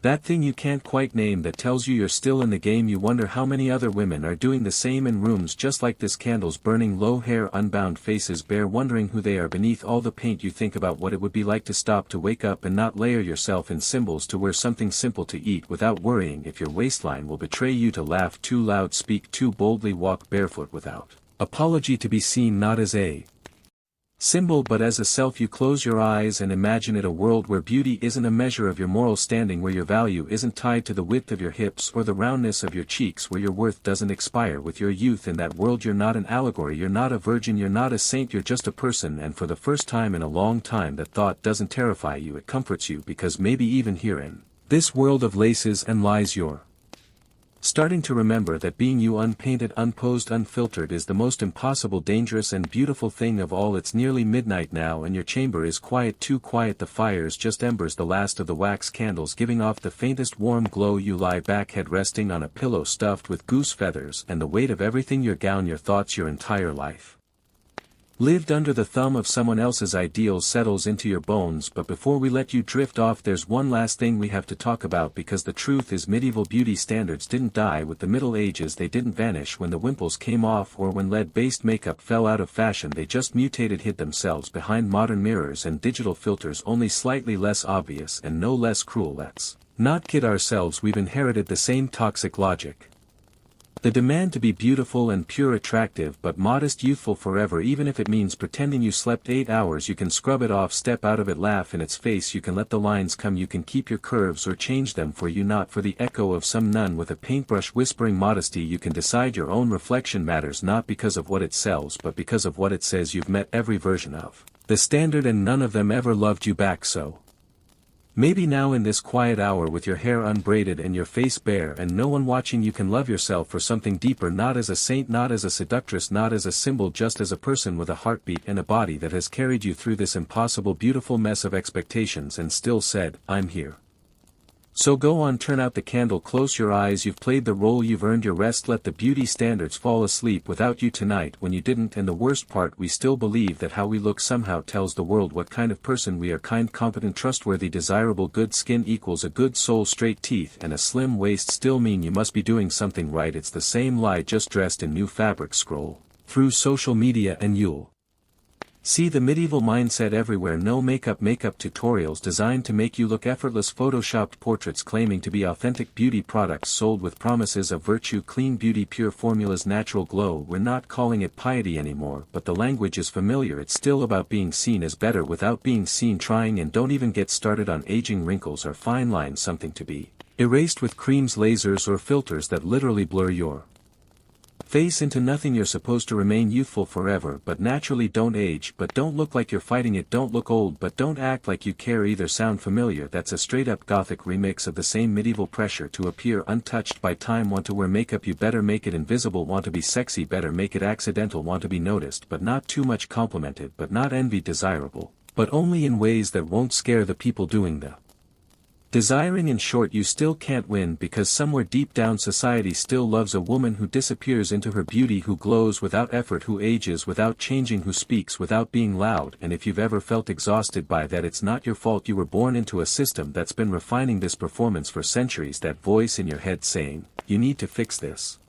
that thing you can't quite name that tells you you're still in the game. You wonder how many other women are doing the same in rooms just like this, candles burning, low hair, unbound, faces bare, wondering who they are beneath all the paint. You think about what it would be like to stop, to wake up and not layer yourself in symbols, to wear something simple, to eat without worrying if your waistline will betray you, to laugh too loud, speak too boldly, walk barefoot without apology, to be seen not as a symbol but as a self. You close your eyes and imagine it, a world where beauty isn't a measure of your moral standing, where your value isn't tied to the width of your hips or the roundness of your cheeks, where your worth doesn't expire with your youth. In that world you're not an allegory, you're not a virgin, you're not a saint, you're just a person. And for the first time in a long time that thought doesn't terrify you, it comforts you, because maybe even here in this world of laces and lies you're starting to remember that being you, unpainted, unposed, unfiltered, is the most impossible, dangerous and beautiful thing of all. It's nearly midnight now and your chamber is quiet, too quiet. The fire's just embers, the last of the wax candles giving off the faintest warm glow. You lie back, head resting on a pillow stuffed with goose feathers, and the weight of everything, your gown, your thoughts, your entire life lived under the thumb of someone else's ideals, settles into your bones. But before we let you drift off, there's one last thing we have to talk about, because the truth is medieval beauty standards didn't die with the Middle Ages, they didn't vanish when the wimples came off or when lead-based makeup fell out of fashion. They just mutated, hid themselves behind modern mirrors and digital filters, only slightly less obvious and no less cruel. Let's not kid ourselves, we've inherited the same toxic logic. The demand to be beautiful and pure, attractive but modest, youthful forever. Even if it means pretending you slept 8 hours, you can scrub it off, step out of it, laugh in its face. You can let the lines come, you can keep your curves or change them for you, not for the echo of some nun with a paintbrush whispering modesty. You can decide your own reflection matters, not because of what it sells but because of what it says. You've met every version of the standard and none of them ever loved you back, so maybe now in this quiet hour, with your hair unbraided and your face bare and no one watching, you can love yourself for something deeper, not as a saint, not as a seductress, not as a symbol, just as a person with a heartbeat and a body that has carried you through this impossible, beautiful mess of expectations and still said, I'm here. So go on, turn out the candle, close your eyes, you've played the role, you've earned your rest, let the beauty standards fall asleep without you tonight when you didn't. And the worst part, we still believe that how we look somehow tells the world what kind of person we are. Kind, competent, trustworthy, desirable. Good skin equals a good soul. Straight teeth and a slim waist still mean you must be doing something right. It's the same lie, just dressed in new fabric. Scroll through social media and you'll see the medieval mindset everywhere. No makeup tutorials designed to make you look effortless. Photoshopped portraits claiming to be authentic. Beauty products sold with promises of virtue. Clean beauty, pure formulas, natural glow. We're not calling it piety anymore, but the language is familiar. It's still about being seen as better without being seen trying. And don't even get started on aging, wrinkles, or fine lines, something to be erased with creams, lasers, or filters that literally blur your face into nothing. You're supposed to remain youthful forever, but naturally. Don't age, but don't look like you're fighting it. Don't look old, but don't act like you care either. Sound familiar? That's a straight-up gothic remix of the same medieval pressure to appear untouched by time. Want to wear makeup? You better make it invisible. Want to be sexy? Better make it accidental. Want to be noticed but not too much, complimented but not envied, desirable but only in ways that won't scare the people doing the desiring. In short, you still can't win because somewhere deep down society still loves a woman who disappears into her beauty, who glows without effort, who ages without changing, who speaks without being loud. And if you've ever felt exhausted by that, it's not your fault. You were born into a system that's been refining this performance for centuries. That voice in your head saying, you need to fix this.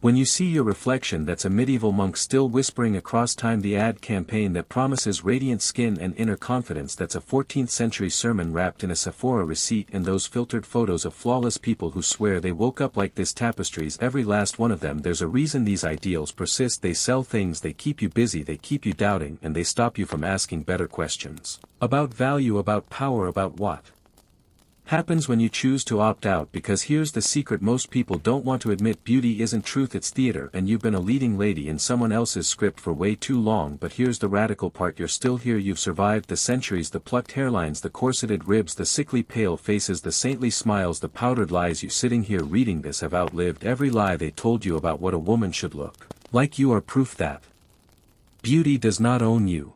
When you see your reflection, that's a medieval monk still whispering across time. The ad campaign that promises radiant skin and inner confidence, that's a 14th century sermon wrapped in a Sephora receipt. And those filtered photos of flawless people who swear they woke up like this, tapestries, every last one of them. There's a reason these ideals persist. They sell things, they keep you busy, they keep you doubting, and they stop you from asking better questions. About value, about power, about what happens when you choose to opt out. Because here's the secret most people don't want to admit: beauty isn't truth, it's theater. And you've been a leading lady in someone else's script for way too long. But here's the radical part: you're still here. You've survived the centuries, the plucked hairlines, the corseted ribs, the sickly pale faces, the saintly smiles, the powdered lies. You sitting here reading this have outlived every lie they told you about what a woman should look like. You are proof that beauty does not own you.